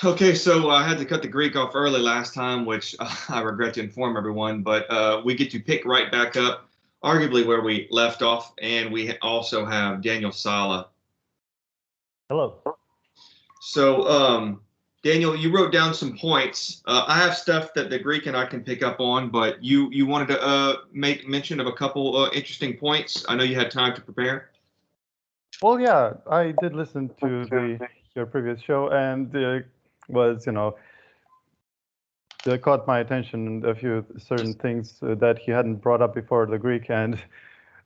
Okay, so I had to cut the Greek off early last time, which I regret to inform everyone, but we get to pick right back up, arguably where we left off, and we also have Daniel Sala. Hello. So, Daniel, you wrote down some points. I have stuff that the Greek and I can pick up on, but you wanted to make mention of a couple interesting points. I know you had time to prepare. Well, yeah, I did listen to the your previous show, and was caught my attention a few certain things that he hadn't brought up before, the Greek, and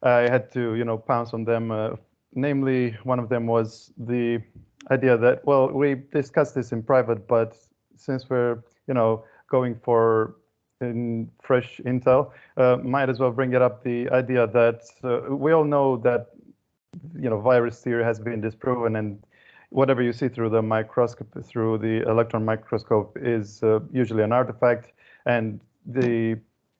I had to pounce on them. Namely, one of them was the idea that, well, we discussed this in private, but since we're going for in fresh intel, might as well bring it up. The idea that we all know that virus theory has been disproven, and whatever you see through the microscope, through the electron microscope, is usually an artifact, and the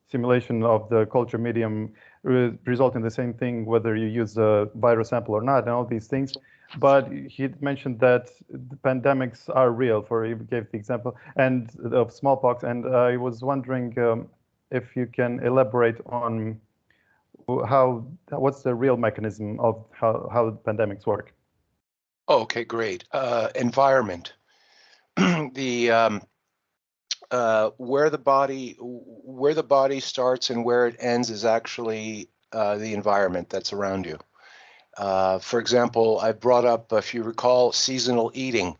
simulation of the culture medium result in the same thing whether you use a virus sample or not, and all these things. But he mentioned that the pandemics are real. He gave the example and of smallpox, and I was wondering if you can elaborate on what's the real mechanism of how pandemics work. Okay, great. Environment. The where the body starts and where it ends is actually the environment that's around you. For example, I brought up, if you recall, seasonal eating.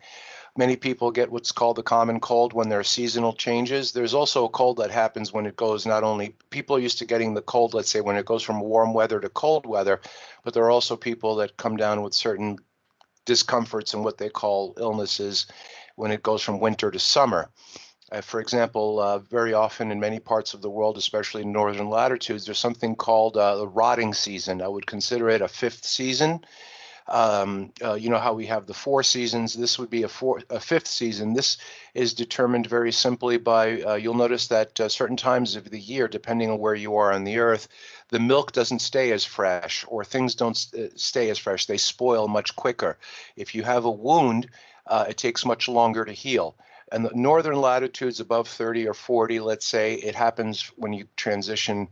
Many people get what's called the common cold when there are seasonal changes. There's also a cold that happens when it goes, not only people are used to getting the cold, let's say, when it goes from warm weather to cold weather, but there are also people that come down with certain discomforts and what they call illnesses when it goes from winter to summer. For example, very often in many parts of the world, especially in northern latitudes, there's something called the rotting season. I would consider it a fifth season. You know how we have the 4 seasons. This would be a fifth season. This is determined very simply by, you'll notice that certain times of the year, depending on where you are on the earth, the milk doesn't stay as fresh, or things don't stay as fresh. They spoil much quicker. If you have a wound, it takes much longer to heal. And the northern latitudes above 30 or 40, let's say, it happens when you transition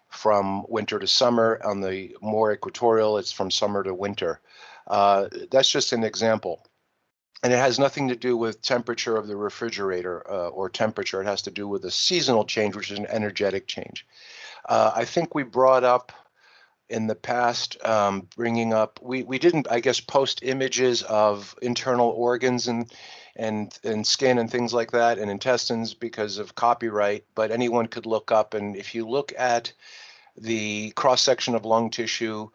from winter to summer. On the more equatorial, it's from summer to winter. That's just an example. And it has nothing to do with temperature of the refrigerator or temperature. It has to do with a seasonal change, which is an energetic change. I think we brought up in the past, bringing up, we didn't, I guess, post images of internal organs and skin and things like that, and intestines because of copyright, but anyone could look up. And if you look at the cross-section of lung tissue,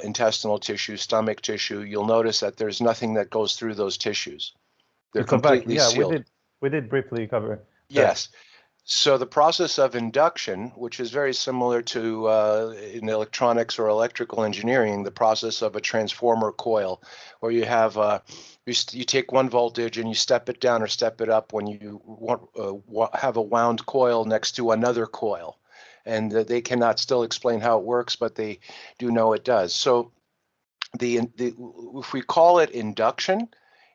intestinal tissue, stomach tissue, you'll notice that there's nothing that goes through those tissues. They're completely sealed. Yeah, we did briefly cover that. Yes. So the process of induction, which is very similar to in electronics or electrical engineering, the process of a transformer coil, where you have you take one voltage and you step it down or step it up when you have a wound coil next to another coil. And they cannot still explain how it works, but they do know it does. So if we call it induction,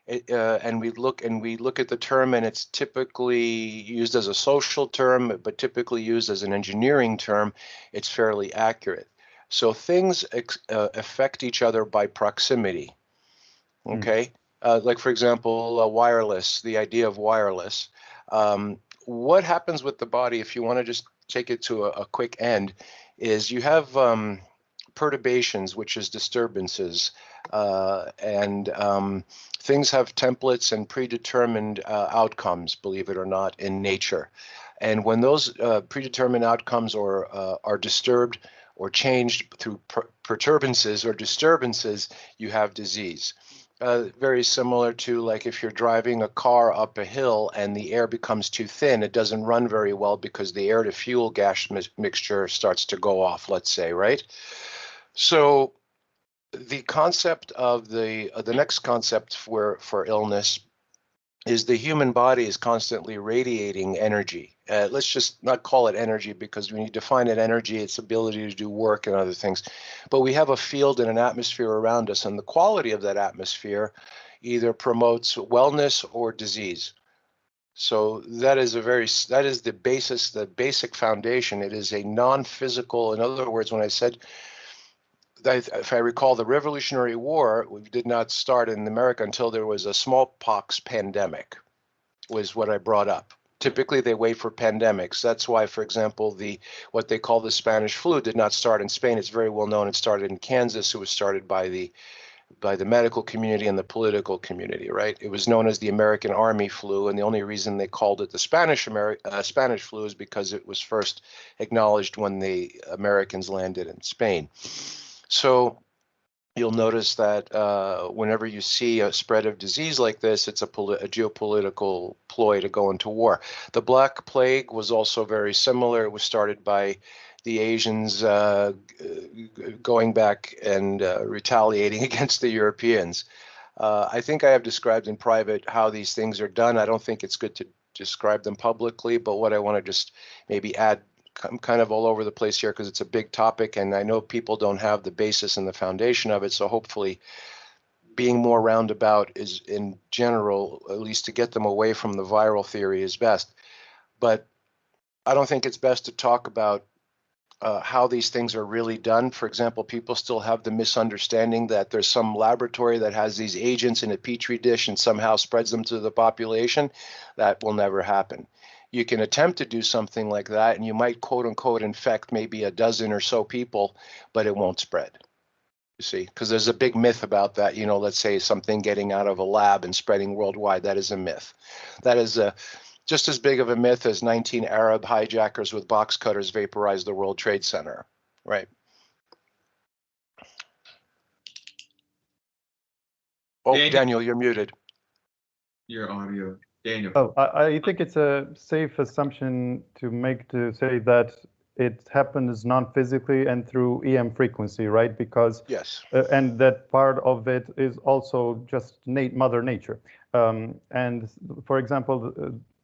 and we look at the term, and it's typically used as a social term, but typically used as an engineering term, it's fairly accurate. So things affect each other by proximity. Okay, like for example, wireless. The idea of wireless. What happens with the body, if you want to just take it to a quick end, is you have perturbations, which is disturbances, and things have templates and predetermined outcomes, believe it or not, in nature. And when those predetermined outcomes are disturbed or changed through perturbances or disturbances, you have disease. Very similar to, like, if you're driving a car up a hill and the air becomes too thin, it doesn't run very well because the air to fuel gas mixture starts to go off, let's say, right? So the concept of the next concept for illness is the human body is constantly radiating energy. Let's just not call it energy, because when you define it energy, it's ability to do work and other things. But we have a field and an atmosphere around us, and the quality of that atmosphere either promotes wellness or disease. So that is the basis, the basic foundation. It is a non-physical. In other words, when I said, if I recall, the Revolutionary War did not start in America until there was a smallpox pandemic, was what I brought up. Typically, they wait for pandemics. That's why, for example, what they call the Spanish flu did not start in Spain. It's very well known. It started in Kansas. It was started by the medical community and the political community, right? It was known as the American Army flu, and the only reason they called it the Spanish flu is because it was first acknowledged when the Americans landed in Spain. So you'll notice that whenever you see a spread of disease like this, it's a geopolitical ploy to go into war. The Black Plague was also very similar. It was started by the Asians going back and retaliating against the Europeans. I think I have described in private how these things are done. I don't think it's good to describe them publicly, but what I want to just maybe add, I'm kind of all over the place here because it's a big topic, and I know people don't have the basis and the foundation of it. So hopefully being more roundabout is, in general, at least to get them away from the viral theory, is best. But I don't think it's best to talk about how these things are really done. For example, people still have the misunderstanding that there's some laboratory that has these agents in a petri dish and somehow spreads them to the population. That will never happen. You can attempt to do something like that, and you might, quote unquote, infect maybe a dozen or so people, but it won't spread. You see, because there's a big myth about that. You know, let's say something getting out of a lab and spreading worldwide. That is a myth. That is just as big of a myth as 19 Arab hijackers with box cutters vaporized the World Trade Center, right? Oh, Daniel, you're muted. Your audio. Daniel. Oh, I think it's a safe assumption to make to say that it happens non-physically and through EM frequency, right? Because yes, and that part of it is also just Mother Nature. And for example,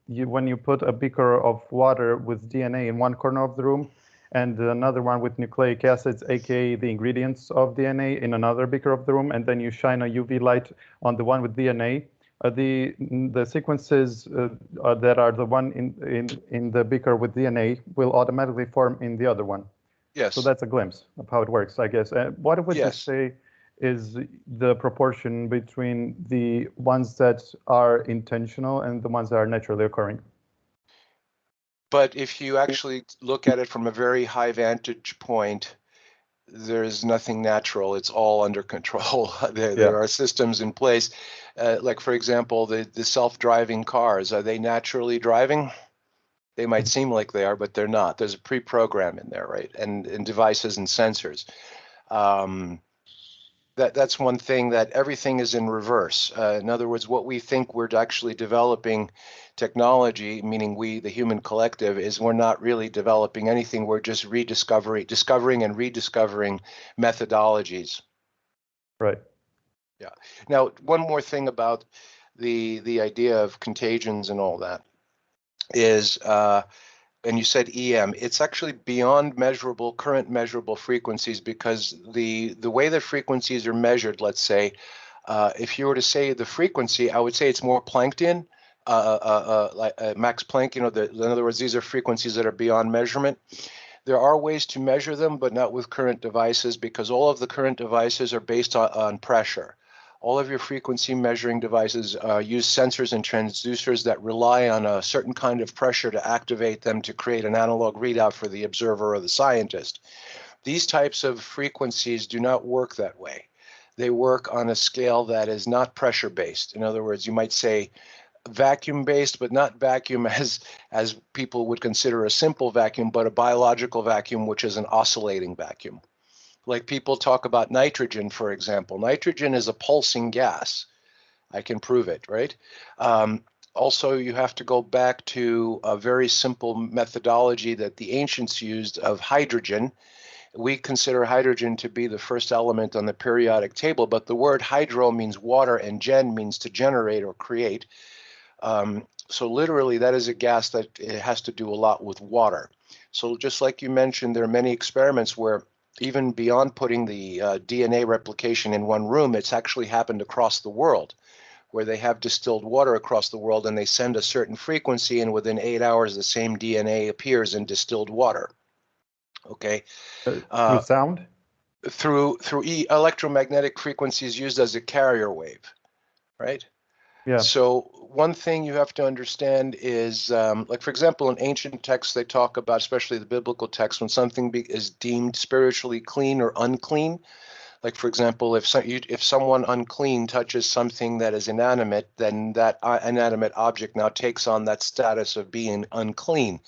when you put a beaker of water with DNA in one corner of the room and another one with nucleic acids, aka the ingredients of DNA, in another beaker of the room, and then you shine a UV light on the one with DNA, the sequences that are the one in the beaker with DNA will automatically form in the other one. Yes. So that's a glimpse of how it works, I guess. What would you say is the proportion between the ones that are intentional and the ones that are naturally occurring? But if you actually look at it from a very high vantage point, there's nothing natural. It's all under control. There are systems in place. Like, for example, the self-driving cars, are they naturally driving? They might seem like they are, but they're not. There's a pre-program in there, right? And devices and sensors. That's one thing, that everything is in reverse. In other words, what we think we're actually developing technology, meaning we, the human collective, is we're not really developing anything. We're just discovering and rediscovering methodologies. Right. Yeah. Now, one more thing about the idea of contagions and all that is, and you said EM, it's actually beyond current measurable frequencies, because the way the frequencies are measured, let's say, if you were to say the frequency, I would say it's more Planckian, like Max Planck, you know, in other words, these are frequencies that are beyond measurement. There are ways to measure them, but not with current devices, because all of the current devices are based on pressure. All of your frequency measuring devices use sensors and transducers that rely on a certain kind of pressure to activate them to create an analog readout for the observer or the scientist. These types of frequencies do not work that way. They work on a scale that is not pressure-based. In other words, you might say vacuum-based, but not vacuum as people would consider a simple vacuum, but a biological vacuum, which is an oscillating vacuum. Like people talk about nitrogen, for example. Nitrogen is a pulsing gas. I can prove it, right? Also, you have to go back to a very simple methodology that the ancients used of hydrogen. We consider hydrogen to be the first element on the periodic table, but the word hydro means water and gen means to generate or create. So literally, that is a gas that it has to do a lot with water. So just like you mentioned, there are many experiments where even beyond putting the DNA replication in one room, it's actually happened across the world. where they have distilled water across the world and they send a certain frequency, and within 8 hours, the same DNA appears in distilled water. Okay. Through sound? Through electromagnetic frequencies used as a carrier wave, right? Yeah. So one thing you have to understand is, like, for example, in ancient texts, they talk about, especially the biblical text, when something is deemed spiritually clean or unclean. Like, for example, if someone unclean touches something that is inanimate, then that inanimate object now takes on that status of being unclean.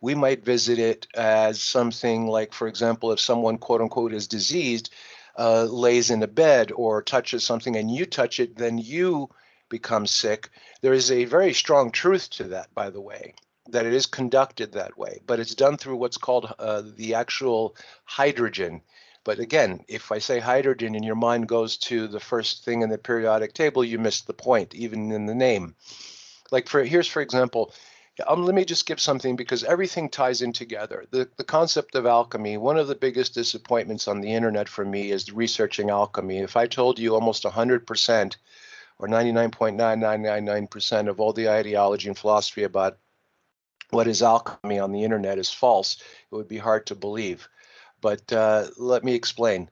We might visit it as something like, for example, if someone, quote unquote, is diseased, lays in a bed or touches something and you touch it, then you become sick. There is a very strong truth to that, by the way, that it is conducted that way, but it's done through what's called the actual hydrogen. But again, if I say hydrogen and your mind goes to the first thing in the periodic table, you miss the point, even in the name. Like, here's, for example, let me just give something, because everything ties in together. The concept of alchemy, one of the biggest disappointments on the internet for me is researching alchemy. If I told you almost 100% or 99.9999% of all the ideology and philosophy about what is alchemy on the internet is false, it would be hard to believe. But let me explain.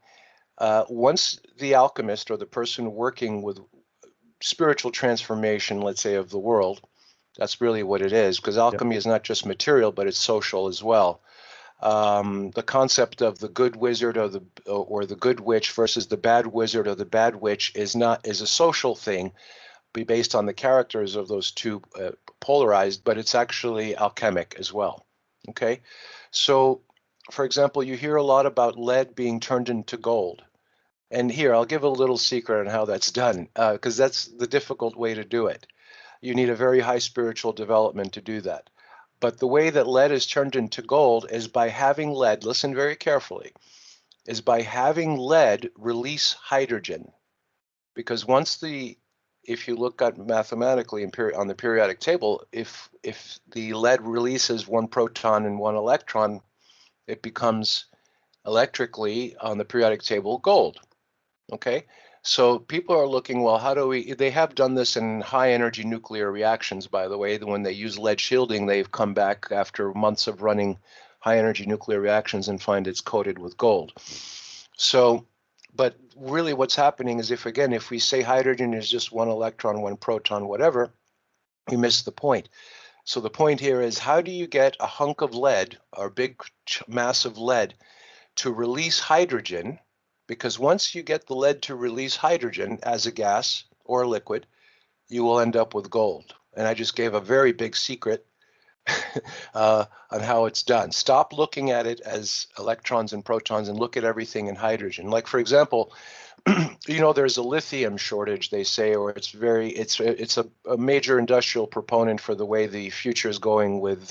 Once the alchemist, or the person working with spiritual transformation, let's say, of the world, that's really what it is, because alchemy is not just material, but it's social as well. The concept of the good wizard or the good witch versus the bad wizard or the bad witch is a social thing, be based on the characters of those two polarized, but it's actually alchemic as well. Okay, so for example, you hear a lot about lead being turned into gold. And here, I'll give a little secret on how that's done, because that's the difficult way to do it. You need a very high spiritual development to do that. But the way that lead is turned into gold is by having lead, listen very carefully, is by having lead release hydrogen. Because if you look at mathematically on the periodic table, if the lead releases one proton and one electron, it becomes electrically on the periodic table gold. Okay, so people are looking, well, how do they have done this in high energy nuclear reactions, by the way. When they use lead shielding, they've come back after months of running high energy nuclear reactions and find it's coated with gold. So, but really what's happening is, if we say hydrogen is just one electron, one proton, whatever, we miss the point. So the point here is, how do you get a hunk of lead or big mass of lead to release hydrogen? Because once you get the lead to release hydrogen as a gas or a liquid, you will end up with gold. And I just gave a very big secret on how it's done. Stop looking at it as electrons and protons and look at everything in hydrogen. Like, for example, there's a lithium shortage, they say, or it's a major industrial proponent for the way the future is going with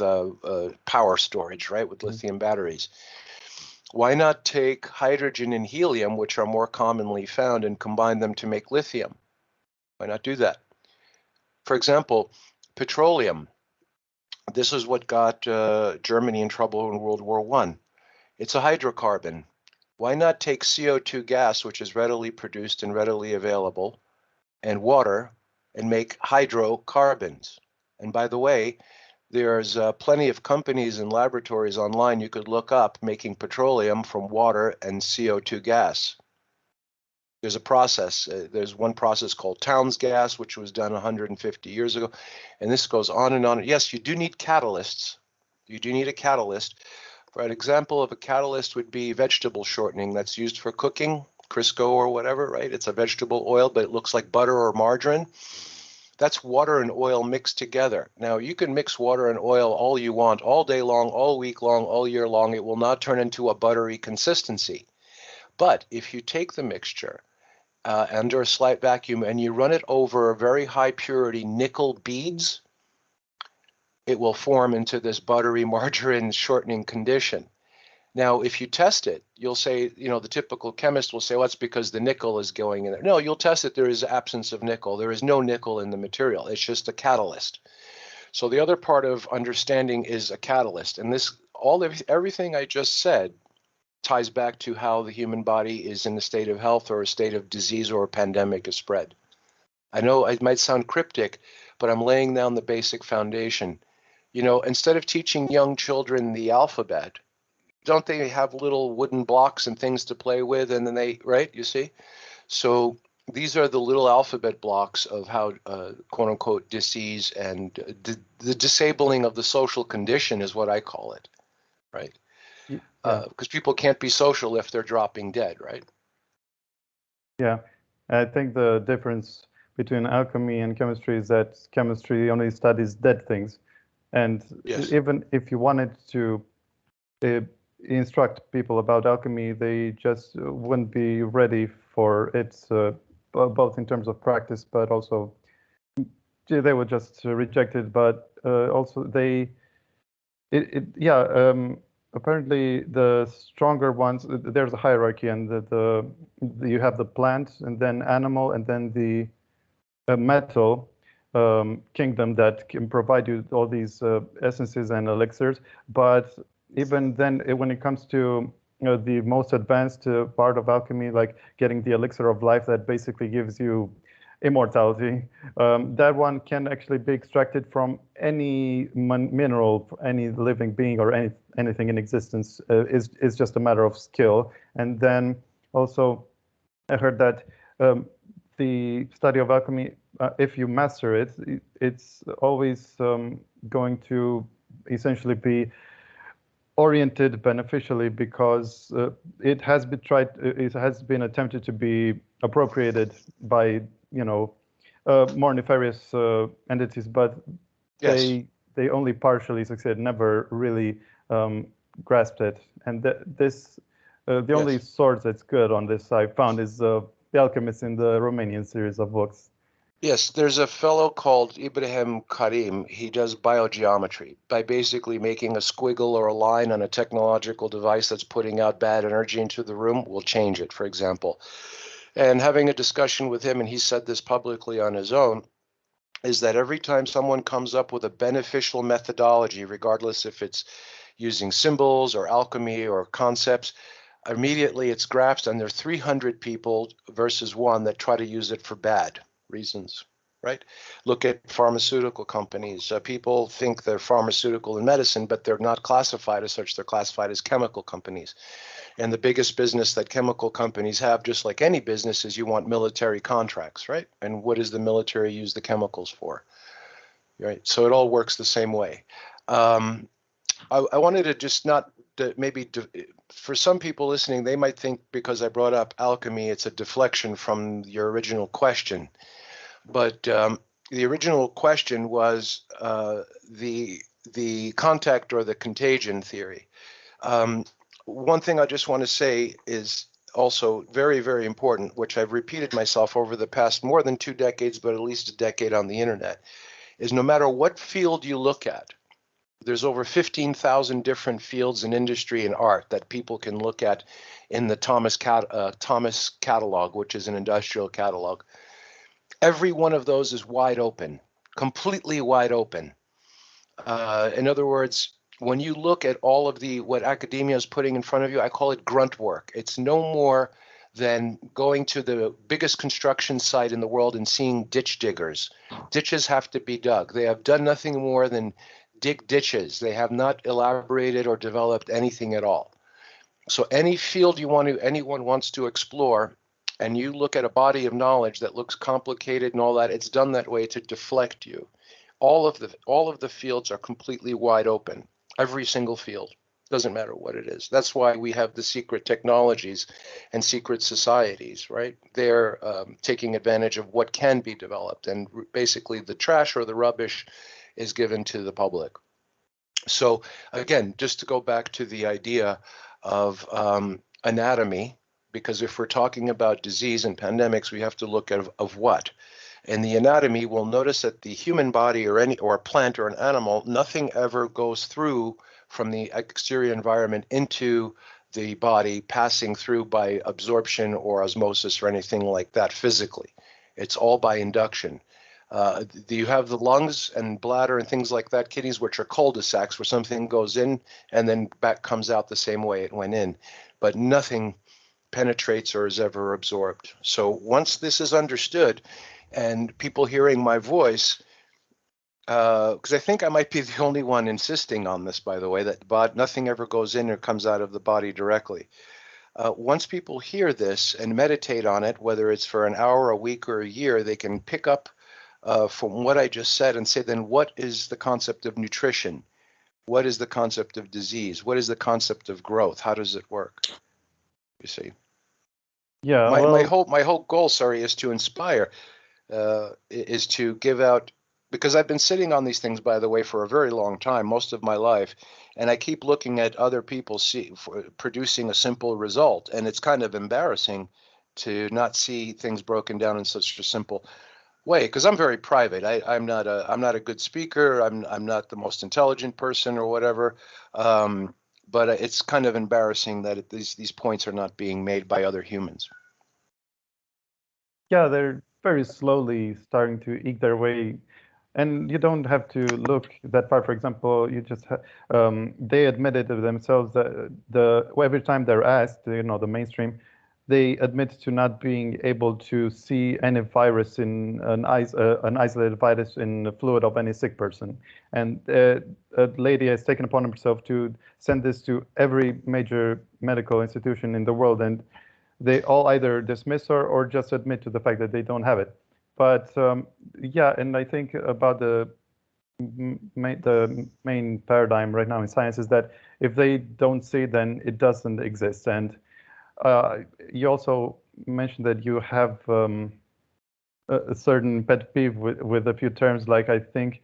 power storage, right, with lithium batteries. Why not take hydrogen and helium, which are more commonly found, and combine them to make lithium? Why not do that? For example, petroleum. This is what got Germany in trouble in World War I. It's a hydrocarbon. Why not take CO2 gas, which is readily produced and readily available, and water, and make hydrocarbons? And by the way, there's plenty of companies and laboratories online you could look up making petroleum from water and CO2 gas. There's a process. There's one process called Towns gas, which was done 150 years ago. And this goes on and on. Yes, you do need catalysts. You do need a catalyst. For an example of a catalyst would be vegetable shortening that's used for cooking, Crisco or whatever, right? It's a vegetable oil, but it looks like butter or margarine. That's water and oil mixed together. Now, you can mix water and oil all you want, all day long, all week long, all year long. It will not turn into a buttery consistency. But if you take the mixture under a slight vacuum and you run it over very high purity nickel beads, it will form into this buttery margarine shortening condition. Now, if you test it, you'll say, the typical chemist will say, well, it's because the nickel is going in there. No, you'll test it. There is absence of nickel. There is no nickel in the material. It's just a catalyst. So the other part of understanding is a catalyst. And everything I just said ties back to how the human body is in a state of health or a state of disease or a pandemic is spread. I know it might sound cryptic, but I'm laying down the basic foundation. You know, instead of teaching young children the alphabet, don't they have little wooden blocks and things to play with? And then they, right, you see? So these are the little alphabet blocks of how, quote unquote, disease and the disabling of the social condition is what I call it, right? Yeah. Because people can't be social if they're dropping dead, right? Yeah. I think the difference between alchemy and chemistry is that chemistry only studies dead things. And Yes. even if you wanted to uh, instruct people about alchemy, they just wouldn't be ready for it, both in terms of practice, but also they would just reject it. But also apparently the stronger ones, there's a hierarchy, and you have the plant, and then animal, and then the metal kingdom that can provide you all these essences and elixirs. But even then, when it comes to the most advanced part of alchemy, like getting the elixir of life that basically gives you immortality, that one can actually be extracted from any mineral, any living being, or anything in existence. Is just a matter of skill. And then also, I heard that the study of alchemy, if you master it, it's always going to essentially be oriented beneficially, because it has been attempted to be appropriated by more nefarious entities, but Yes. they only partially succeeded, never really grasped it. And the only Yes. source that's good on this I found is The Alchemist in the Romanian series of books. Yes, there's a fellow called Ibrahim Karim. He does biogeometry by basically making a squiggle or a line on a technological device that's putting out bad energy into the room will change it, for example. And having a discussion with him, and he said this publicly on his own, is that every time someone comes up with a beneficial methodology, regardless if it's using symbols or alchemy or concepts, immediately it's grasped, and there are 300 people versus one that try to use it for bad reasons, right? Look at pharmaceutical companies. People think they're pharmaceutical and medicine, but they're not classified as such. They're classified as chemical companies. And the biggest business that chemical companies have, just like any business, is you want military contracts, right? And what does the military use the chemicals for? Right? So it all works the same way. I wanted to just not for some people listening, they might think because I brought up alchemy, it's a deflection from your original question. But the original question was the contact or the contagion theory. One thing I just want to say is also very, very important, which I've repeated myself over the past more than 2 decades, but at least a decade on the internet, is no matter what field you look at, there's over 15,000 different fields in industry and art that people can look at in the Thomas catalog, which is an industrial catalog. Every one of those is wide open, completely wide open. In other words, when you look at all of what academia is putting in front of you, I call it grunt work. It's no more than going to the biggest construction site in the world and seeing ditch diggers. Ditches have to be dug. They have done nothing more than dig ditches. They have not elaborated or developed anything at all. So any field anyone wants to explore, and you look at a body of knowledge that looks complicated and all that, it's done that way to deflect you. All of the fields are completely wide open. Every single field. Doesn't matter what it is. That's why we have the secret technologies and secret societies, right? They're taking advantage of what can be developed, and basically the trash or the rubbish is given to the public. So again, just to go back to the idea of anatomy, because if we're talking about disease and pandemics, we have to look at of what. In the anatomy, we'll notice that the human body or a plant or an animal, nothing ever goes through from the exterior environment into the body, passing through by absorption or osmosis or anything like that physically. It's all by induction. You have the lungs and bladder and things like that, kidneys, which are cul-de-sacs where something goes in and then back comes out the same way it went in, but nothing penetrates or is ever absorbed. So once this is understood, and people hearing my voice, because I think I might be the only one insisting on this, by the way, that nothing ever goes in or comes out of the body directly. Once people hear this and meditate on it, whether it's for an hour, a week, or a year, they can pick up from what I just said and say, then what is the concept of nutrition? What is the concept of disease? What is the concept of growth? How does it work? You see? Yeah, My whole goal, sorry, is to inspire, is to give out, because I've been sitting on these things, by the way, for a very long time, most of my life, and I keep looking at other people producing a simple result, and it's kind of embarrassing to not see things broken down in such a simple way, because I'm very private. I'm not a good speaker. I'm not the most intelligent person or whatever. But it's kind of embarrassing that these points are not being made by other humans. yeah, they're very slowly starting to eke their way, and you don't have to look that far. For example, you just they admitted to themselves that every time they're asked, you know, the mainstream, they admit to not being able to see any virus in an isolated virus in the fluid of any sick person. And a lady has taken upon herself to send this to every major medical institution in the world, and they all either dismiss her or just admit to the fact that they don't have it. But yeah, and I think about the main paradigm right now in science is that if they don't see it, then it doesn't exist. And you also mentioned that you have a certain pet peeve with a few terms, like I think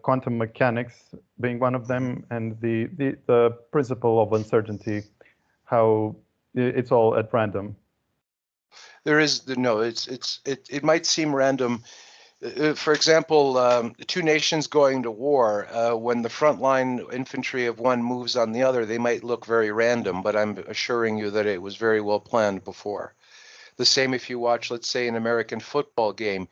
quantum mechanics being one of them, and the principle of uncertainty, how it's all at random. There is no. It might seem random. For example, two nations going to war, when the frontline infantry of one moves on the other, they might look very random, but I'm assuring you that it was very well planned before. The same if you watch, let's say, an American football game.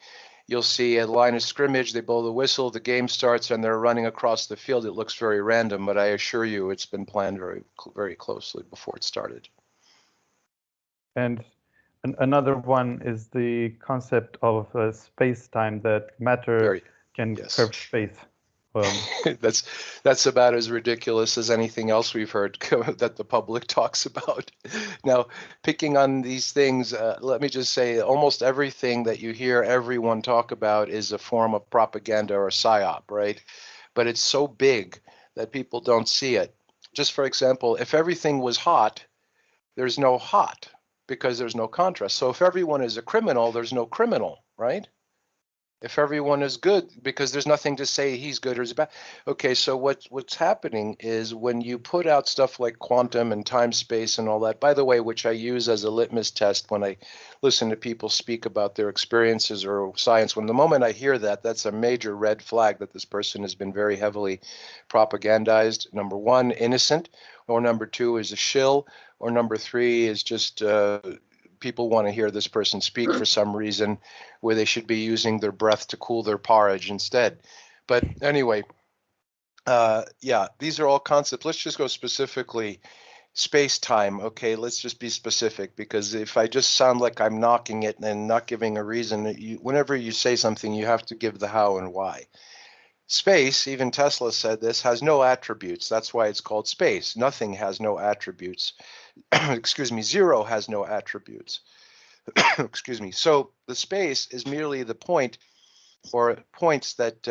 You'll see a line of scrimmage, they blow the whistle, the game starts, and they're running across the field. It looks very random, but I assure you it's been planned very, very closely before it started. And another one is the concept of space-time, that matter can curve space. That's about as ridiculous as anything else we've heard that the public talks about. Now, picking on these things, let me just say, almost everything that you hear everyone talk about is a form of propaganda or a psyop, right? But it's so big that people don't see it. Just for example, if everything was hot, there's no hot because there's no contrast. So if everyone is a criminal, there's no criminal, right? If everyone is good, because there's nothing to say he's good or he's bad. Okay, so what's happening is when you put out stuff like quantum and time space and all that, by the way, which I use as a litmus test when I listen to people speak about their experiences or science, when the moment I hear that, that's a major red flag that this person has been very heavily propagandized. Number one, innocent, or number two is a shill, or number three is just people want to hear this person speak for some reason, where they should be using their breath to cool their porridge instead. But anyway, yeah, these are all concepts. Let's just go specifically space-time. Okay, let's just be specific, because if I just sound like I'm knocking it and not giving a reason, whenever you say something, you have to give the how and why. Space, even Tesla said this, has no attributes. That's why it's called space. Nothing has no attributes. Excuse me, zero has no attributes. Excuse me. So the space is merely the point, or points that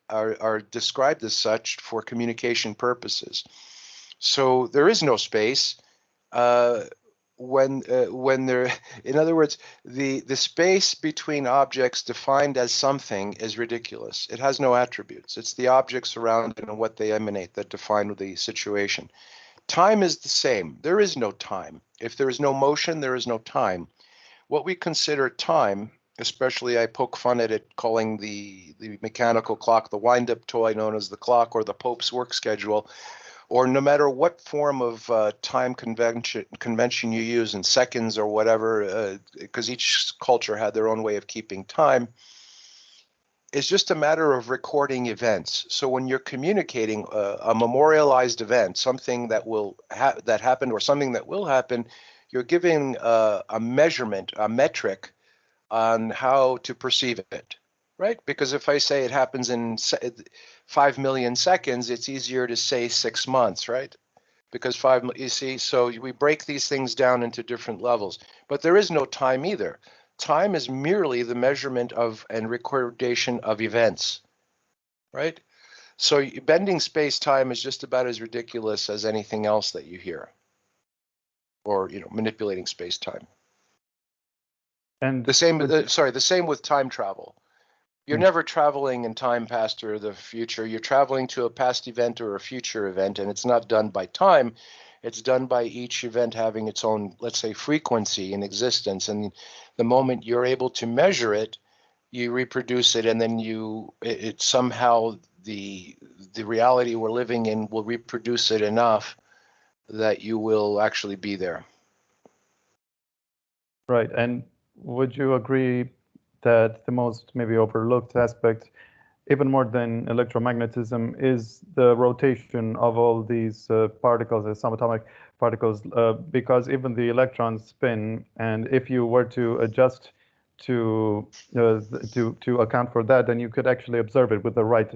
are described as such for communication purposes. So there is no space when there, in other words, the space between objects defined as something is ridiculous. It has no attributes. It's the objects around it and what they emanate that define the situation. Time is the same. There is no time. If there is no motion, there is no time. What we consider time, especially I poke fun at it, calling the mechanical clock the wind-up toy known as the clock, or the Pope's work schedule, or no matter what form of time convention you use in seconds or whatever, because each culture had their own way of keeping time, is just a matter of recording events. So when you're communicating a memorialized event, something that will that happened or something that will happen, you're giving a measurement, a metric on how to perceive it, right? Because if I say it happens in 5 million seconds, it's easier to say 6 months, right? Because you see, so we break these things down into different levels, but there is no time either. Time is merely the measurement of and recordation of events, right? So bending space-time is just about as ridiculous as anything else that you hear, or manipulating space-time. And The same, the same with time travel. You're never traveling in time past or the future. You're traveling to a past event or a future event, and it's not done by time. It's done by each event having its own, let's say, frequency in existence. And the moment you're able to measure it, you reproduce it, and then it somehow the reality we're living in will reproduce it enough that you will actually be there. right. And would you agree that the most maybe overlooked aspect, even more than electromagnetism, is the rotation of all these particles, the subatomic particles, because even the electrons spin, and if you were to adjust to account for that, then you could actually observe it with the right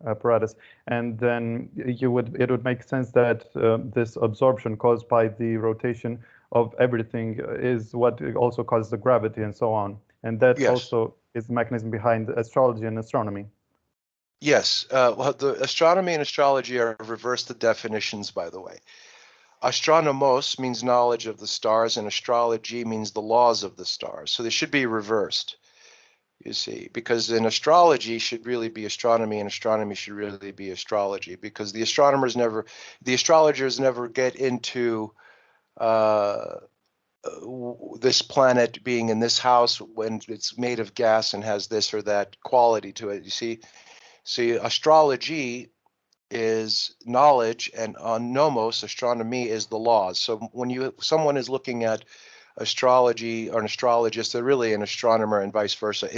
apparatus, and then it would make sense that this absorption caused by the rotation of everything is what also causes the gravity and so on. And that Yes. also is the mechanism behind astrology and astronomy. Yes. Well, the astronomy and astrology are reversed the definitions, by the way. Astronomos means knowledge of the stars, and astrology means the laws of the stars. So they should be reversed, you see, because in astrology should really be astronomy, and astronomy should really be astrology, because the astrologers never get into this planet being in this house when it's made of gas and has this or that quality to it. You see, astrology is knowledge, and nomos, astronomy, is the laws. So when someone is looking at astrology or an astrologist, they're really an astronomer, and vice versa.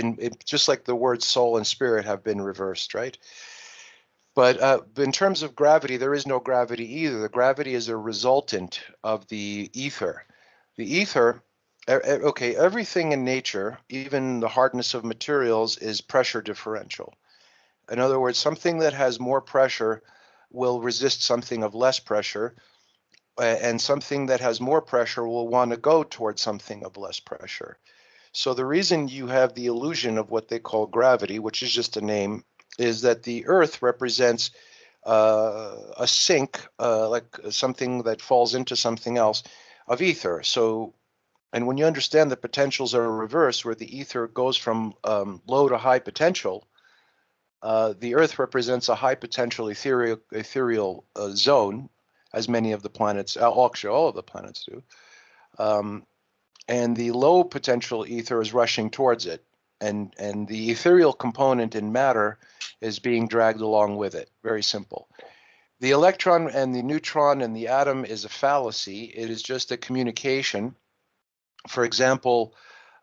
Just like the words soul and spirit have been reversed, right? But in terms of gravity, there is no gravity either. The gravity is a resultant of the ether. The ether, okay, everything in nature, even the hardness of materials, is pressure differential. In other words, something that has more pressure will resist something of less pressure, and something that has more pressure will want to go towards something of less pressure. So the reason you have the illusion of what they call gravity, which is just a name, is that the Earth represents a sink, like something that falls into something else, of ether. So, and when you understand the potentials are reversed, where the ether goes from low to high potential, the Earth represents a high potential ethereal zone, as many of the planets, actually all of the planets do. And the low potential ether is rushing towards it. And the ethereal component in matter is being dragged along with it. Very simple. The electron and the neutron and the atom is a fallacy. It is just a communication. For example,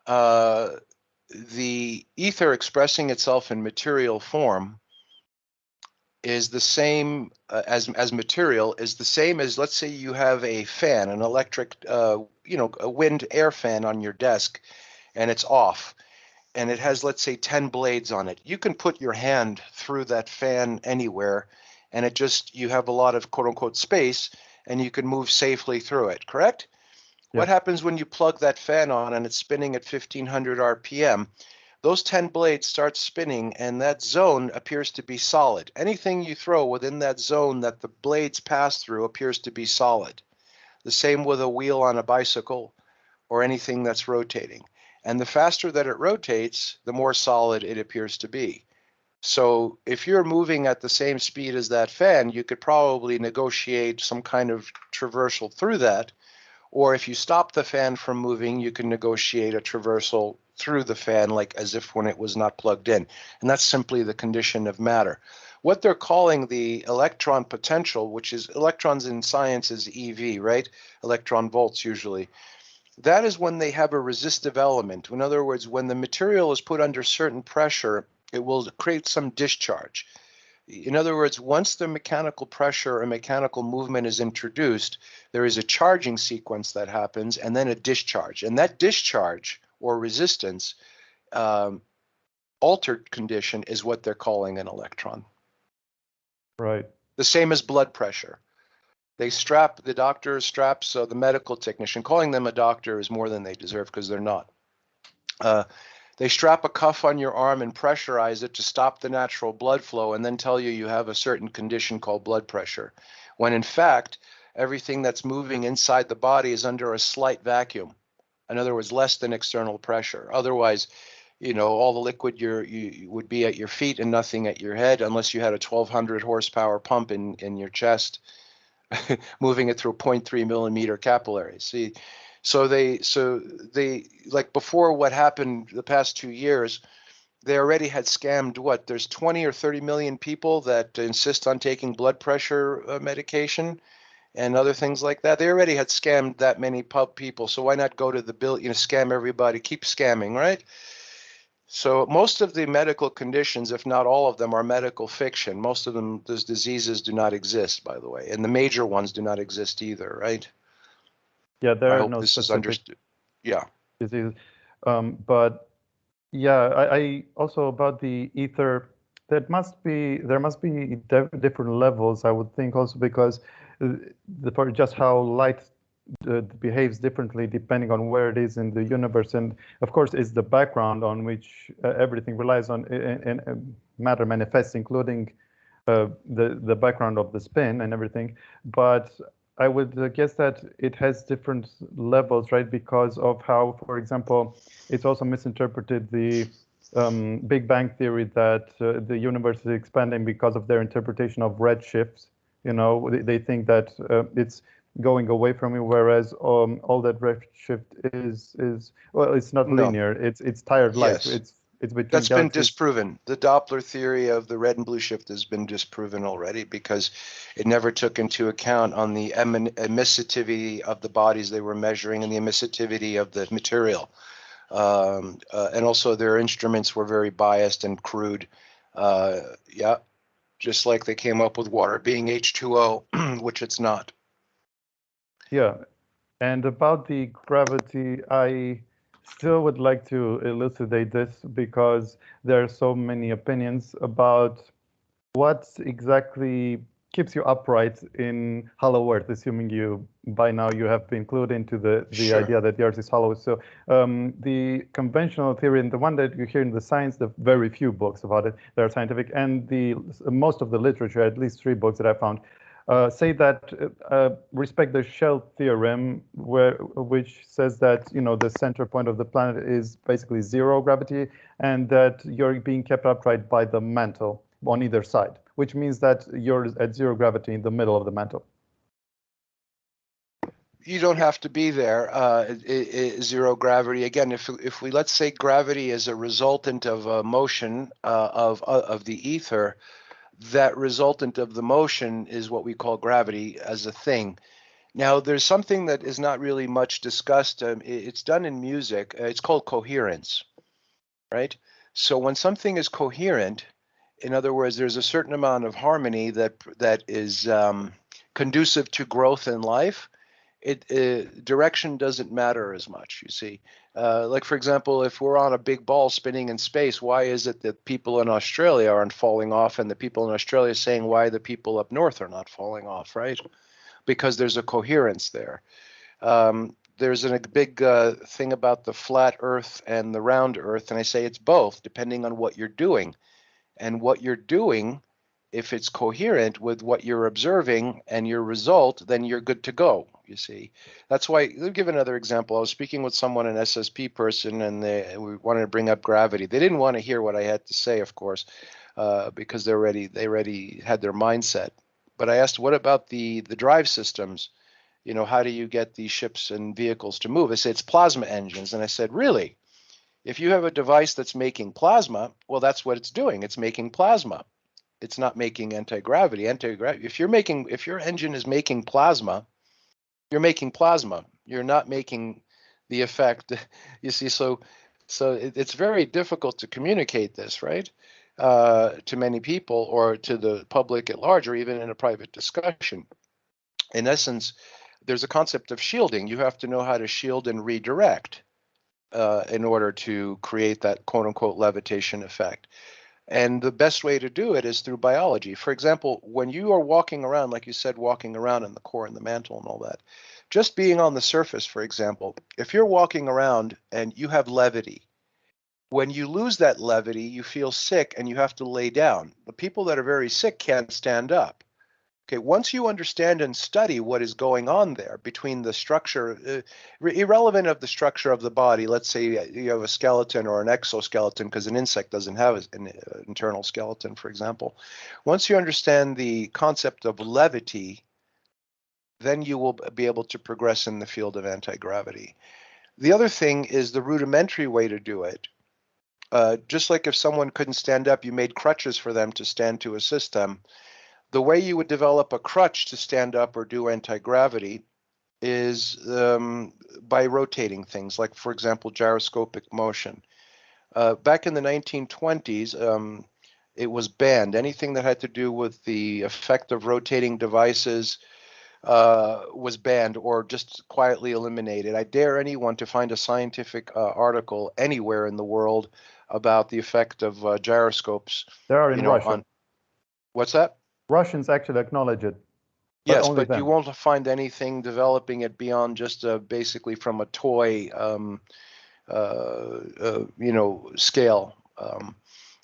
the ether expressing itself in material form is the same as material, is the same as, let's say you have a fan, an electric, a wind air fan on your desk, and it's off, and it has, let's say, 10 blades on it. You can put your hand through that fan anywhere, and you have a lot of quote unquote space, and you can move safely through it, correct? Yeah. What happens when you plug that fan on and it's spinning at 1500 RPM? Those 10 blades start spinning, and that zone appears to be solid. Anything you throw within that zone that the blades pass through appears to be solid. The same with a wheel on a bicycle or anything that's rotating. And the faster that it rotates, the more solid it appears to be. So if you're moving at the same speed as that fan, you could probably negotiate some kind of traversal through that. Or if you stop the fan from moving, you can negotiate a traversal through the fan, like as if when it was not plugged in. And that's simply the condition of matter. What they're calling the electron potential, which is electrons in science is EV, right? Electron volts usually. That is when they have a resistive element. In other words, when the material is put under certain pressure, it will create some discharge. In other words, once the mechanical pressure or mechanical movement is introduced, there is a charging sequence that happens and then a discharge. And that discharge, or resistance, altered condition is what they're calling an electron. Right. The same as blood pressure. The doctor straps the medical technician. Calling them a doctor is more than they deserve because they're not. They strap a cuff on your arm and pressurize it to stop the natural blood flow and then tell you you have a certain condition called blood pressure, when in fact, everything that's moving inside the body is under a slight vacuum. In other words, less than external pressure. Otherwise, all the liquid you would be at your feet and nothing at your head, unless you had a 1,200 horsepower pump in your chest, moving it through 0.3 millimeter capillaries. See, so they like before what happened the past 2 years, they already had scammed what? There's 20 or 30 million people that insist on taking blood pressure medication and other things like that. They already had scammed that many people. So why not go to the bill, scam everybody, keep scamming, right? So most of the medical conditions, if not all of them, are medical fiction. Most of them, those diseases do not exist, by the way, and the major ones do not exist either, right? Yeah, there I are hope no this is specific understood. Yeah. diseases. But yeah, I also about the ether, there must be different levels, I would think, also because just how light behaves differently depending on where it is in the universe, and of course is the background on which everything relies on in matter manifests, including the background of the spin and everything. But I would guess that it has different levels, right? Because of how, for example, it's also misinterpreted the Big Bang theory that the universe is expanding because of their interpretation of redshifts. They think that it's going away from you, whereas all that redshift is well, it's not No. linear. It's tired light. Yes. It's between That's been galaxies. disproven. The Doppler theory of the red and blue shift has been disproven already because it never took into account on the emissivity of the bodies they were measuring and the emissivity of the material. And also their instruments were very biased and crude. Yeah, just like they came up with water being H2O, which it's not. Yeah, and about the gravity, I still would like to elucidate this because there are so many opinions about what exactly keeps you upright in hollow earth, assuming you by now you have been clued into the Sure. idea that the earth is hollow. So the conventional theory, and the one that you hear in the science, the very few books about it that are scientific, and the most of the literature, at least 3 books that I found, say that respect the shell theorem, which says that the center point of the planet is basically 0 gravity, and that you're being kept upright by the mantle on either side, which means that you're at 0 gravity in the middle of the mantle. You don't have to be there. 0 gravity. Again, if we let's say gravity is a resultant of a motion of the ether, that resultant of the motion is what we call gravity as a thing. Now, there's something that is not really much discussed. It's done in music. It's called coherence, right? So when something is coherent, in other words, there's a certain amount of harmony that is conducive to growth in life. Direction doesn't matter as much, you see. Like, for example, if we're on a big ball spinning in space, why is it that people in Australia aren't falling off and the people in Australia saying why the people up north are not falling off, right? Because there's a coherence there. There's a big thing about the flat earth and the round earth, and I say it's both, depending on what you're doing. And what you're doing, if it's coherent with what you're observing and your result, then you're good to go, you see. That's why, let me give another example. I was speaking with someone, an SSP person, and we wanted to bring up gravity. They didn't want to hear what I had to say, of course, because they already had their mindset. But I asked, what about the drive systems? How do you get these ships and vehicles to move? I said, it's plasma engines. And I said, really? If you have a device that's making plasma, well, that's what it's doing. It's making plasma. It's not making anti-gravity. If your engine is making plasma, you're making plasma. You're not making the effect. You see, so it's very difficult to communicate this, right? To many people or to the public at large, or even in a private discussion. In essence, there's a concept of shielding. You have to know how to shield and redirect. in order to create that quote unquote levitation effect. And the best way to do it is through biology. For example, when you are walking around, like you said, walking around in the core and the mantle and all that, just being on the surface, for example, if you're walking around and you have levity, when you lose that levity, you feel sick and you have to lay down. The people that are very sick can't stand up. Okay, once you understand and study what is going on there between the structure, irrelevant of the structure of the body, let's say you have a skeleton or an exoskeleton, because an insect doesn't have an internal skeleton, for example. Once you understand the concept of levity, then you will be able to progress in the field of anti-gravity. The other thing is the rudimentary way to do it. Just like if someone couldn't stand up, you made crutches for them to stand to assist them. The way you would develop a crutch to stand up or do anti-gravity is by rotating things, like, for example, gyroscopic motion. Back in the 1920s, it was banned. Anything that had to do with the effect of rotating devices was banned or just quietly eliminated. I dare anyone to find a scientific article anywhere in the world about the effect of gyroscopes. There are in Russia. On what's that? Russians actually acknowledge it. Yes, but you won't find anything developing it beyond just basically from a toy, scale,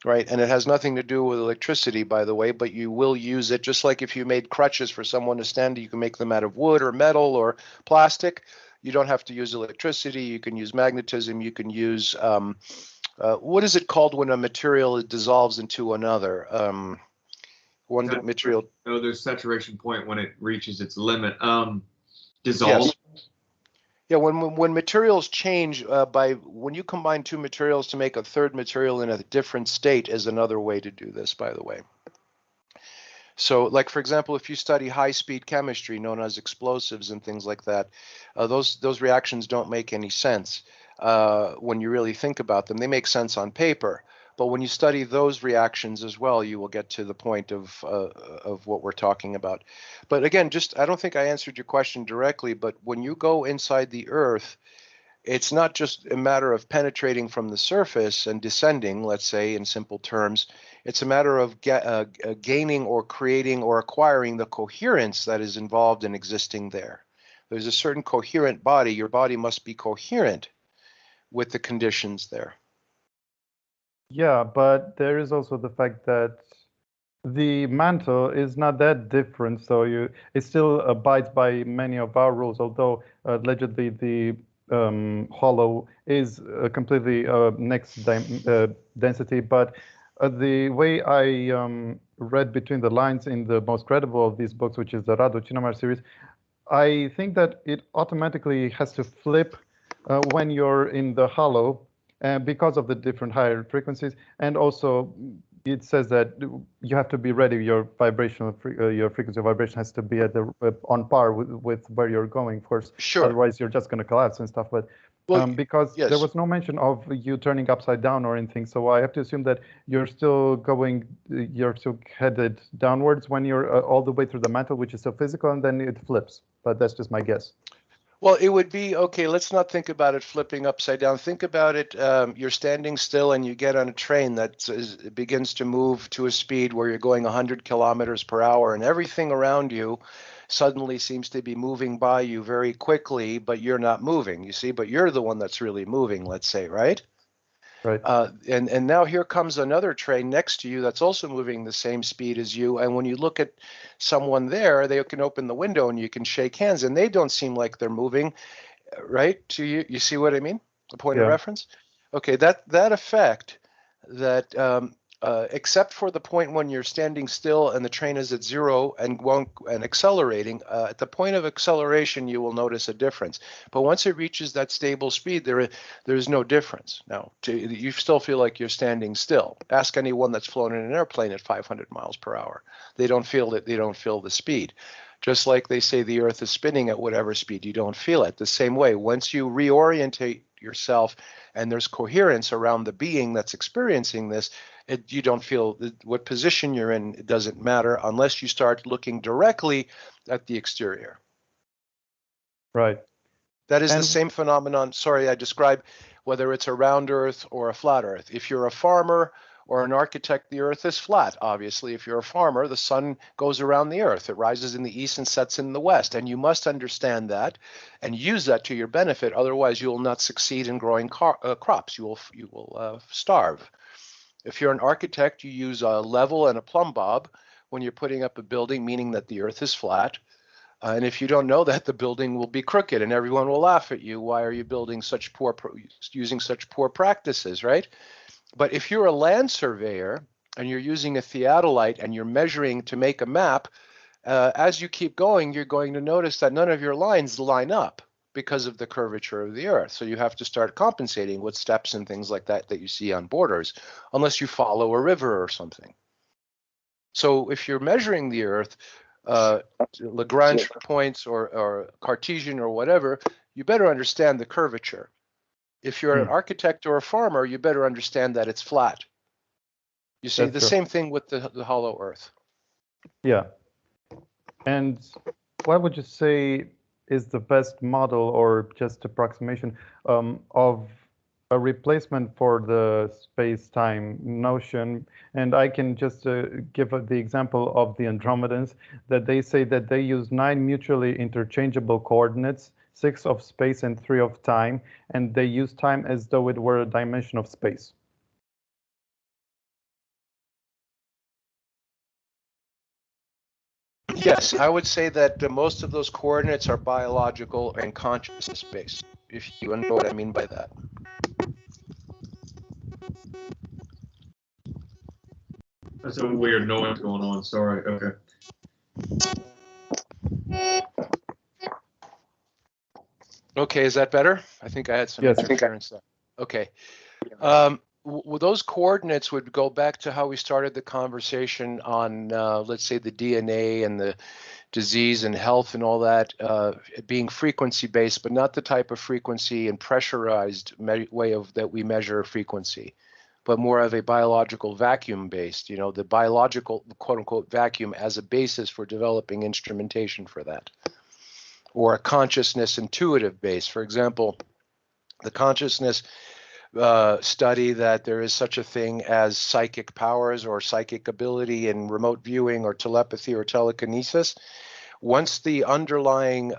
right? And it has nothing to do with electricity, by the way, but you will use it just like if you made crutches for someone to stand, you can make them out of wood or metal or plastic. You don't have to use electricity. You can use magnetism. You can use, what is it called when a material dissolves into another? Material. Oh, there's saturation point when it reaches its limit. Dissolve. Yes. Yeah, when materials change when you combine two materials to make a third material in a different state is another way to do this, by the way. So, like, for example, if you study high-speed chemistry known as explosives and things like that, those reactions don't make any sense when you really think about them. They make sense on paper. But when you study those reactions as well, you will get to the point of what we're talking about. But again, I don't think I answered your question directly, but when you go inside the Earth, it's not just a matter of penetrating from the surface and descending, let's say, in simple terms. It's a matter of gaining or creating or acquiring the coherence that is involved in existing there. There's a certain coherent body. Your body must be coherent with the conditions there. Yeah, but there is also the fact that the mantle is not that different, so it still abides by many of our rules, although allegedly the hollow is completely next density. But the way I read between the lines in the most credible of these books, which is the Radu Cinamar series, I think that it automatically has to flip when you're in the hollow, because of the different higher frequencies, and also it says that you have to be ready. Your your frequency of vibration has to be at on par with where you're going first. Sure. Otherwise, you're just going to collapse and stuff. But because yes, there was no mention of you turning upside down or anything, so I have to assume that you're still headed downwards when you're all the way through the mantle, which is so physical, and then it flips. But that's just my guess. Well, it would be, okay, let's not think about it flipping upside down. Think about it, you're standing still and you get on a train that begins to move to a speed where you're going 100 kilometers per hour and everything around you suddenly seems to be moving by you very quickly, but you're not moving, you see, but you're the one that's really moving, let's say, right? Right. And now here comes another train next to you that's also moving the same speed as you. And when you look at someone there, they can open the window and you can shake hands and they don't seem like they're moving, right? To you, you see what I mean? The point of reference? Okay, that effect that except for the point when you're standing still and the train is at zero and accelerating, at the point of acceleration, you will notice a difference. But once it reaches that stable speed, there is no difference. Now, you still feel like you're standing still. Ask anyone that's flown in an airplane at 500 miles per hour. They don't feel it. They don't feel the speed. Just like they say the Earth is spinning at whatever speed, you don't feel it. The same way, once you reorientate yourself and there's coherence around the being that's experiencing this, you don't feel what position you're in. It doesn't matter unless you start looking directly at the exterior. Right. That is the same phenomenon, sorry, I described whether it's a round Earth or a flat Earth. If you're a farmer or an architect, the Earth is flat. Obviously, if you're a farmer, the sun goes around the Earth. It rises in the east and sets in the west. And you must understand that and use that to your benefit. Otherwise, you will not succeed in growing crops. You will starve. If you're an architect, you use a level and a plumb bob when you're putting up a building, meaning that the Earth is flat. And if you don't know that, the building will be crooked and everyone will laugh at you. Why are you building using such poor practices, right? But if you're a land surveyor and you're using a theodolite and you're measuring to make a map, as you keep going, you're going to notice that none of your lines line up because of the curvature of the Earth. So you have to start compensating with steps and things like that that you see on borders, unless you follow a river or something. So if you're measuring the Earth, Lagrange points or Cartesian or whatever, you better understand the curvature. If you're an architect or a farmer, you better understand that it's flat. You see, the same thing with the hollow Earth. Yeah. And what would you say is the best model or just approximation of a replacement for the space-time notion? And I can just give the example of the Andromedans, that they say that they use 9 mutually interchangeable coordinates, 6 of space and 3 of time, and they use time as though it were a dimension of space. Yes, I would say that most of those coordinates are biological and consciousness-based, if you know what I mean by that. That's a weird noise going on. Sorry. Okay. Okay, is that better? I think I had some interference there. Okay. Those coordinates would go back to how we started the conversation on, let's say, the DNA and the disease and health and all that, being frequency-based, but not the type of frequency and pressurized way of that we measure frequency, but more of a biological vacuum-based, you know, the biological, quote-unquote, vacuum as a basis for developing instrumentation for that. Or a consciousness intuitive base. For example, the consciousness study that there is such a thing as psychic powers or psychic ability in remote viewing or telepathy or telekinesis. Once the underlying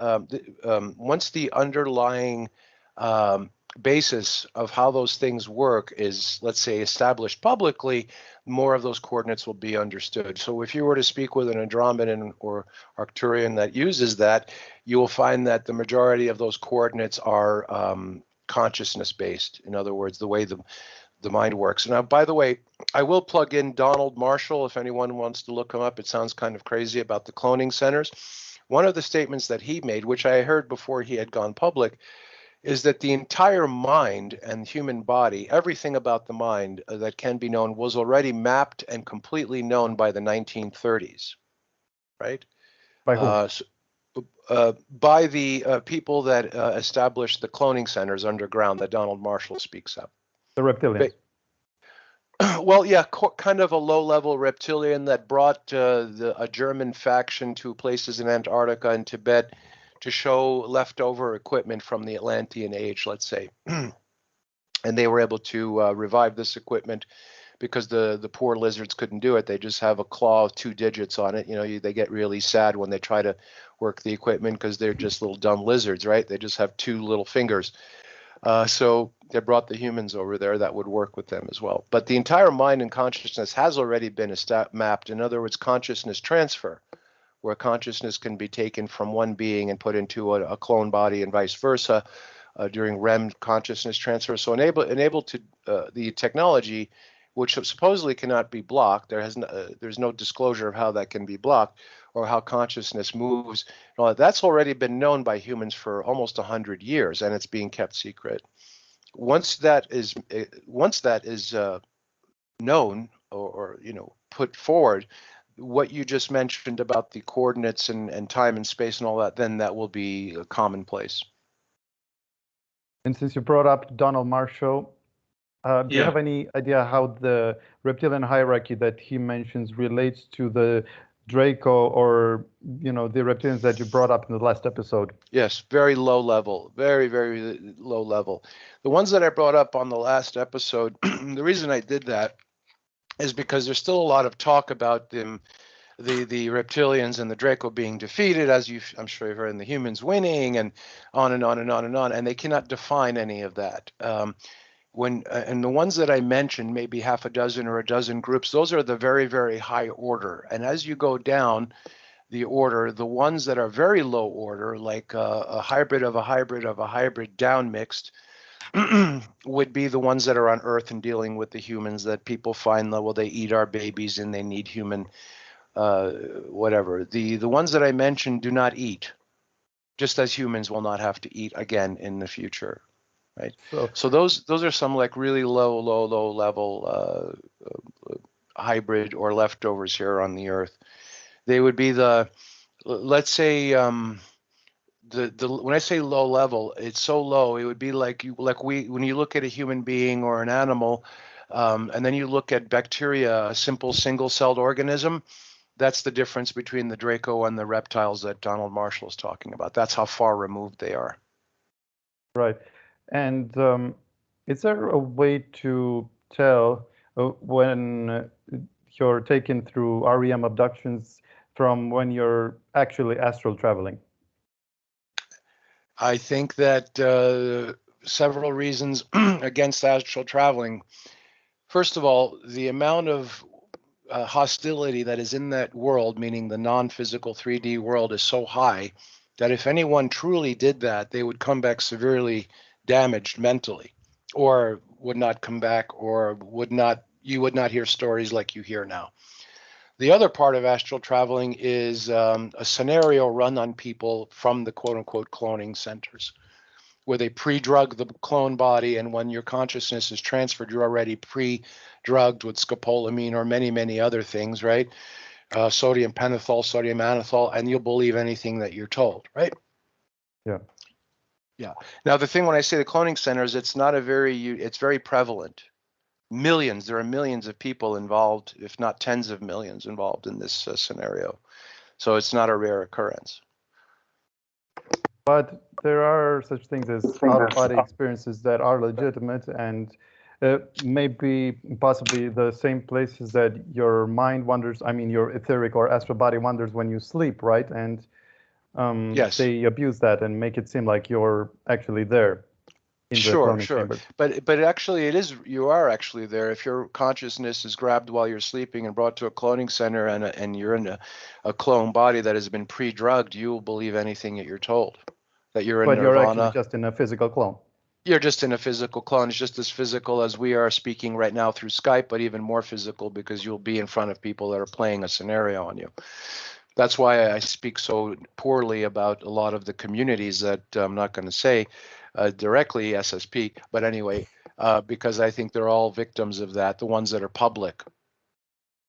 basis of how those things work is, let's say, established publicly, more of those coordinates will be understood. So if you were to speak with an Andromedan or Arcturian that uses that, you will find that the majority of those coordinates are consciousness-based. In other words, the way the mind works. Now, by the way, I will plug in Donald Marshall if anyone wants to look him up. It sounds kind of crazy about the cloning centers. One of the statements that he made, which I heard before he had gone public, is that the entire mind and human body, everything about the mind that can be known, was already mapped and completely known by the 1930s, right? By who? By the people that established the cloning centers underground that Donald Marshall speaks of. The reptilians. Well, yeah, kind of a low-level reptilian that brought a German faction to places in Antarctica and Tibet to show leftover equipment from the Atlantean age, let's say. And they were able to revive this equipment because the poor lizards couldn't do it. They just have a claw with 2 digits on it. You know, they get really sad when they try to work the equipment because they're just little dumb lizards, right? They just have 2 little fingers. So they brought the humans over there that would work with them as well. But the entire mind and consciousness has already been mapped. In other words, consciousness transfer, where consciousness can be taken from one being and put into a clone body and vice versa during REM consciousness transfer. So enabled to the technology, which supposedly cannot be blocked. There's no disclosure of how that can be blocked or how consciousness moves. That's already been known by humans for almost 100 years, and it's being kept secret. Once that is known or put forward, what you just mentioned about the coordinates and time and space and all that, then that will be commonplace. And since you brought up Donald Marshall, do you have any idea how the reptilian hierarchy that he mentions relates to the Draco or the reptilians that you brought up in the last episode? Yes, very low level, very, very low level. The ones that I brought up on the last episode, the reason I did that is because there's still a lot of talk about them, the reptilians and the Draco being defeated, as I'm sure you've heard, and the humans winning, and on and on and on and on, and they cannot define any of that. And the ones that I mentioned, maybe half a dozen or a dozen groups, those are the very, very high order. And as you go down the order, the ones that are very low order, like a hybrid of a hybrid of a hybrid down mixed, would be the ones that are on Earth and dealing with the humans that people find, well, they eat our babies and they need human whatever. The ones that I mentioned do not eat, just as humans will not have to eat again in the future, right? So those are some like really low level hybrid or leftovers here on the Earth. They would be let's say when I say low level, it's so low it would be like when you look at a human being or an animal, and then you look at bacteria, a simple single-celled organism. That's the difference between the Draco and the reptiles that Donald Marshall is talking about. That's how far removed they are. Right. And is there a way to tell when you're taken through REM abductions from when you're actually astral traveling? I think that several reasons against astral traveling. First of all, the amount of hostility that is in that world, meaning the non-physical 3D world, is so high that if anyone truly did that, they would come back severely damaged mentally, or would not come back, or you would not hear stories like you hear now. The other part of astral traveling is a scenario run on people from the quote unquote cloning centers, where they pre-drug the clone body, and when your consciousness is transferred, you're already pre-drugged with scopolamine or many, many other things, right? Sodium pentothal, sodium mannitol, and you'll believe anything that you're told, right? Yeah. Yeah. Now, the thing when I say the cloning centers, it's very prevalent. There are millions of people involved, if not tens of millions involved in this scenario. So it's not a rare occurrence. But there are such things as out-of-body experiences that are legitimate and maybe possibly the same places that your mind wanders, I mean your etheric or astral body wanders when you sleep, right? And yes, they abuse that and make it seem like you're actually there in the cloning chamber. But actually you are actually there. If your consciousness is grabbed while you're sleeping and brought to a cloning center, and you're in a clone body that has been pre-drugged, you will believe anything that you're told. That you're in But nirvana. You're actually just in a physical clone. You're just in a physical clone. It's just as physical as we are speaking right now through Skype, but even more physical because you'll be in front of people that are playing a scenario on you. That's why I speak so poorly about a lot of the communities that I'm not going to say directly SSP, but anyway, because I think they're all victims of that, the ones that are public.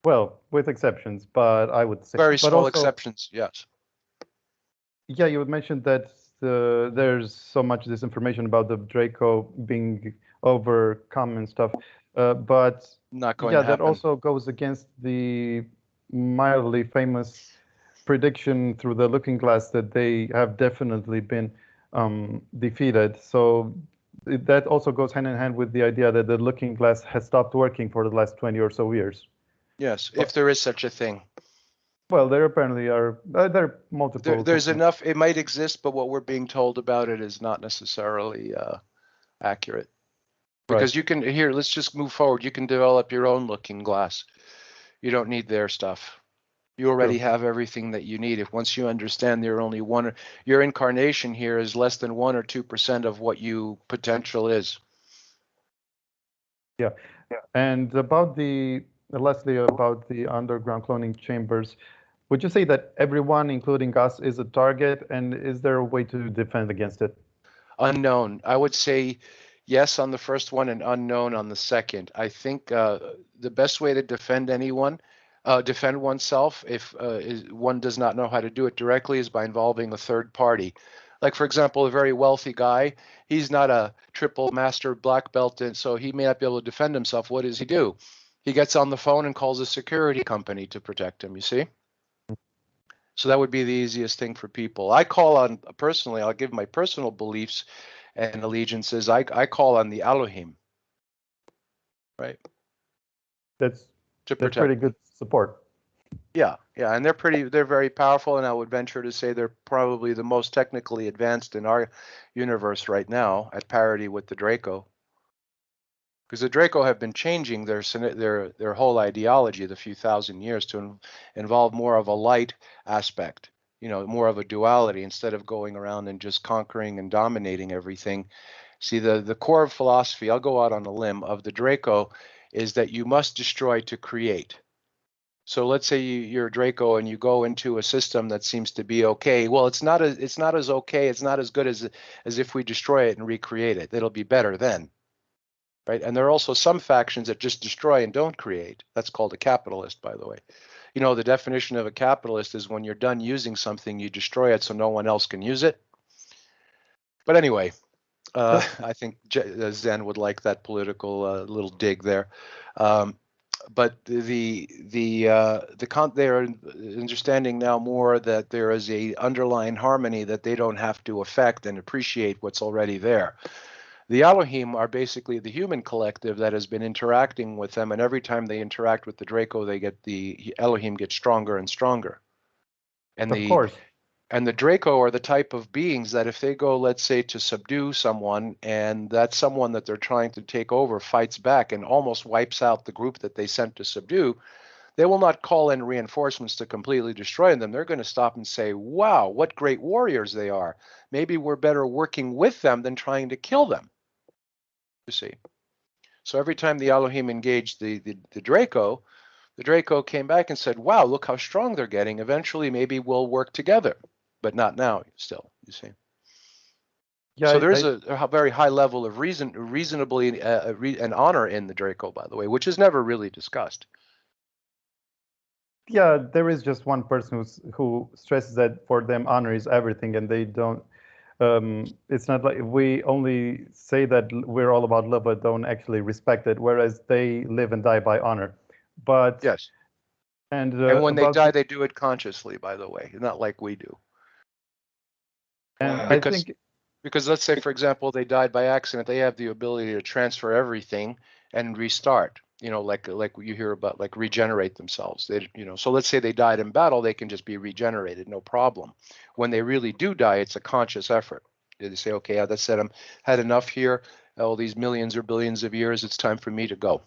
Well, with exceptions, but I would say very small exceptions, yes. Yeah, you mentioned that there's so much disinformation about the Draco being overcome and stuff, but not going to happen. That also goes against the mildly famous prediction through the Looking Glass that they have definitely been defeated. So that also goes hand in hand with the idea that the Looking Glass has stopped working for the last 20 or so years. Yes, if there is such a thing. Well, there apparently are. There are multiple. There's enough. It might exist, but what we're being told about it is not necessarily accurate. Because you can let's just move forward. You can develop your own Looking Glass. You don't need their stuff. You already have everything that you need. If once you understand you're only your incarnation here is less than 1 or 2% of what you potential is. Yeah. And about lastly, about the underground cloning chambers, would you say that everyone, including us, is a target? And is there a way to defend against it? Unknown. I would say yes on the first one and unknown on the second. I think the best way to defend oneself if one does not know how to do it directly is by involving a third party. Like, for example, a very wealthy guy, he's not a triple master black belt, and so he may not be able to defend himself. What does he do? He gets on the phone and calls a security company to protect him, you see? So that would be the easiest thing for people. I call on, personally, I'll give my personal beliefs and allegiances. I call on the Elohim, right? That's To that's pretty protect me. good support. Yeah, and they're very powerful, and I would venture to say they're probably the most technically advanced in our universe right now, at parity with the Draco. Because the Draco have been changing their whole ideology the few thousand years to involve more of a light aspect, more of a duality, instead of going around and just conquering and dominating everything. See, the core of philosophy, I'll go out on a limb, of the Draco is that you must destroy to create. So let's say you're Draco and you go into a system that seems to be okay. Well, it's not as okay, it's not as good as if we destroy it and recreate it. It'll be better then. Right? And there are also some factions that just destroy and don't create. That's called a capitalist, by the way. The definition of a capitalist is when you're done using something, you destroy it so no one else can use it. But anyway, I think Zen would like that political little dig there. But they're understanding now more that there is a underlying harmony that they don't have to affect and appreciate what's already there. The Elohim are basically the human collective that has been interacting with them, and every time they interact with the Draco, the Elohim gets stronger and stronger. And Of course. And the Draco are the type of beings that if they go, let's say, to subdue someone, and that someone that they're trying to take over fights back and almost wipes out the group that they sent to subdue, they will not call in reinforcements to completely destroy them. They're going to stop and say, wow, what great warriors they are. Maybe we're better working with them than trying to kill them. You see. So every time the Elohim engaged the Draco came back and said, wow, look how strong they're getting. Eventually, maybe we'll work together. But not now, still, you see. Yeah, So there's a very high level of reasonably and honor in the Draco, by the way, which is never really discussed. Yeah, there is just one person who stresses that for them honor is everything, and they don't. It's not like we only say that we're all about love, but don't actually respect it. Whereas they live and die by honor. But yes, and when they die, they do it consciously, by the way, not like we do. And Wow. I think because let's say, for example, they died by accident, they have the ability to transfer everything and restart. Like you hear about, like regenerate themselves. So let's say they died in battle, they can just be regenerated, no problem. When they really do die, it's a conscious effort. They say, okay, that's said, I'm had enough here. All these millions or billions of years, it's time for me to go.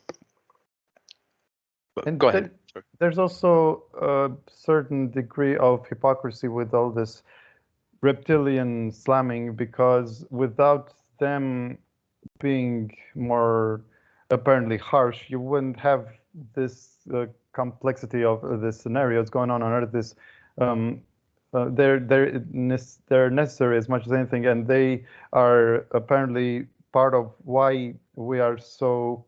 But go ahead. There's also a certain degree of hypocrisy with all this reptilian slamming, because without them being more apparently harsh, you wouldn't have this complexity of the scenarios going on Earth. This they're necessary as much as anything, and they are apparently part of why we are so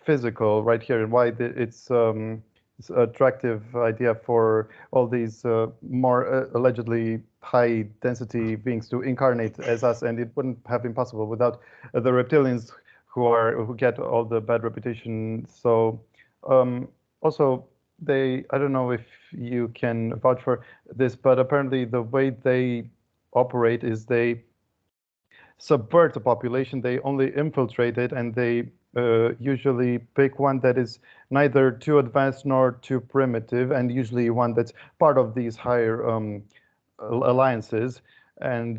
physical right here, and why it's attractive idea for all these more allegedly high density beings to incarnate as us, and it wouldn't have been possible without the reptilians who get all the bad reputation. So also I don't know if you can vouch for this, but apparently the way they operate is they subvert the population. They only infiltrate it, and they usually pick one that is neither too advanced nor too primitive, and usually one that's part of these higher alliances. And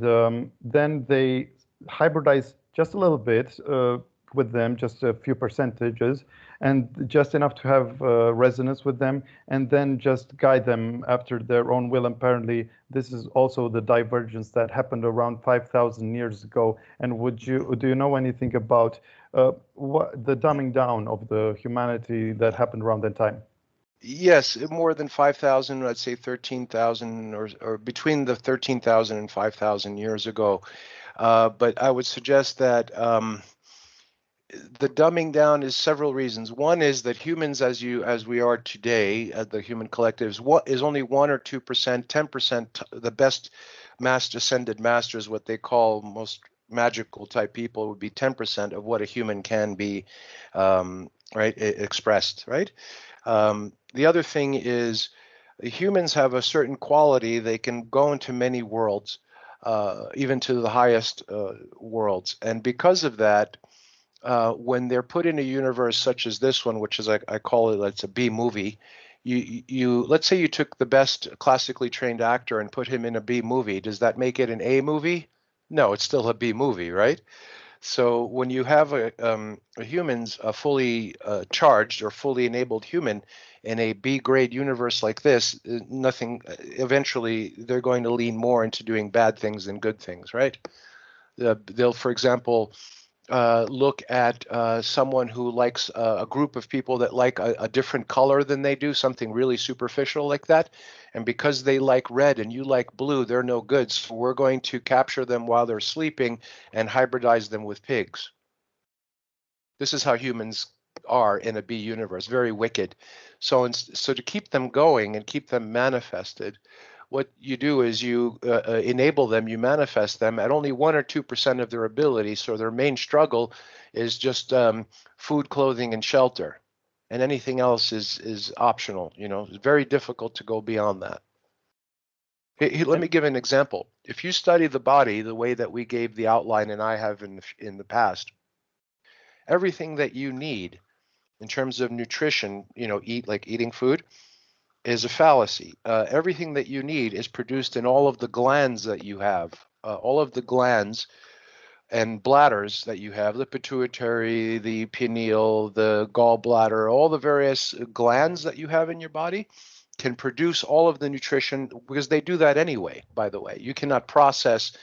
then they hybridize just a little bit with them, just a few percentages, and just enough to have resonance with them, and then just guide them after their own will. Apparently, this is also the divergence that happened around 5,000 years ago. And do you know anything about what the dumbing down of the humanity that happened around that time? Yes, more than 5,000, I'd say 13,000 or between the 13,000 and 5,000 years ago. But I would suggest that the dumbing down is several reasons. One is that humans, as we are today, the human collectives, what is only 1 or 2%, 10%, the best ascended masters, what they call most magical type people, would be 10% of what a human can be, right, expressed, right? The other thing is Humans have a certain quality. They can go into many worlds, even to the highest worlds. And because of that, when they're put in a universe such as this one, which is I call it, it's a B movie. You let's say you took the best classically trained actor and put him in a B movie. Does that make it an A movie? No, it's still a B movie, right? So when you have a humans, a fully charged or fully enabled human in a B grade universe like this, nothing. Eventually, they're going to lean more into doing bad things than good things, right? They'll, for example, look at someone who likes a group of people that like a different color than they do, something really superficial like that. And because they like red and you like blue, they're no good. So we're going to capture them while they're sleeping and hybridize them with pigs. This is how humans are in a B universe, very wicked. So to keep them going and keep them manifested, what you do is you enable them, you manifest them at only 1 or 2% of their ability. So their main struggle is just food, clothing, and shelter, and anything else is optional. You know, it's very difficult to go beyond that. Let me give an example. If you study the body the way that we gave the outline, and I have in the past, everything that you need in terms of nutrition, you know, eating food, is a fallacy. Everything that you need is produced in all of the glands that you have, all of the glands and bladders that you have, the pituitary, the pineal, the gallbladder, all the various glands that you have in your body can produce all of the nutrition, because they do that anyway, by the way. You cannot process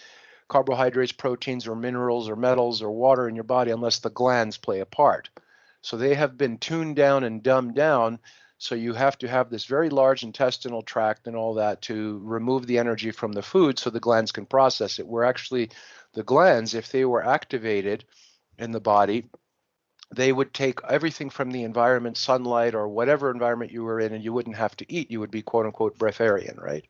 carbohydrates, proteins, or minerals, or metals, or water in your body unless the glands play a part. So they have been tuned down and dumbed down. So you have to have this very large intestinal tract and all that to remove the energy from the food so the glands can process it. Where actually the glands, if they were activated in the body, they would take everything from the environment, sunlight, or whatever environment you were in, and you wouldn't have to eat. You would be quote unquote breatharian, right?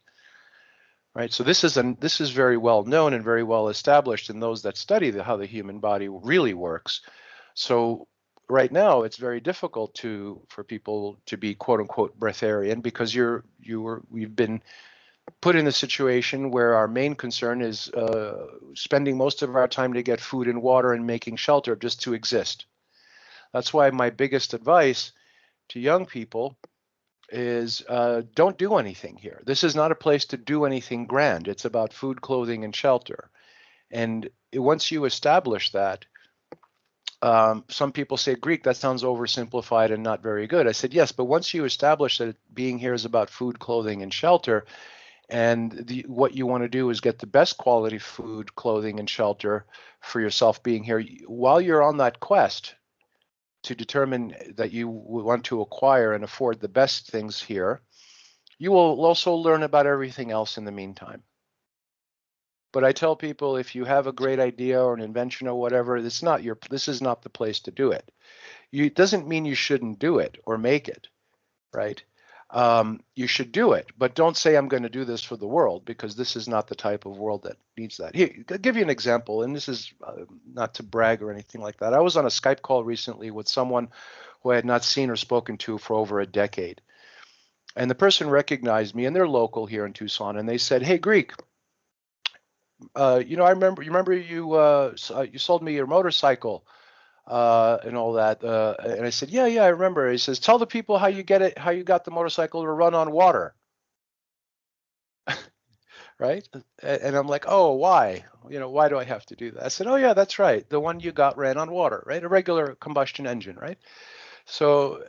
Right. So this is very well known and very well established in those that study how the human body really works. So right now it's very difficult for people to be quote unquote breatharian, because we've been put in a situation where our main concern is spending most of our time to get food and water and making shelter just to exist. That's why my biggest advice to young people is don't do anything here. This is not a place to do anything grand. It's about food, clothing, and shelter. And once you establish that, some people say, Greek, that sounds oversimplified and not very good. I said, yes, but once you establish that being here is about food, clothing, and shelter, and what you want to do is get the best quality food, clothing, and shelter for yourself being here, while you're on that quest to determine that you want to acquire and afford the best things here, you will also learn about everything else in the meantime. But I tell people, if you have a great idea or an invention or whatever, this is not the place to do it. It doesn't mean you shouldn't do it or make it, right? You should do it, but don't say I'm going to do this for the world, because this is not the type of world that needs that. Here, I'll give you an example, and this is not to brag or anything like that. I was on a Skype call recently with someone who I had not seen or spoken to for over a decade. And the person recognized me, and they're local here in Tucson, and they said, "Hey, Greek, I remember you sold me your motorcycle and all that." And I said, yeah, I remember. He says, "Tell the people how you got the motorcycle to run on water." Right? And I'm like, "Oh, why? Why do I have to do that?" I said, "Oh yeah, that's right. The one you got ran on water, right? A regular combustion engine, right?" So,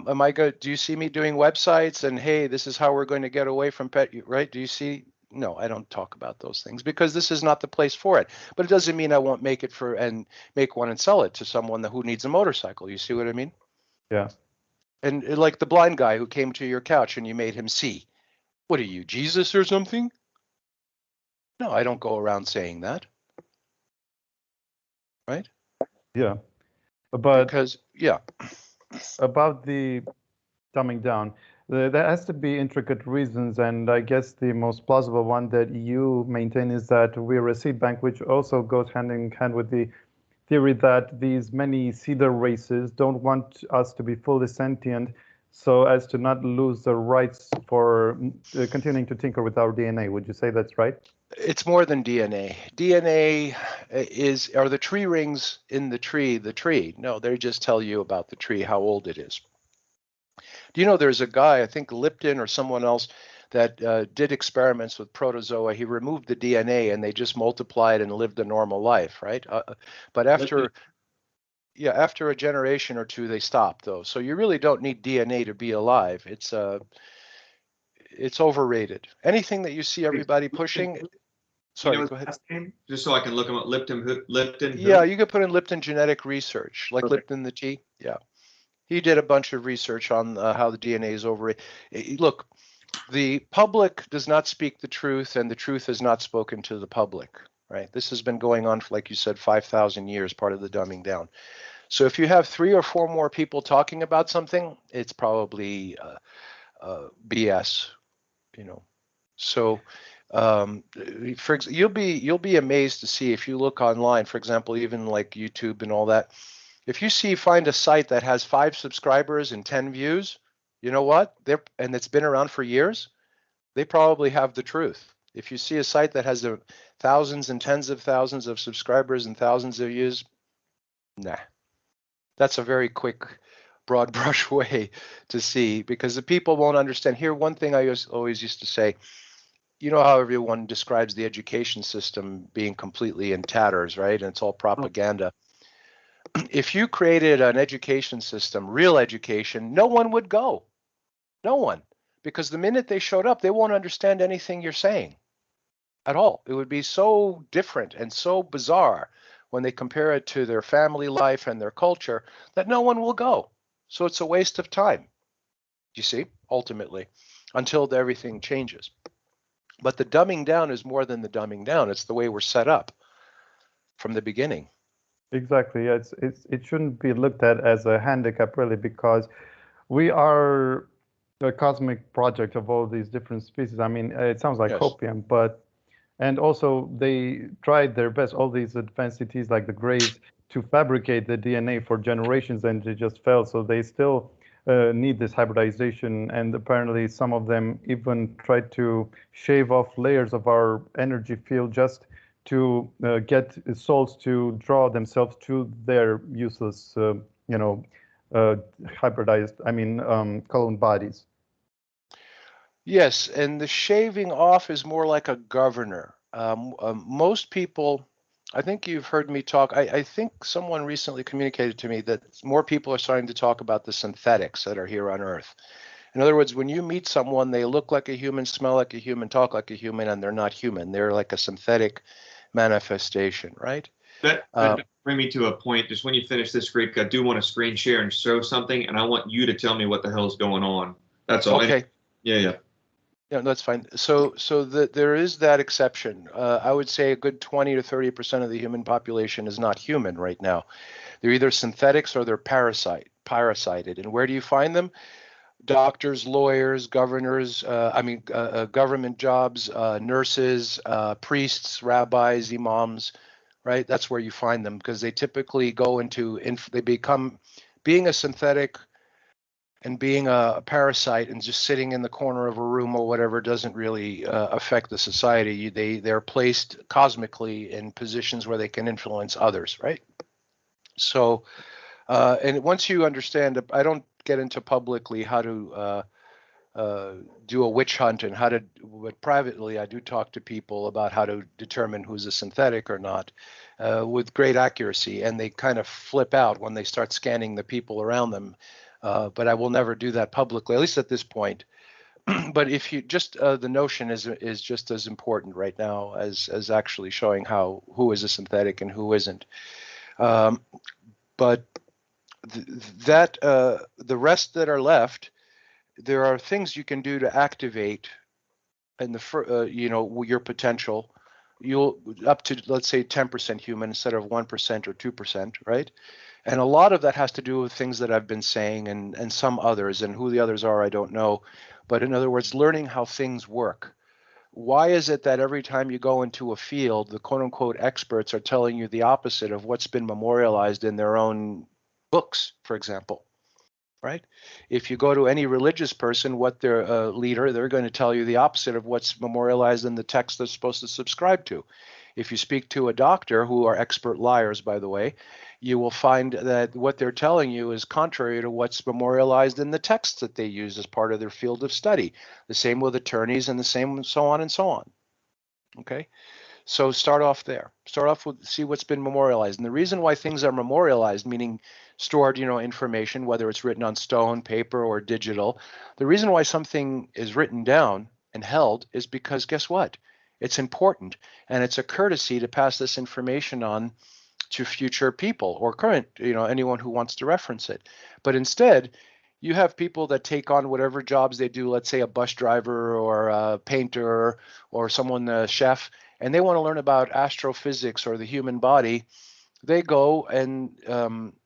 am I good? Do you see me doing websites and, hey, this is how we're going to get away from right? Do you see? No, I don't talk about those things, because this is not the place for it. But it doesn't mean I won't make one and sell it to someone who needs a motorcycle. You see what I mean? Yeah. And like the blind guy who came to your couch and you made him see. What are you, Jesus or something? No, I don't go around saying that. Right? Yeah. But because, yeah. About the dumbing down, there has to be intricate reasons, and I guess the most plausible one that you maintain is that we're a seed bank, which also goes hand in hand with the theory that these many seeder races don't want us to be fully sentient. so as to not lose the rights for continuing to tinker with our DNA. Would you say that's right? It's more than DNA. DNA are the tree rings in the tree the tree? No, they just tell you about the tree, how old it is. Do you know there's a guy, I think Lipton or someone else, that did experiments with protozoa. He removed the DNA and they just multiplied and lived a normal life, right? But after a generation or two, they stopped though. So you really don't need DNA to be alive. It's overrated. Anything that you see everybody pushing. Sorry, go ahead. Just so I can look him up. Lipton. Yeah, you could put in Lipton genetic research, like Perfect. Lipton the tea. Yeah, he did a bunch of research on how the DNA is overrated. Look, the public does not speak the truth, and the truth is not spoken to the public. Right? This has been going on for, like you said, 5,000 years. Part of the dumbing down. So if you have 3 or 4 more people talking about something, it's probably BS. So you'll be amazed to see if you look online, for example, even like YouTube and all that. If you find a site that has 5 subscribers and 10 views, you know what? And it's been around for years, they probably have the truth. If you see a site that has thousands and tens of thousands of subscribers and thousands of views, nah. That's a very quick, broad brush way to see, because the people won't understand. Here, one thing I always used to say, you know how everyone describes the education system being completely in tatters, right? And it's all propaganda. If you created an education system, real education, no one would go. No one. Because the minute they showed up, they won't understand anything you're saying at all. It would be so different and so bizarre when they compare it to their family life and their culture that no one will go. So it's a waste of time, you see, ultimately, until everything changes. But the dumbing down is more than the dumbing down. It's the way we're set up from the beginning. Exactly. Yeah, it shouldn't be looked at as a handicap, really, because we are a cosmic project of all these different species. I mean, it sounds like Yes. opium, and also they tried their best, all these advanced cities like the Greys, to fabricate the DNA for generations, and they just failed. So they still need this hybridization, and apparently some of them even tried to shave off layers of our energy field just to get souls to draw themselves to their useless, hybridized, cloned bodies. Yes, and the shaving off is more like a governor. Most people, I think you've heard me talk. I think someone recently communicated to me that more people are starting to talk about the synthetics that are here on Earth. In other words, when you meet someone, they look like a human, smell like a human, talk like a human, and they're not human. They're like a synthetic manifestation, right? That bring me to a point. Just when you finish this, Greek, I do want to screen share and show something, and I want you to tell me what the hell's going on. That's all. Okay. Yeah. Yeah, that's fine. So there is that exception. I would say a good 20 to 30% of the human population is not human right now. They're either synthetics or they're parasited. And where do you find them? Doctors, lawyers, governors, government jobs, nurses, priests, rabbis, imams, right? That's where you find them, because they typically go into, they become, being a synthetic and being a parasite and just sitting in the corner of a room or whatever doesn't really affect the society. They're placed cosmically in positions where they can influence others, right? So, and once you understand, I don't get into publicly how to do a witch hunt and but privately I do talk to people about how to determine who's a synthetic or not with great accuracy, and they kind of flip out when they start scanning the people around them. But I will never do that publicly, at least at this point. But if you just the notion is just as important right now as actually showing who is a synthetic and who isn't. But the rest that are left, there are things you can do to activate and your potential. You'll up to, let's say, 10% human instead of 1% or 2%, right? And a lot of that has to do with things that I've been saying and some others, and who the others are, I don't know. But in other words, learning how things work. Why is it that every time you go into a field, the quote unquote experts are telling you the opposite of what's been memorialized in their own books, for example? right? If you go to any religious person, what their leader, they're going to tell you the opposite of what's memorialized in the text they're supposed to subscribe to. If you speak to a doctor, who are expert liars, by the way, you will find that what they're telling you is contrary to what's memorialized in the texts that they use as part of their field of study. The same with attorneys and the same so on and so on. Okay? So start off there. Start off with see what's been memorialized. And the reason why things are memorialized, meaning stored, information, whether it's written on stone, paper, or digital, the reason why something is written down and held is because guess what? It's important, and it's a courtesy to pass this information on to future people or current, anyone who wants to reference it. But instead, you have people that take on whatever jobs they do, let's say a bus driver or a painter or someone, a chef, and they want to learn about astrophysics or the human body. They go and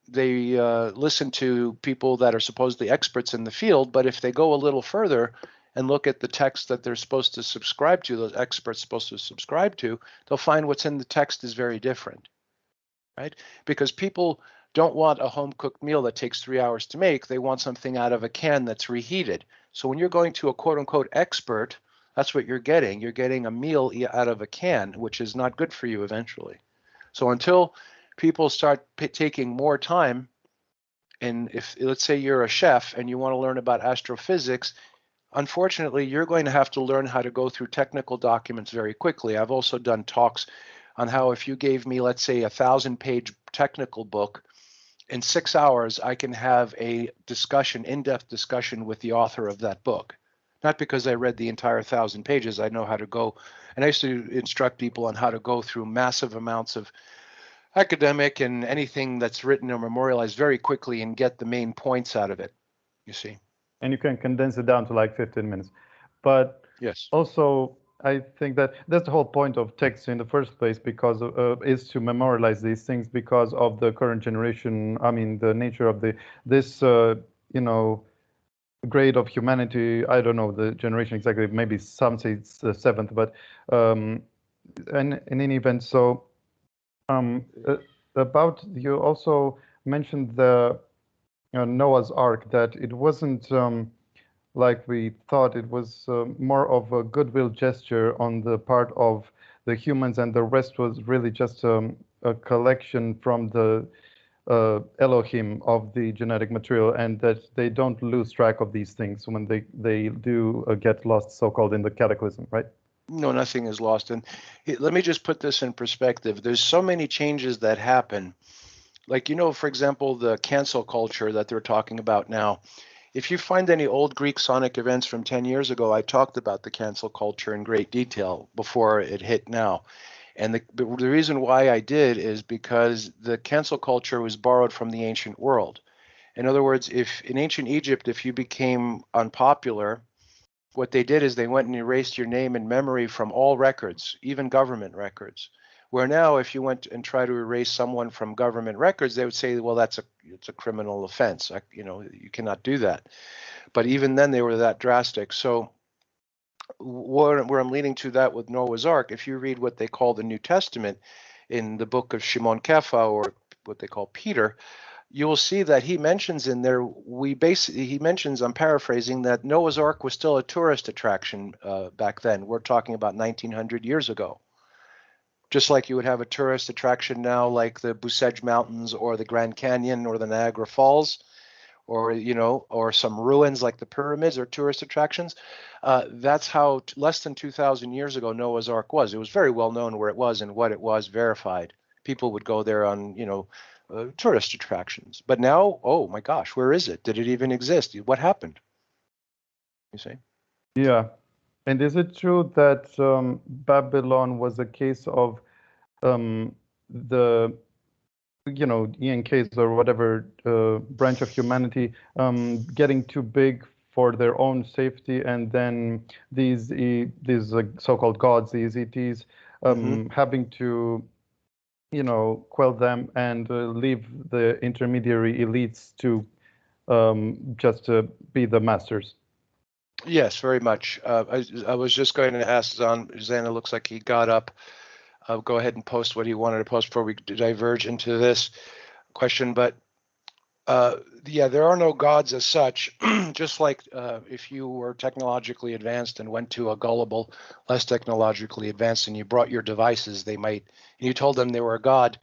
they listen to people that are supposedly experts in the field. But if they go a little further and look at the text that they're supposed to subscribe to, those experts supposed to subscribe to, they'll find what's in the text is very different, right? Because people don't want a home cooked meal that takes 3 hours to make. They want something out of a can that's reheated. So when you're going to a quote unquote expert, that's what you're getting. You're getting a meal out of a can, which is not good for you eventually. So until people start taking more time, and if let's say you're a chef and you want to learn about astrophysics, unfortunately, you're going to have to learn how to go through technical documents very quickly. I've also done talks on how if you gave me, let's say, 1,000-page technical book, in 6 hours, I can have a discussion, in-depth discussion with the author of that book. Not because I read the entire 1,000 pages, I know how to go. And I used to instruct people on how to go through massive amounts of academic and anything that's written or memorialized very quickly and get the main points out of it, you see. And you can condense it down to like 15 minutes. But yes, also, I think that that's the whole point of text in the first place, because is to memorialize these things because of the current generation. I mean, the nature of this grade of humanity. I don't know the generation exactly. Maybe some say it's the seventh, but in any event, so about you also mentioned the Noah's Ark, that it wasn't like we thought. It was more of a goodwill gesture on the part of the humans, and the rest was really just a collection from the Elohim of the genetic material, and that they don't lose track of these things when they do get lost, so-called, in the cataclysm, right? No, nothing is lost. And let me just put this in perspective. There's so many changes that happen. Like, for example, the cancel culture that they're talking about now. If you find any old Greek Sonic events from 10 years ago, I talked about the cancel culture in great detail before it hit now. And the reason why I did is because the cancel culture was borrowed from the ancient world. In other words, if in ancient Egypt, if you became unpopular, what they did is they went and erased your name and memory from all records, even government records. Where now, if you went and try to erase someone from government records, they would say, well, it's a criminal offense. You cannot do that. But even then, they were that drastic. So where I'm leading to that with Noah's Ark, if you read what they call the New Testament in the book of Shimon Kepha, or what they call Peter, you will see that he mentions in there, he mentions, I'm paraphrasing, that Noah's Ark was still a tourist attraction back then. We're talking about 1900 years ago. Just like you would have a tourist attraction now, like the Busege Mountains or the Grand Canyon or the Niagara Falls, or or some ruins like the pyramids or tourist attractions. That's how less than 2,000 years ago Noah's Ark was. It was very well known where it was and what it was, verified. People would go there on tourist attractions. But now, oh my gosh, where is it? Did it even exist? What happened? You see? Yeah. And is it true that Babylon was a case of the ENKs or whatever branch of humanity getting too big for their own safety, and then these so-called gods, these ETs, having to quell them and leave the intermediary elites to just be the masters? Yes, very much. I was just going to ask Zana, looks like he got up. I'll go ahead and post what he wanted to post before we diverge into this question. But Yeah, there are no gods as such. Just like if you were technologically advanced and went to a gullible, less technologically advanced, and you brought your devices, and you told them they were a god.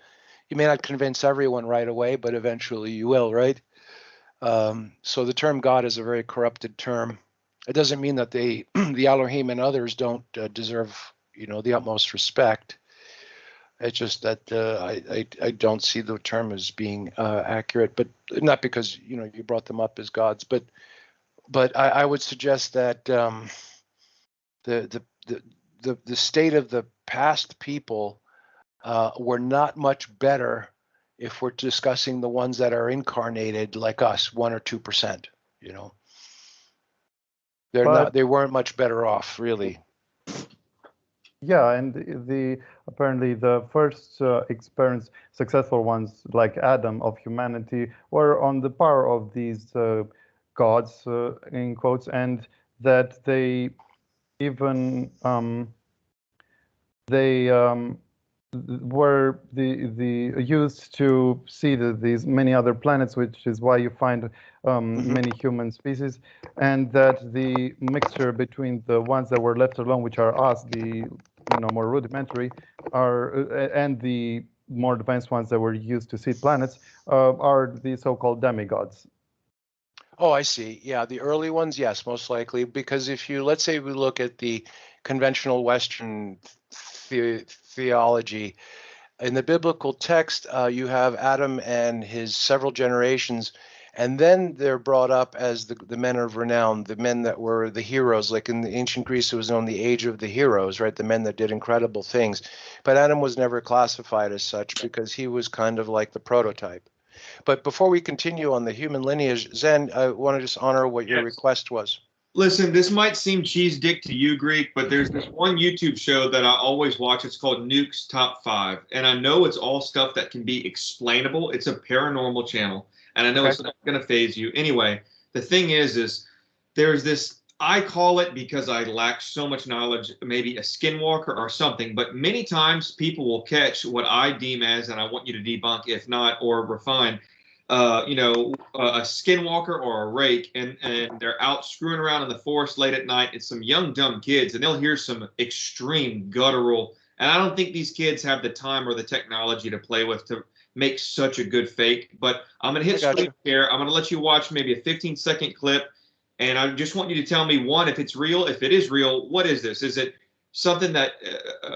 You may not convince everyone right away, but eventually you will, right? So the term God is a very corrupted term. It doesn't mean that the Elohim and others don't deserve, the utmost respect. It's just that I don't see the term as being accurate, but not because you brought them up as gods, but I would suggest that the the state of the past people were not much better if we're discussing the ones that are incarnated like us, 1 or 2%. But They weren't much better off, really. yeah, and apparently the first successful ones like Adam of humanity were on the power of these gods in quotes, and that they even they were used to see these many other planets, which is why you find many human species, and that the mixture between the ones that were left alone, which are us, the more rudimentary, and the more advanced ones that were used to see planets, are the so-called demigods. Oh, I see. Yeah, the early ones, yes, most likely, because let's say we look at the conventional Western theology, in the biblical text, you have Adam and his several generations, and then they're brought up as the men of renown, the men that were the heroes. Like in the ancient Greece, it was known the age of the heroes, right? The men that did incredible things. But Adam was never classified as such because he was kind of like the prototype. But before we continue on the human lineage, Zen, I want to just honor what your request was. Listen, this might seem cheese dick to you, Greek, but there's this one YouTube show that I always watch. It's called Nuke's Top 5. And I know it's all stuff that can be explainable. It's a paranormal channel. And I know it's not going to phase you. Anyway, the thing is there's this, I call it, because I lack so much knowledge, maybe a skinwalker or something. But many times people will catch what I deem as, and I want you to debunk, if not, or refine, a skinwalker or a rake, and they're out screwing around in the forest late at night. It's some young, dumb kids, and they'll hear some extreme guttural. And I don't think these kids have the time or the technology to play with to make such a good fake. But I'm going to hit screen share. I'm going to let you watch maybe a 15-second clip. And I just want you to tell me, one, if it's real. If it is real, what is this? Is it something that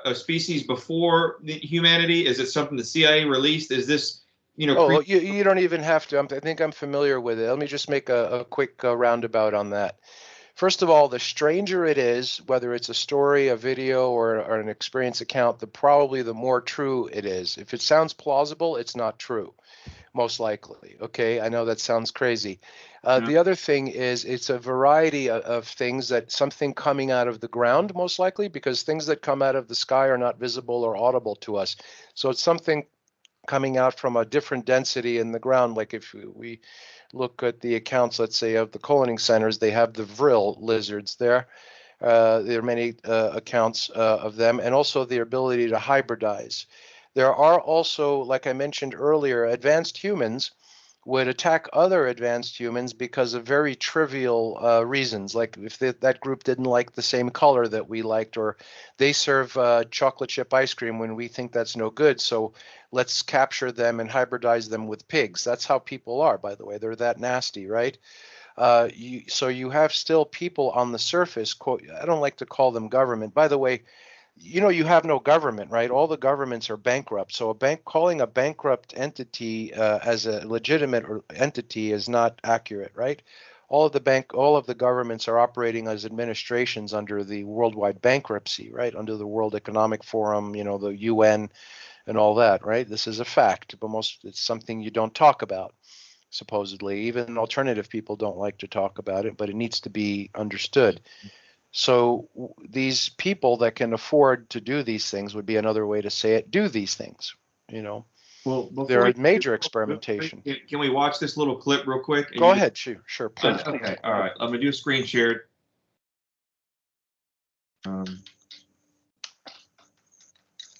a species before humanity? Is it something the CIA released? Is this you don't even have to. I think I'm familiar with it. Let me just make a quick roundabout on that. First of all, the stranger it is, whether it's a story, a video, or an experience account, probably the more true it is. If it sounds plausible, it's not true, most likely. Okay, I know that sounds crazy. The other thing is it's a variety of things, that something coming out of the ground, most likely, because things that come out of the sky are not visible or audible to us. So it's something coming out from a different density in the ground. Like if we look at the accounts, let's say, of the collating centers, they have the vril lizards there. There are many accounts of them, and also the ability to hybridize. There are also, like I mentioned earlier, advanced humans would attack other advanced humans because of very trivial reasons, like if that group didn't like the same color that we liked, or they serve chocolate chip ice cream when we think that's no good, so let's capture them and hybridize them with pigs. That's how people are, by the way. They're that nasty, right? So you have still people on the surface, quote, I don't like to call them government. By the way, you have no government, right? All the governments are bankrupt. So calling a bankrupt entity as a legitimate entity is not accurate, right? All of the governments are operating as administrations under the worldwide bankruptcy, right? Under the World Economic Forum, the UN and all that, right? This is a fact, but it's something you don't talk about, supposedly. Even alternative people don't like to talk about it, but it needs to be understood. So these people that can afford to do these things, would be another way to say it, do these things, Well, there are major experimentation. Can we watch this little clip real quick? Go ahead, sure, please. Okay, all right. I'm gonna do a screen share.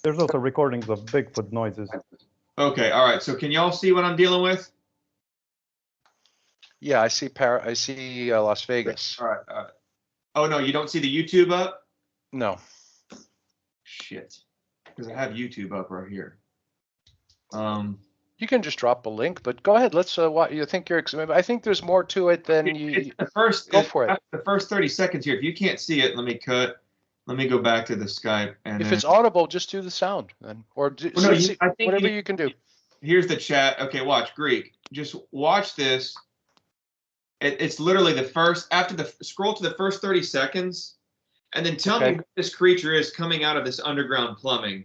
There's also recordings of Bigfoot noises. Okay, all right. So can y'all see what I'm dealing with? Yeah, I see Las Vegas. All right. All right. Oh no, you don't see the YouTube up? No. Shit. Because I have YouTube up right here. You can just drop a link, but go ahead. Let's. What you think you're? I think there's more to it than you. The first. Go for it. The first 30 seconds here. If you can't see it, let me cut. Let me go back to the Skype and. If then, it's audible, just do the sound, then, or well, no, I think whatever you can do. Here's the chat. Okay, watch Greek. Just watch this. It's literally the first after the scroll to the first 30 seconds, and then tell me what this creature is coming out of this underground plumbing.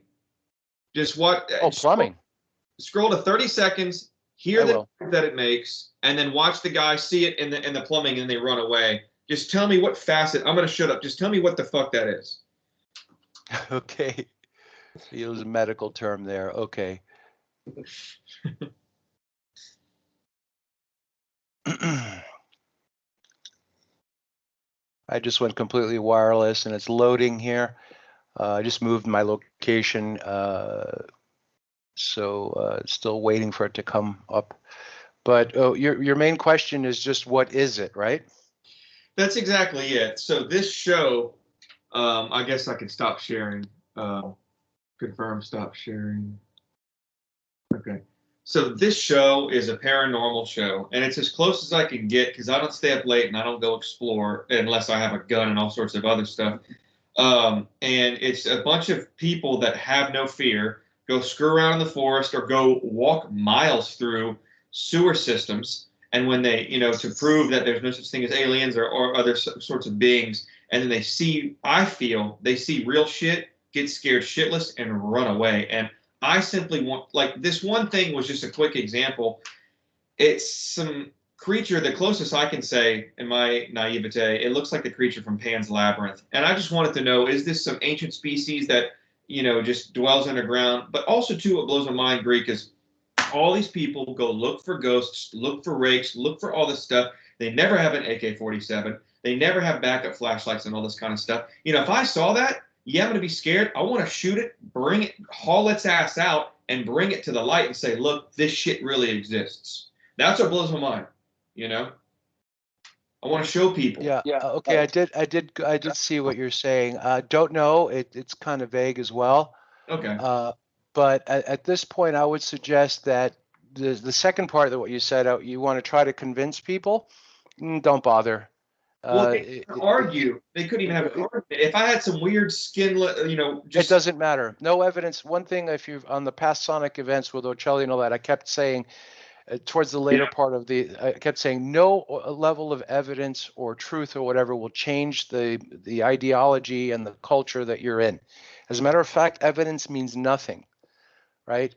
Just what? Oh, plumbing. Scroll to 30 seconds. Hear the noise that it makes, and then watch the guy see it in the plumbing, and they run away. Just tell me what facet. I'm gonna shut up. Just tell me what the fuck that is. Okay. Use a medical term there. Okay. I just went completely wireless, and it's loading here. I just moved my location, so still waiting for it to come up. But your main question is just what is it, right? That's exactly it. So this show, I guess I can stop sharing. Confirm, stop sharing. Okay. So this show is a paranormal show, and it's as close as I can get because I don't stay up late and I don't go explore unless I have a gun and all sorts of other stuff. And it's a bunch of people that have no fear, go screw around in the forest or go walk miles through sewer systems. And when they, to prove that there's no such thing as aliens or other sorts of beings, and then they see real shit, get scared shitless, and run away. And I simply want, like, this one thing was just a quick example. It's some creature, the closest I can say in my naivete, it looks like the creature from Pan's Labyrinth. And I just wanted to know, is this some ancient species that, just dwells underground? But also, too, what blows my mind, Greek, is all these people go look for ghosts, look for rakes, look for all this stuff. They never have an AK-47. They never have backup flashlights and all this kind of stuff. If I saw that, yeah, I'm going to be scared. I want to shoot it, bring it, haul its ass out, and bring it to the light and say, look, this shit really exists. That's what blows my mind. I want to show people. Yeah. Okay. I did see what you're saying. Don't know. It's kind of vague as well. Okay. But at this point, I would suggest that the second part of what you said, you want to try to convince people. Don't bother. Well, they argue. They couldn't even have an argument. If I had some weird skin, it doesn't matter. No evidence. One thing, if you've on the past Sonic events with Ocelli and all that, I kept saying towards the later part of I kept saying no level of evidence or truth or whatever will change the ideology and the culture that you're in. As a matter of fact, evidence means nothing. Right,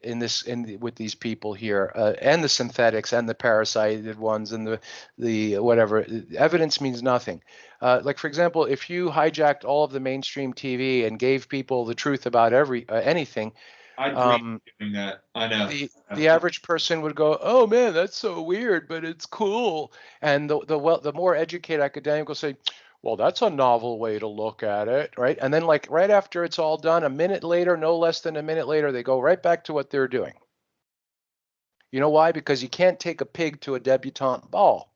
with these people here, and the synthetics and the parasited ones and the whatever, evidence means nothing. Like, for example, if you hijacked all of the mainstream TV and gave people the truth about anything, I dream of doing that. I know. The average person would go, "Oh man, that's so weird, but it's cool." And the more educated academic will say, well, that's a novel way to look at it, right? And then, like, right after it's all done, a minute later, no less than a minute later, they go right back to what they're doing. You know why? Because you can't take a pig to a debutante ball.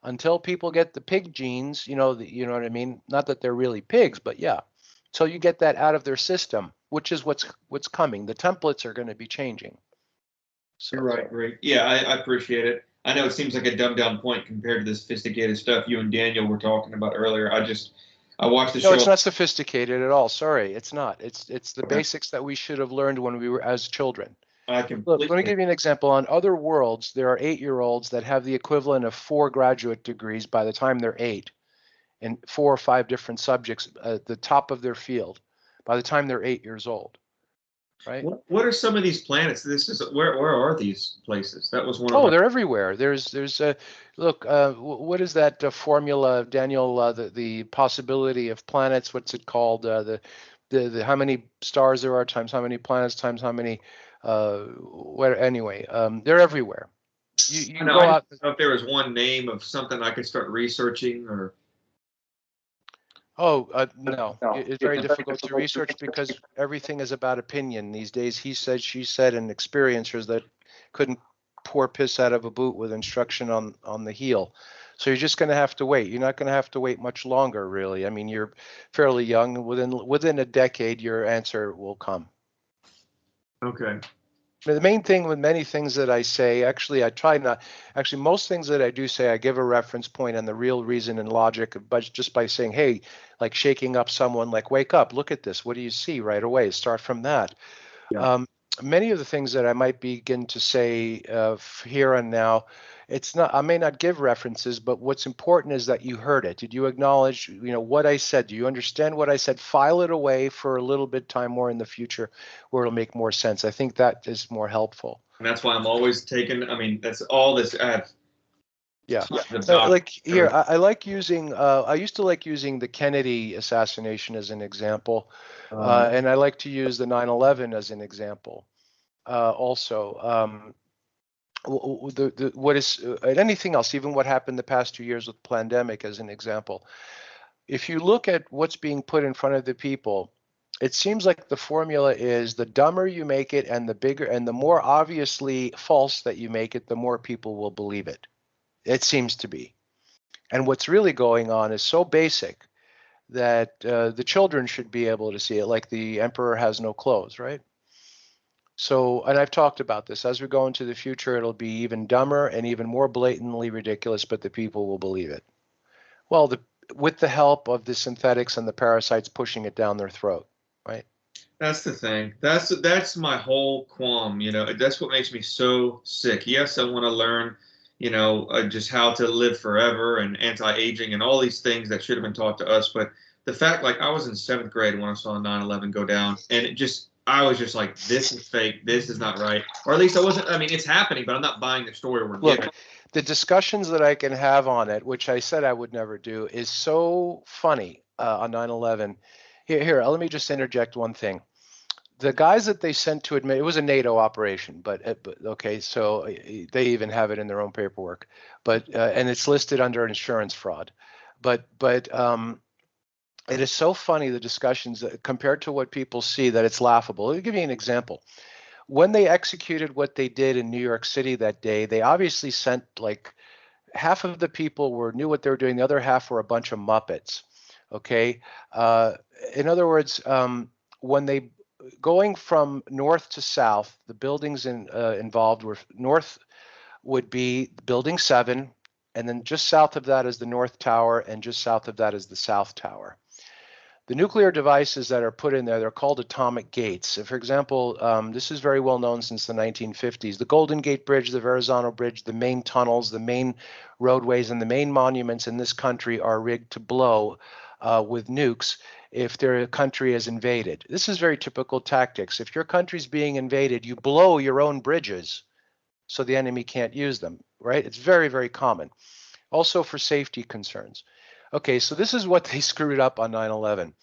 Until people get the pig genes, you know what I mean? Not that they're really pigs, but yeah. So you get that out of their system, which is what's coming. The templates are going to be changing. So, you're right, great. Yeah, I appreciate it. I know it seems like a dumbed down point compared to the sophisticated stuff you and Daniel were talking about earlier. I watched the show. No, it's not sophisticated at all. Sorry, it's not. It's the basics that we should have learned when we were as children. Look, let me give you an example. On other worlds, there are 8-year-olds that have the equivalent of 4 graduate degrees by the time they're 8, in 4 or 5 different subjects at the top of their field by the time they're 8 years old. Right? What are some of these planets? Where are these places? That was one of. Oh, they're everywhere. There's look. What is that formula, Daniel? The possibility of planets. What's it called? The how many stars there are times how many planets times how many. Anyway, they're everywhere. You go out. I don't know if there was one name of something I could start researching or. Oh, no. It's very difficult to research because everything is about opinion these days. He said, she said, and experiencers that couldn't pour piss out of a boot with instruction on the heel. So you're just going to have to wait. You're not going to have to wait much longer, really. I mean, you're fairly young. Within a decade, your answer will come. Okay. The main thing with many things that I say, actually, I try not, actually, most things that I do say, I give a reference point and the real reason and logic, but just by saying, hey, like shaking up someone, like, wake up, look at this. What do you see right away? Start from that. Yeah. Many of the things that I might begin to say here and now, it's not, I may not give references, but what's important is that you heard it. Did you acknowledge, what I said? Do you understand what I said? File it away for a little bit time more in the future where it'll make more sense. I think that is more helpful. And that's why I'm always taking, I mean, that's all this, I have Yeah. tons of Like here, I like using, I used to like using the Kennedy assassination as an example. And I like to use the 9/11 as an example. Also, what is and anything else, even what happened the past 2 years with pandemic as an example. If you look at what's being put in front of the people, it seems like the formula is the dumber you make it and the bigger and the more obviously false that you make it, the more people will believe it. It seems to be. And what's really going on is so basic that the children should be able to see it, like the emperor has no clothes, right? So, and I've talked about this, as we go into the future, it'll be even dumber and even more blatantly ridiculous, but the people will believe it. Well, with the help of the synthetics and the parasites pushing it down their throat, right? That's the thing. That's my whole qualm. That's what makes me so sick. Yes, I want to learn, just how to live forever and anti-aging and all these things that should have been taught to us. But the fact, like, I was in 7th grade when I saw 9/11 go down, and I was just like, this is fake. This is not right. Or at least I wasn't. I mean, it's happening, but I'm not buying the story we're Look, given. the discussions that I can have on it, which I said I would never do, is so funny on 9/11. Here, let me just interject one thing. The guys that they sent to admit it was a NATO operation, but okay, so they even have it in their own paperwork, but and it's listed under insurance fraud, but it is so funny the discussions compared to what people see that it's laughable. Let me give you an example. When they executed what they did in New York City that day, they obviously sent like half of the people knew what they were doing, the other half were a bunch of muppets. Okay, in other words, when they going from north to south, the buildings involved were north would be Building 7, and then just south of that is the North Tower, and just south of that is the South Tower. The nuclear devices that are put in there, they're called atomic gates. So for example, this is very well known since the 1950s. The Golden Gate Bridge, the Verrazano Bridge, the main tunnels, the main roadways, and the main monuments in this country are rigged to blow with nukes if their country is invaded. This is very typical tactics. If your country's being invaded, you blow your own bridges so the enemy can't use them, right? It's very, very common. Also for safety concerns. Okay, so this is what they screwed up on 9/11.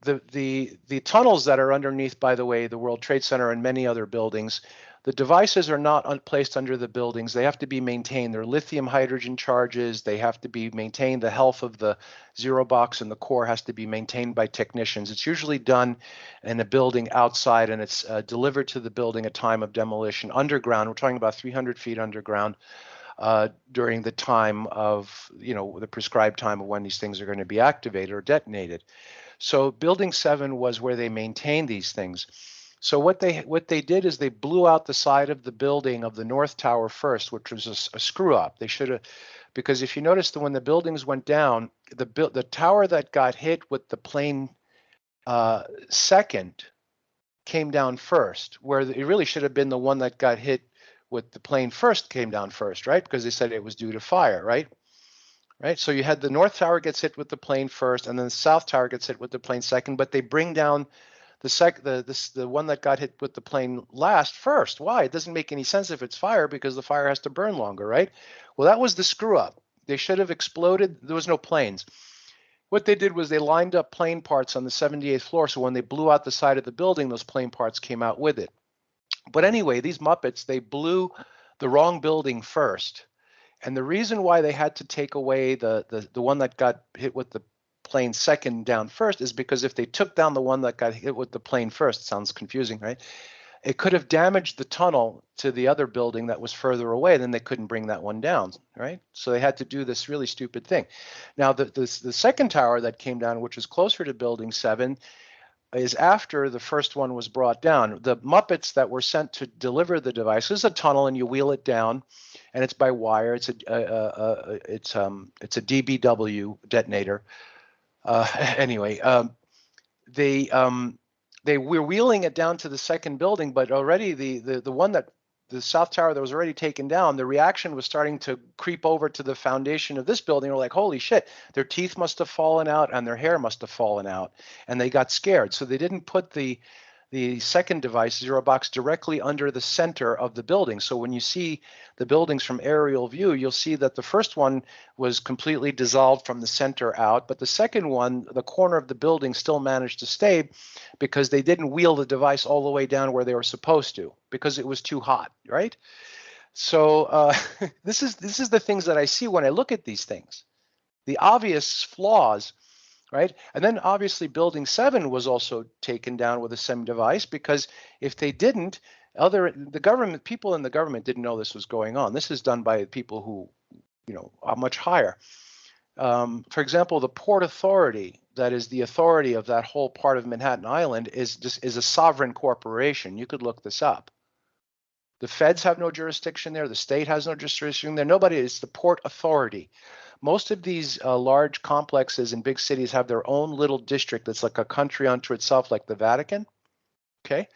The tunnels that are underneath, by the way, the World Trade Center and many other buildings, the devices are not placed under the buildings. They have to be maintained. They're lithium hydrogen charges. They have to be maintained. The health of the zero box and the core has to be maintained by technicians. It's usually done in a building outside, and it's delivered to the building at time of demolition underground. We're talking about 300 feet underground. During the time of, the prescribed time of when these things are going to be activated or detonated. So Building 7 was where they maintained these things. So what they did is they blew out the side of the building of the North Tower first, which was a screw up. They should have, because if you notice that when the buildings went down, the tower that got hit with the plane second came down first, where it really should have been the one that got hit with the plane first came down first, right? Because they said it was due to fire, right? Right. So you had the North Tower gets hit with the plane first, and then the South Tower gets hit with the plane second. But they bring down the one that got hit with the plane last first. Why? It doesn't make any sense if it's fire, because the fire has to burn longer, right? Well, that was the screw up. They should have exploded. There was no planes. What they did was they lined up plane parts on the 78th floor. So when they blew out the side of the building, those plane parts came out with it. But anyway, these Muppets, they blew the wrong building first. And the reason why they had to take away the one that got hit with the plane second down first is because if they took down the one that got hit with the plane first, it sounds confusing, right? it could have damaged the tunnel to the other building that was further away. Then they couldn't bring that one down, right? So they had to do this really stupid thing. Now, the second tower that came down, which is closer to Building 7, is after the first one was brought down. The Muppets that were sent to deliver the device is a tunnel, and you wheel it down, and it's by wire. It's a DBW detonator. Anyway, they were wheeling it down to the second building, but already the one that the South Tower that was already taken down, the reaction was starting to creep over to the foundation of this building. We're like, holy shit, their teeth must have fallen out and their hair must have fallen out, and they got scared. So they didn't put the second device, Zero Box, directly under the center of the building. So when you see the buildings from aerial view, you'll see that the first one was completely dissolved from the center out, but the second one, the corner of the building still managed to stay because they didn't wheel the device all the way down where they were supposed to because it was too hot, right? So this is the things that I see when I look at these things, the obvious flaws. Right. And then obviously Building 7 was also taken down with the same device, because if they didn't, people in the government didn't know this was going on. This is done by people who, are much higher. For example, the Port Authority, that is the authority of that whole part of Manhattan Island, is a sovereign corporation. You could look this up. The feds have no jurisdiction there. The state has no jurisdiction there. Nobody. It's the Port Authority. Most of these large complexes in big cities have their own little district that's like a country unto itself, like the Vatican. Okay.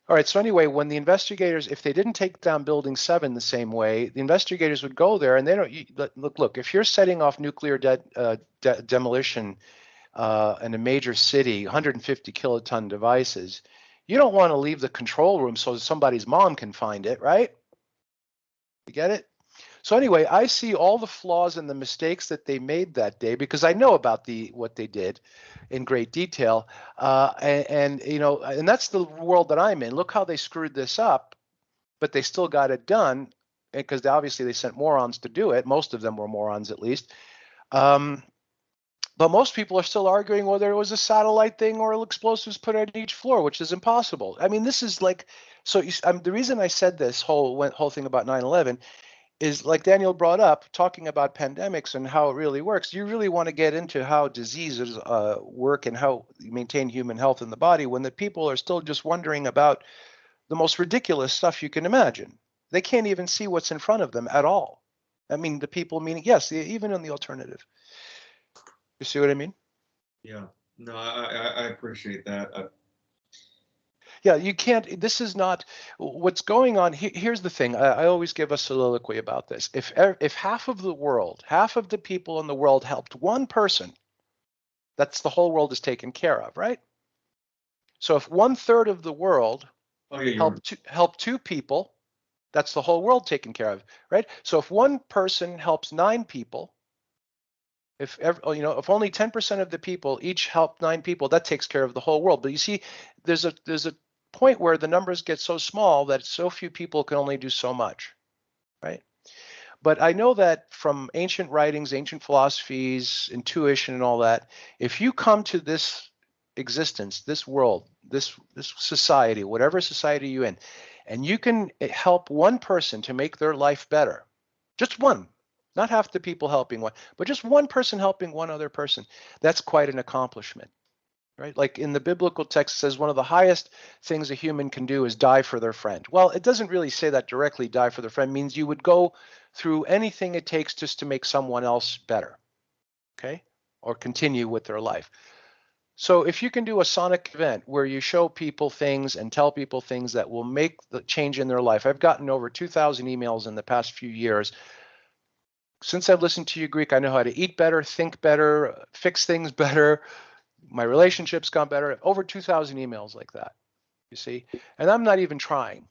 All right. So anyway, when the investigators, if they didn't take down Building 7 the same way, the investigators would go there and they don't look. If you're setting off nuclear demolition in a major city, 150 kiloton devices, you don't want to leave the control room so somebody's mom can find it, right? You get it? So anyway, I see all the flaws and the mistakes that they made that day because I know about what they did in great detail, and that's the world that I'm in. Look how they screwed this up, but they still got it done because obviously they sent morons to do it. Most of them were morons, at least. But most people are still arguing whether it was a satellite thing or explosives put on each floor, which is impossible. I mean, this is like so. The reason I said this whole thing about 9/11. Is like Daniel brought up, talking about pandemics and how it really works. You really want to get into how diseases work and how you maintain human health in the body when the people are still just wondering about the most ridiculous stuff you can imagine. They can't even see what's in front of them at all. I mean, the people, meaning, yes, even in the alternative. You see what I mean? Yeah. No, I appreciate that. Yeah, you can't. This is not what's going on. Here's the thing. I always give a soliloquy about this. If half of the people in the world helped one person, that's the whole world is taken care of, right? So if 1/3 of the world help two people, that's the whole world taken care of, right? So if one person helps 9 people, if only 10% of the people each help 9 people, that takes care of the whole world. But you see, there's a point where the numbers get so small that so few people can only do so much, right? But I know that from ancient writings, ancient philosophies, intuition and all that, if you come to this existence, this world, this society, whatever society you're in, and you can help one person to make their life better, just one, not half the people helping one, but just one person helping one other person, that's quite an accomplishment. Right? Like in the biblical text, it says one of the highest things a human can do is die for their friend. Well, it doesn't really say that directly. Die for their friend means you would go through anything it takes just to make someone else better, okay, or continue with their life. So if you can do a sonic event where you show people things and tell people things that will make the change in their life. I've gotten over 2,000 emails in the past few years. Since I've listened to you, Greek, I know how to eat better, think better, fix things better. My relationship's gone better. Over 2,000 emails like that, you see, and I'm not even trying.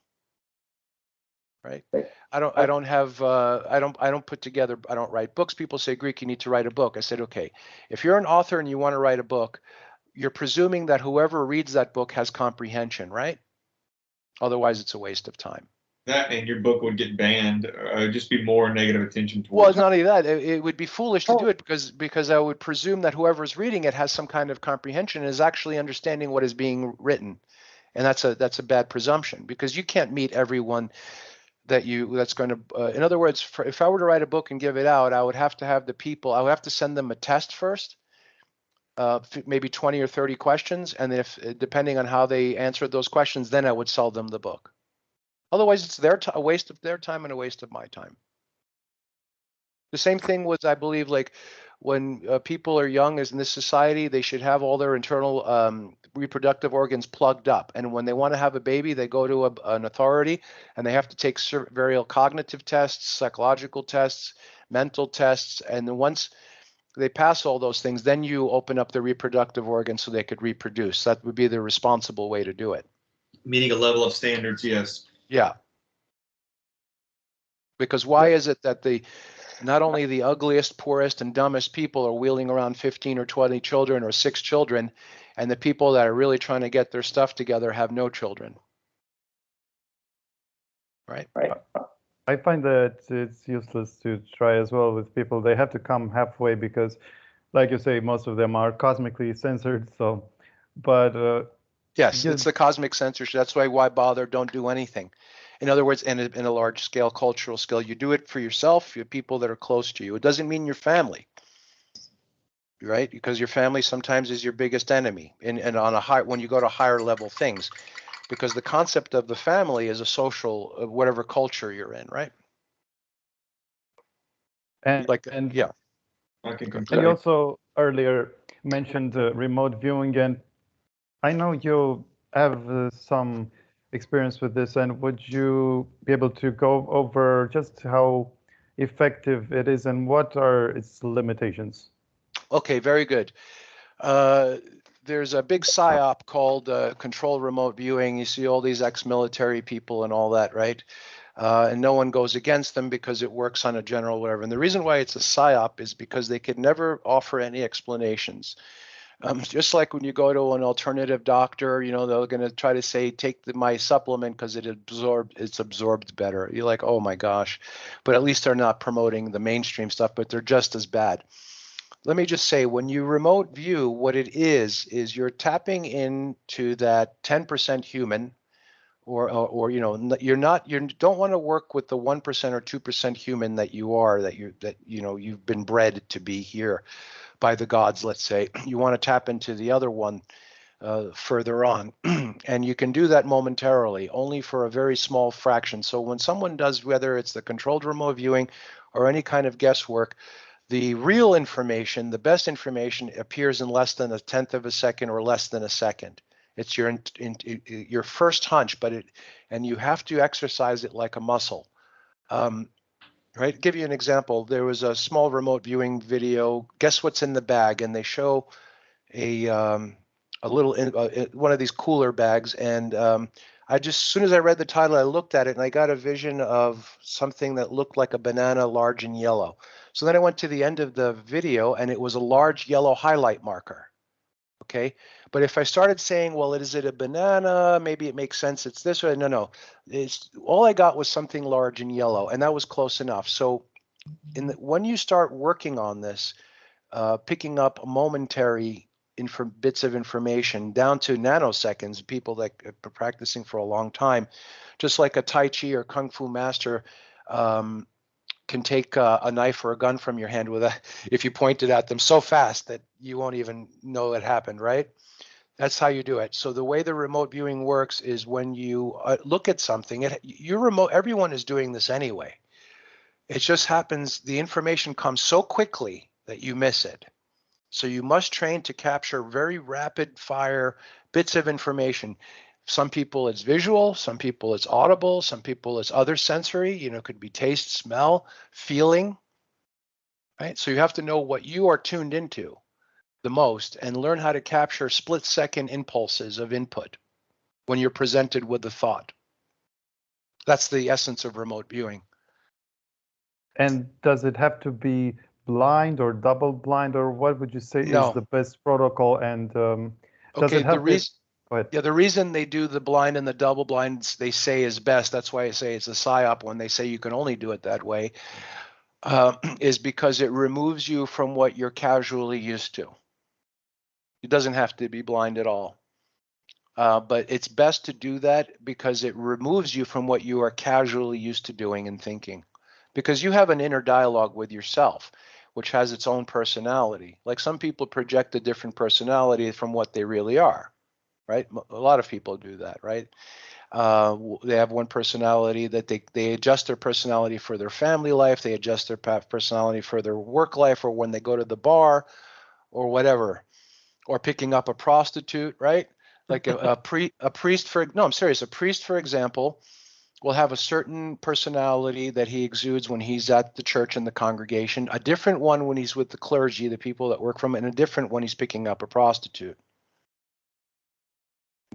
Right? I don't put together. I don't write books. People say, Greek, you need to write a book. I said, okay, if you're an author and you want to write a book, you're presuming that whoever reads that book has comprehension, right? Otherwise, it's a waste of time. That and your book would get banned. Just be more negative attention towards. Well, it's not only that. It would be foolish to do it because I would presume that whoever's reading it has some kind of comprehension and is actually understanding what is being written. And that's a bad presumption, because you can't meet everyone that's going to, in other words, if I were to write a book and give it out, I would have to have the people, I would have to send them a test first, maybe 20 or 30 questions. And if, depending on how they answered those questions, then I would sell them the book. Otherwise, it's a waste of their time and a waste of my time. The same thing was, I believe, like when people are young as in this society, they should have all their internal reproductive organs plugged up. And when they want to have a baby, they go to an authority and they have to take various cognitive tests, psychological tests, mental tests. And then once they pass all those things, then you open up the reproductive organs so they could reproduce. That would be the responsible way to do it. Meeting a level of standards, yes. Yeah. Because why is it that not only the ugliest, poorest, and dumbest people are wheeling around 15 or 20 children or 6 children, and the people that are really trying to get their stuff together have no children? Right? I find that it's useless to try as well with people. They have to come halfway because, like you say, most of them are cosmically censored. So, but yes, it's the cosmic censorship. That's why bother? Don't do anything. In other words, in a large scale, cultural scale, you do it for yourself, your people that are close to you. It doesn't mean your family, right? Because your family sometimes is your biggest enemy. And on a high, when you go to higher level things, because the concept of the family is a social, whatever culture you're in, right? and yeah. I can And completely. you also earlier mentioned remote viewing, and I know you have some experience with this. And would you be able to go over just how effective it is and what are its limitations? Okay, very good. There's a big PSYOP called control remote viewing. You see all these ex-military people and all that, right? And no one goes against them because it works on a general whatever. And the reason why it's a PSYOP is because they could never offer any explanations. Just like when you go to an alternative doctor, you know, they're going to try to say, take my supplement because it's absorbed better. You're like, oh my gosh. But at least they're not promoting the mainstream stuff, but they're just as bad. Let me just say, when you remote view, what it is you're tapping into that 10% human, or you know, you don't want to work with the 1% or 2% human that you are, that you know you've been bred to be here by the gods, let's say. You want to tap into the other one further on, and you can do that momentarily, only for a very small fraction. So when someone does, whether it's the controlled remote viewing or any kind of guesswork, the real information, the best information, appears in less than 1/10 of a second or less than a second. It's your first hunch, and you have to exercise it like a muscle. Right? Give you an example. There was a small remote viewing video. Guess what's in the bag? And they show a little one of these cooler bags, and as soon as I read the title, I looked at it and I got a vision of something that looked like a banana, large and yellow. So then I went to the end of the video and it was a large yellow highlight marker. Okay. But if I started saying, well, is it a banana? Maybe it makes sense. It's this way. No. All I got was something large and yellow, and that was close enough. So when you start working on this, picking up momentary bits of information down to nanoseconds, people that have been practicing for a long time, just like a Tai Chi or Kung Fu master can take a knife or a gun from your hand if you point it at them so fast that you won't even know it happened, right? That's how you do it. So the way the remote viewing works is when you look at something, everyone is doing this anyway. It just happens, the information comes so quickly that you miss it. So you must train to capture very rapid fire bits of information. Some people it's visual, some people it's audible, some people it's other sensory, you know, it could be taste, smell, feeling, right? So you have to know what you are tuned into the most and learn how to capture split-second impulses of input when you're presented with the thought. That's the essence of remote viewing. And does it have to be blind or double blind, or what would you say is the best protocol? And does it have the reason they do the blind and the double blind, they say is best. That's why I say it's a PSYOP when they say you can only do it that way, is because it removes you from what you're casually used to. It doesn't have to be blind at all. But it's best to do that because it removes you from what you are casually used to doing and thinking. Because you have an inner dialogue with yourself, which has its own personality. Like some people project a different personality from what they really are, right? A lot of people do that, right? They have one personality that they adjust their personality for their family life. They adjust their personality for their work life or when they go to the bar or whatever, or picking up a prostitute, right? Like a priest for, no, I'm serious. A priest, for example, will have a certain personality that he exudes when he's at the church and the congregation, a different one when he's with the clergy, the people that work from it, and a different when he's picking up a prostitute.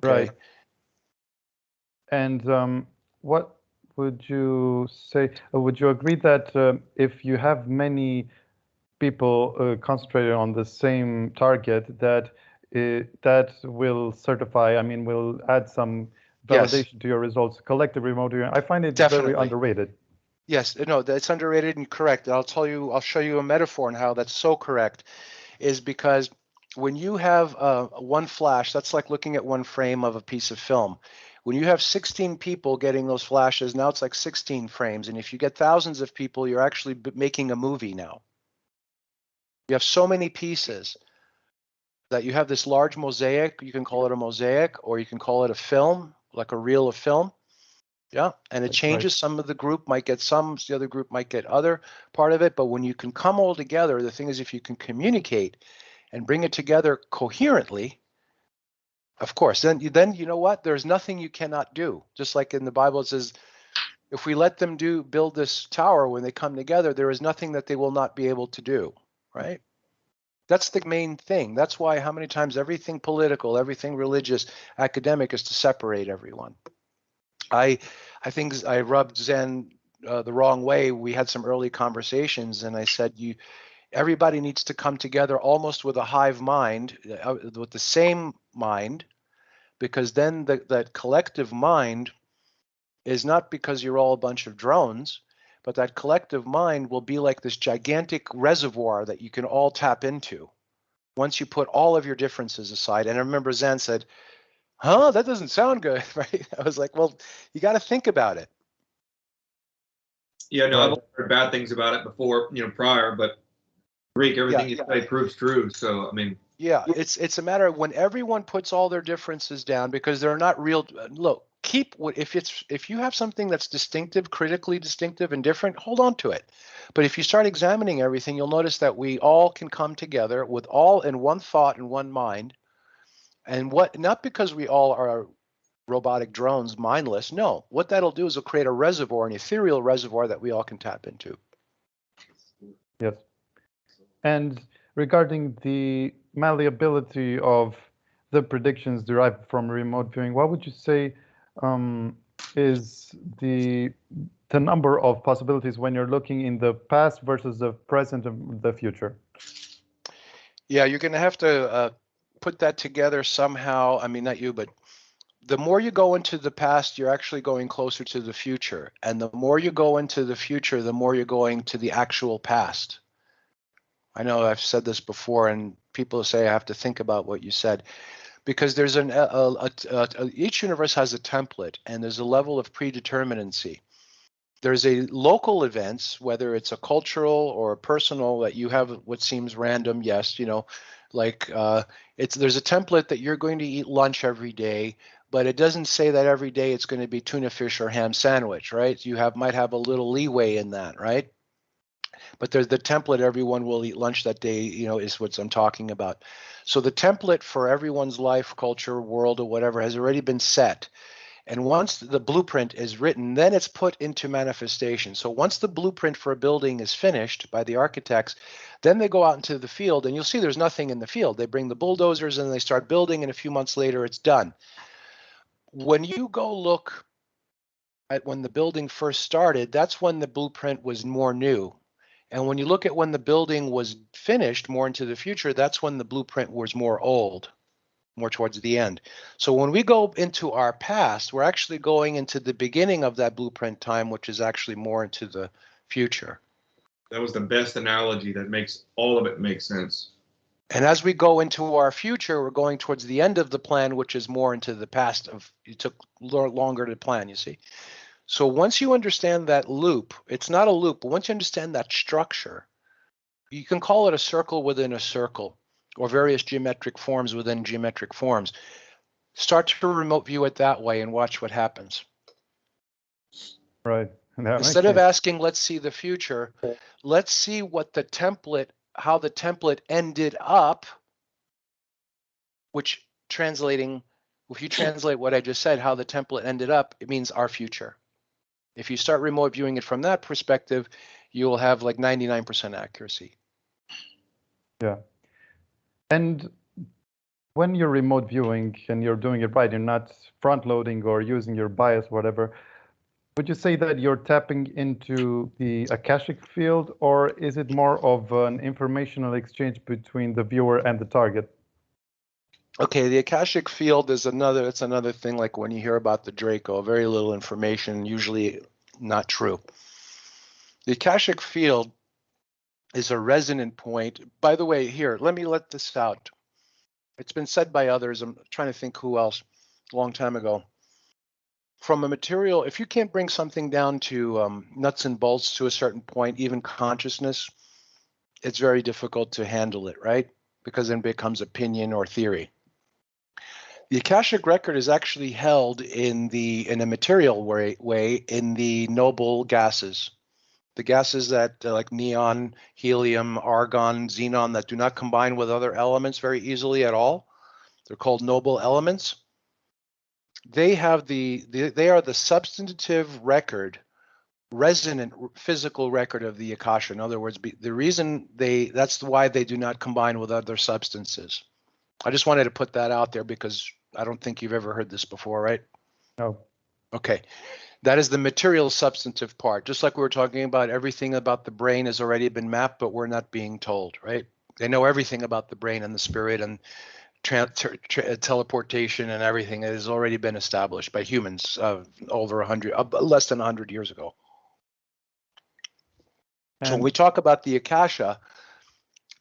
Okay. Right. And what would you say? Would you agree that if you have many people concentrated on the same target, that that will certify, I mean, will add some validation to your results? Collective remote viewing, I find it very Definitely. underrated. Yes, no, that's underrated and correct. I'll show you a metaphor on how that's so correct, is because when you have one flash, that's like looking at one frame of a piece of film. When you have 16 people getting those flashes, now it's like 16 frames. And if you get thousands of people, you're actually making a movie now. You have so many pieces that you have this large mosaic. You can call it a mosaic, or you can call it a film, like a reel of film. Yeah, and it changes. Some of the group might get some, the other group might get other part of it. But when you can come all together, the thing is, if you can communicate and bring it together coherently, of course, then you know what? There's nothing you cannot do. Just like in the Bible, it says, if we let them build this tower when they come together, there is nothing that they will not be able to do, right? That's the main thing. That's why how many times everything political, everything religious, academic is to separate everyone. I think I rubbed Zen the wrong way. We had some early conversations, and I said, everybody needs to come together almost with a hive mind, with the same mind, because then that collective mind is not because you're all a bunch of drones, but that collective mind will be like this gigantic reservoir that you can all tap into once you put all of your differences aside. And I remember Zen said, huh, that doesn't sound good, right? I was like, well, you got to think about it. Yeah, no, I've heard bad things about it before, prior, but Greek, everything you say proves true. So, I mean, yeah, it's a matter of when everyone puts all their differences down, because they're not real. Look, if you have something that's distinctive, critically distinctive and different, hold on to it. But if you start examining everything, you'll notice that we all can come together with all in one thought and one mind. And not because we all are robotic drones, mindless. No, what that'll do is it'll create a reservoir, an ethereal reservoir that we all can tap into. Yes. And regarding the malleability of the predictions derived from remote viewing, what would you say is the number of possibilities when you're looking in the past versus the present and the future? Yeah, you're going to have to put that together somehow. I mean, not you, but the more you go into the past, you're actually going closer to the future. And the more you go into the future, the more you're going to the actual past. I know I've said this before, and people say I have to think about what you said, because there's each universe has a template, and there's a level of predeterminacy. There's a local events, whether it's a cultural or a personal, that you have what seems random. Yes, like there's a template that you're going to eat lunch every day, but it doesn't say that every day it's going to be tuna fish or ham sandwich, right? You might have a little leeway in that, right? But there's the template, everyone will eat lunch that day, is what I'm talking about. So the template for everyone's life, culture, world, or whatever has already been set. And once the blueprint is written, then it's put into manifestation. So once the blueprint for a building is finished by the architects, then they go out into the field, and you'll see there's nothing in the field. They bring the bulldozers and they start building, and a few months later it's done. When you go look at when the building first started, that's when the blueprint was more new. And when you look at when the building was finished more into the future, that's when the blueprint was more old, more towards the end. So when we go into our past, we're actually going into the beginning of that blueprint time, which is actually more into the future. That was the best analogy. That makes all of it make sense. And as we go into our future, we're going towards the end of the plan, which is more into the past of it took longer to plan, you see. So once you understand that loop, it's not a loop, but once you understand that structure, you can call it a circle within a circle or various geometric forms within geometric forms. Start to remote view it that way and watch what happens. Right. Instead of asking, let's see the future, let's see what the template, how the template ended up, which translating, if you translate what I just said, how the template ended up, it means our future. If you start remote viewing it from that perspective, you will have like 99% accuracy. Yeah. And when you're remote viewing and you're doing it right, you're not front loading or using your bias, whatever, would you say that you're tapping into the Akashic field, or is it more of an informational exchange between the viewer and the target? Okay, the Akashic field is it's another thing, like when you hear about the Draco, very little information, usually not true. The Akashic field is a resonant point. By the way, here, let me let this out. It's been said by others. I'm trying to think who else, a long time ago. From a material, if you can't bring something down to nuts and bolts to a certain point, even consciousness, it's very difficult to handle it, right? Because then it becomes opinion or theory. The Akashic record is actually held in a material way in the noble gases. The gases that like neon, helium, argon, xenon that do not combine with other elements very easily at all. They're called noble elements. They have they are the substantive record, resonant physical record of the Akasha. In other words, the reason that's why they do not combine with other substances. I just wanted to put that out there because I don't think you've ever heard this before, right? No. Okay. That is the material substantive part. Just like we were talking about, everything about the brain has already been mapped, but we're not being told, right? They know everything about the brain and the spirit and teleportation and everything. It has already been established by humans over 100, less than 100 years ago. So when we talk about the Akasha,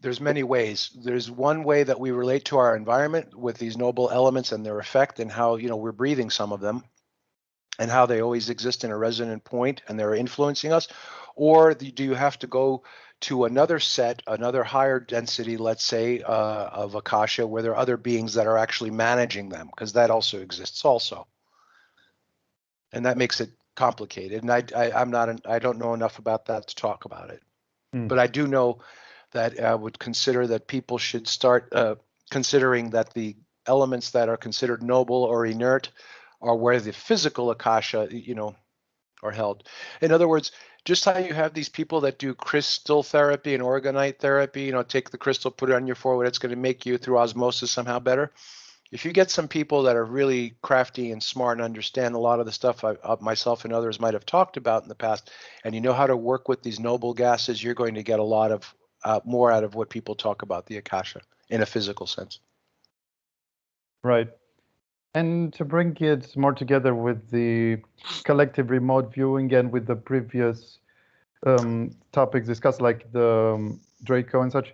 there's many ways. There's one way that we relate to our environment with these noble elements and their effect and how, we're breathing some of them and how they always exist in a resonant point and they're influencing us. Or do you have to go to another set, another higher density, let's say, of Akasha, where there are other beings that are actually managing them, because that also exists also. And that makes it complicated. And I don't know enough about that to talk about it. But I do know that I would consider that people should start considering that the elements that are considered noble or inert are where the physical Akasha, are held. In other words, just how you have these people that do crystal therapy and organite therapy, take the crystal, put it on your forehead, it's going to make you through osmosis somehow better. If you get some people that are really crafty and smart and understand a lot of the stuff myself and others might have talked about in the past, and you know how to work with these noble gases, you're going to get a lot of more out of what people talk about the Akasha in a physical sense. Right. And to bring it more together with the collective remote viewing and with the previous topics discussed, like the Draco and such,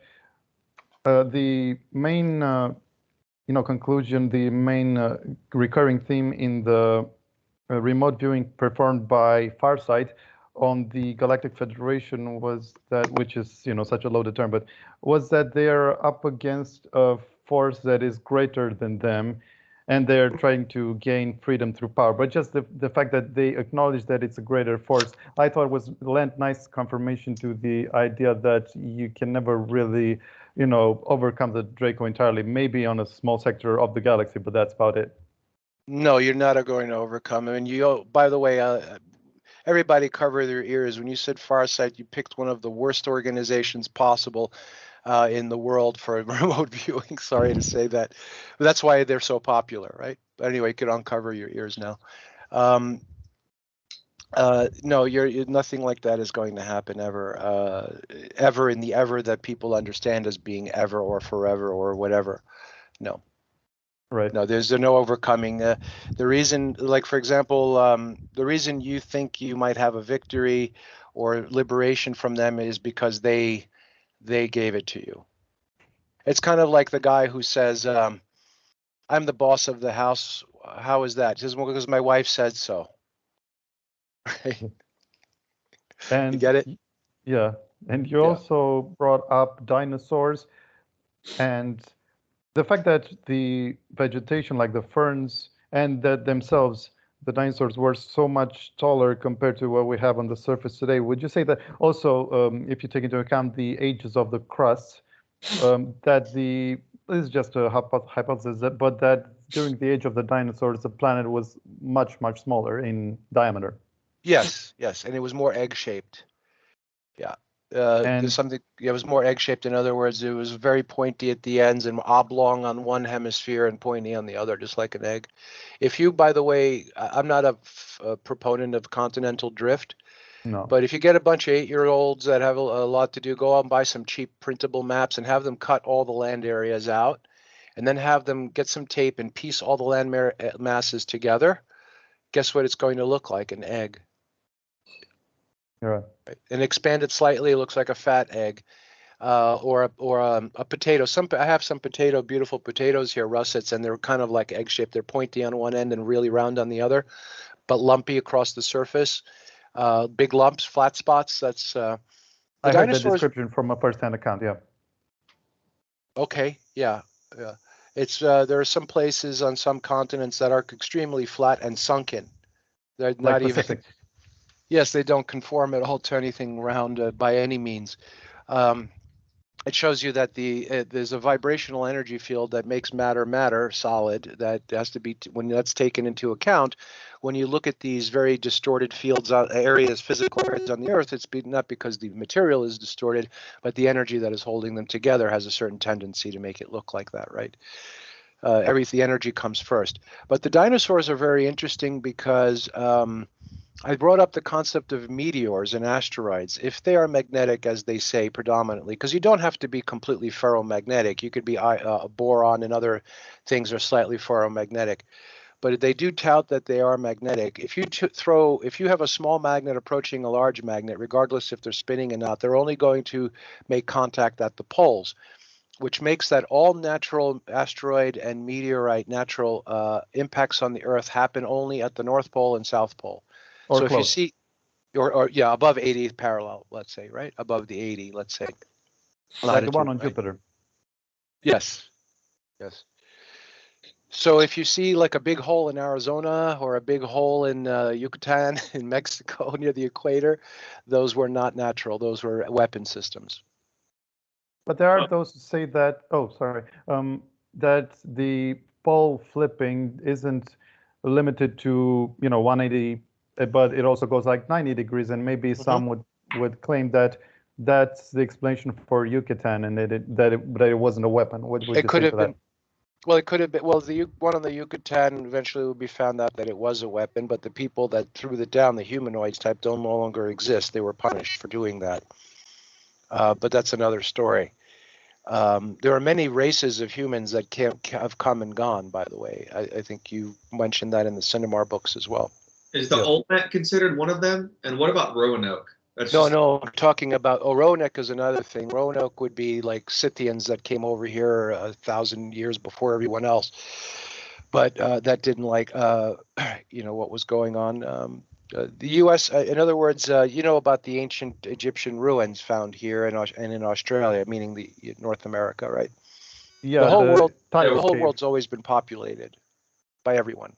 the main conclusion, the main recurring theme in the remote viewing performed by Farsight on the Galactic Federation was that, which is such a loaded term, but was that they're up against a force that is greater than them, and they're trying to gain freedom through power. But just the fact that they acknowledge that it's a greater force, I thought lent nice confirmation to the idea that you can never really overcome the Draco entirely, maybe on a small sector of the galaxy, but that's about it. No, you're not going to overcome it. And by the way, everybody cover their ears. When you said Farsight, you picked one of the worst organizations possible in the world for remote viewing. Sorry to say that. But that's why they're so popular, right? But anyway, you could uncover your ears now. No, nothing like that is going to happen ever, ever in the ever that people understand as being ever or forever or whatever. No. Right. No, there's no overcoming. The reason, like for example, the reason you think you might have a victory or liberation from them is because they gave it to you. It's kind of like the guy who says, I'm the boss of the house. How is that? He says, well, because my wife said so. Right? You And get it? yeah, and you Yeah. also brought up dinosaurs and the fact that the vegetation, like the ferns and that themselves, the dinosaurs were so much taller compared to what we have on the surface today. Would you say that also, if you take into account the ages of the crust, that the this is just a hypothesis, but that during the age of the dinosaurs, the planet was much, much smaller in diameter. Yes, yes, and it was more egg-shaped. Yeah. There's And something, yeah, it was more egg-shaped. In other words, it was very pointy at the ends and oblong on one hemisphere and pointy on the other, just like an egg. If you, by the way, I'm not a proponent of continental drift, no, but if you get a bunch of 8-year-olds that have a lot to do, go out and buy some cheap printable maps and have them cut all the land areas out, and then have them get some tape and piece all the land masses together. Guess what it's going to look like? An egg. you're right. And expanded slightly, it looks like a fat egg, or a potato. I have some beautiful potatoes here, russets, and they're kind of like egg shaped. They're pointy on one end and really round on the other, but lumpy across the surface. Big lumps, flat spots. That's the I heard the dinosaurs. description from a first-hand account. Yeah. Okay, yeah, yeah. It's there are some places on some continents that are extremely flat and sunken. They're Like not even. Pacific. Yes, they don't conform at all to anything round by any means. Um, it shows you that there's a vibrational energy field that makes matter solid. That has to be when that's taken into account. When you look at these very distorted fields, areas, physical areas on the Earth, it's not because the material is distorted, but the energy that is holding them together has a certain tendency to make it look like that, right? The energy comes first. But the dinosaurs are very interesting because I brought up the concept of meteors and asteroids. If they are magnetic, as they say predominantly, because you don't have to be completely ferromagnetic. You could be boron and other things are slightly ferromagnetic. But they do tout that they are magnetic. If you have a small magnet approaching a large magnet, regardless if they're spinning or not, they're only going to make contact at the poles, which makes that all natural asteroid and meteorite natural impacts on the Earth happen only at the North Pole and South Pole. Or So if you close. see, or yeah, above 80th parallel, let's say, right? Above the 80, let's say, Like the one latitude, on right? Jupiter. Yes, yes. So if you see like a big hole in Arizona or a big hole in Yucatan in Mexico near the equator, those were not natural. Those were weapon systems. But there are those who say that, oh, sorry, that the pole flipping isn't limited to, 180, but it also goes like 90 degrees, and maybe some would claim that that's the explanation for Yucatan and that it wasn't a weapon. What would It you could say to have that? been. Well, it could have been. Well, the one on the Yucatan eventually would be found out that it was a weapon, but the people that threw it down, the humanoids type, don't no longer exist. They were punished for doing that. But that's another story. There are many races of humans that have come and gone, by the way. I think you mentioned that in the Cinemar books as well. Is the Yeah. Olmec considered one of them? And what about Roanoke? That's No, just, no, I'm talking about Roanoke is another thing. Roanoke would be like Scythians that came over here 1,000 years before everyone else, but that didn't like, what was going on. The U.S., in other words, about the ancient Egyptian ruins found here and in Australia, meaning the North America, right? Yeah, The whole world, Yeah, the Tycho whole cave. world's always been populated by everyone.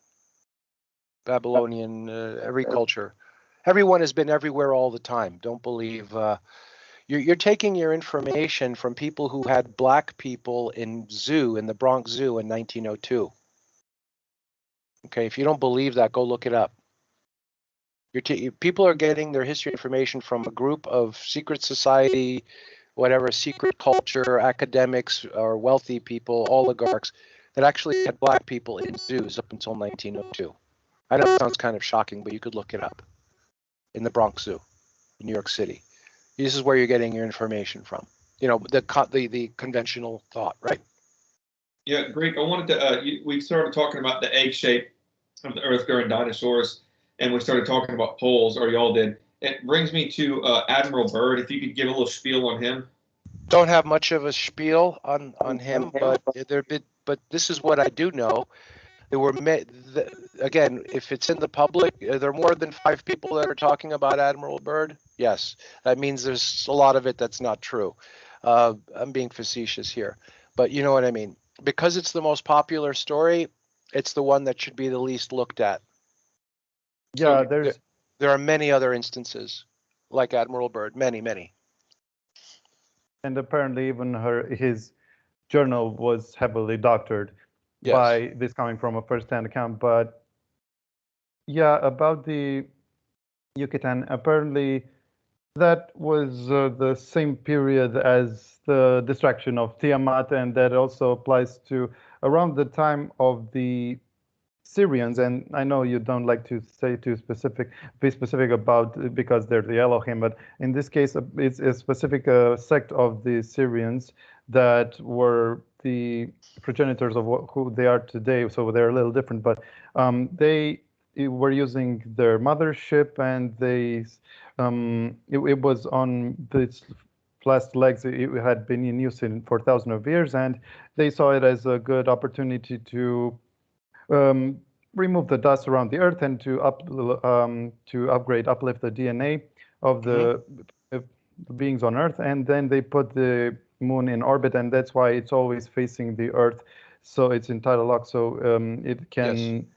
Babylonian, every culture, everyone has been everywhere all the time. Don't believe. You're taking your information from people who had black people in the Bronx Zoo in 1902. Okay, if you don't believe that, go look it up. People are getting their history information from a group of secret society, whatever, secret culture, academics, or wealthy people, oligarchs, that actually had black people in zoos up until 1902. I know it sounds kind of shocking, but you could look it up. In the Bronx Zoo, in New York City. This is where you're getting your information from. The conventional thought, right? yeah, Greek. I wanted to. We started talking about the egg shape of the Earth during dinosaurs, and we started talking about poles, or y'all did. It brings me to Admiral Byrd. If you could give a little spiel on him. don't have much of a spiel on him, but this is what I do know. There were again, if it's in the public, are there more than 5 people that are talking about Admiral Byrd? Yes, that means there's a lot of it that's not true. I'm being facetious here, but you know what I mean. Because it's the most popular story, it's the one that should be the least looked at. Yeah, so there are many other instances like Admiral Byrd, many. And apparently even his journal was heavily doctored Yes. by this coming from a first-hand account. But yeah, about the Yucatan, apparently that was the same period as the distraction of Tiamat, and that also applies to around the time of the Syrians. And I know you don't like to be specific about because they're the Elohim, but in this case, it's a specific sect of the Syrians that were the progenitors of who they are today. So they're a little different, but they were using their mothership, and it was on its last legs. It had been in use for thousands of years, and they saw it as a good opportunity to remove the dust around the Earth and to uplift the DNA of the beings on Earth. And then they put the moon in orbit, and that's why it's always facing the Earth. So it's in tidal lock, so it can,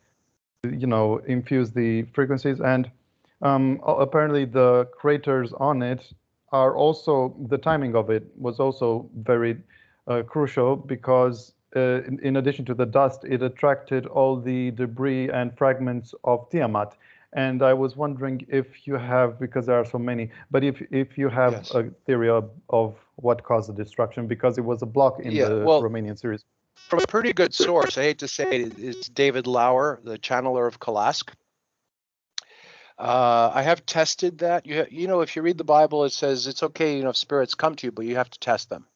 infuse the frequencies. And apparently the craters on it are also, the timing of it was also very crucial, because in addition to the dust, it attracted all the debris and fragments of Tiamat. And I was wondering if you have, because there are so many, but if you have Yes. a theory of what caused the destruction, because it was a block in the Romanian series. From a pretty good source, I hate to say it, it's David Lauer, the channeler of Kalask. I have tested that. If you read the Bible, it says it's okay, if spirits come to you, but you have to test them.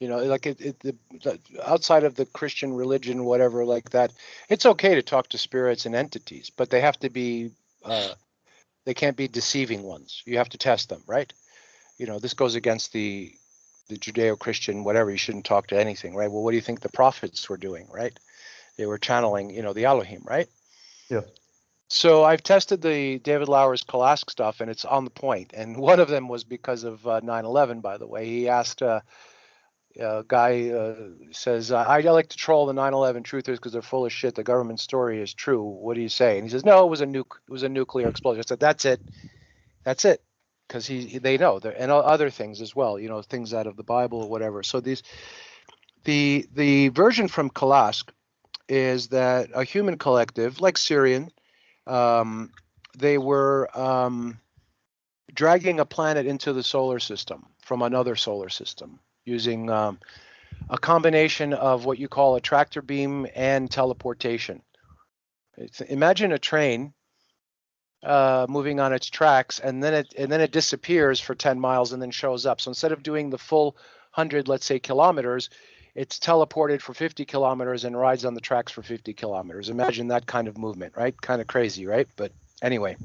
Like outside of the Christian religion, whatever like that, it's okay to talk to spirits and entities, but they have to be, they can't be deceiving ones. You have to test them, right? This goes against the Judeo-Christian, whatever. You shouldn't talk to anything, right? Well, what do you think the prophets were doing, right? They were channeling, the Elohim, right? Yeah. So I've tested the David Lauer's Kalask stuff, and it's on the point. And one of them was because of 9/11, by the way. He asked a guy says, I like to troll the 9/11 truthers because they're full of shit. The government story is true. What do you say? And he says, no, it was a nuclear explosion. I said, that's it, because they know there, and other things as well. Things out of the Bible or whatever. So the version from Kalask is that a human collective like Syrian, they were dragging a planet into the solar system from another solar system using a combination of what you call a tractor beam and teleportation. Imagine a train moving on its tracks, and then it disappears for 10 miles and then shows up. So instead of doing the full 100, let's say, kilometers, it's teleported for 50 kilometers and rides on the tracks for 50 kilometers. Imagine that kind of movement, right? Kind of crazy, right? But anyway,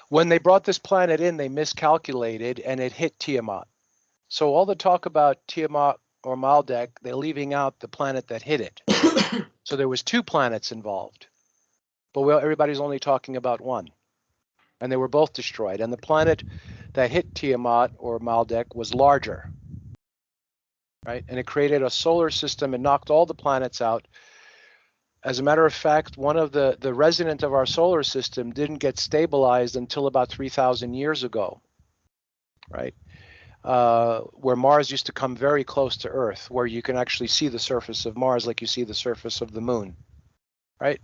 when they brought this planet in, they miscalculated and it hit Tiamat. So all the talk about Tiamat or Maldek, they're leaving out the planet that hit it. So there was 2 planets involved, but everybody's only talking about one. And they were both destroyed. And the planet that hit Tiamat or Maldek was larger, right? And it created a solar system and knocked all the planets out. As a matter of fact, one of the resident of our solar system didn't get stabilized until about 3,000 years ago, right? Where Mars used to come very close to Earth, where you can actually see the surface of Mars like you see the surface of the moon, right?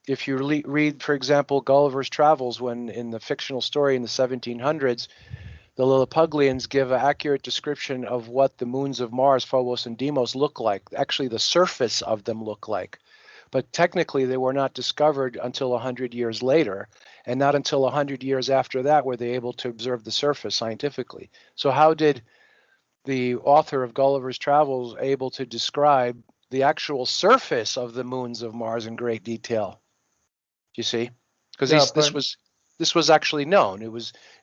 If you read, for example, Gulliver's Travels, when in the fictional story in the 1700s, the Lilliputians give an accurate description of what the moons of Mars, Phobos and Deimos, look like. Actually, the surface of them look like. But technically, they were not discovered until 100 years later, and not until 100 years after that were they able to observe the surface scientifically. So how did the author of Gulliver's Travels able to describe the actual surface of the moons of Mars in great detail? Do you see? Because this was This was actually known.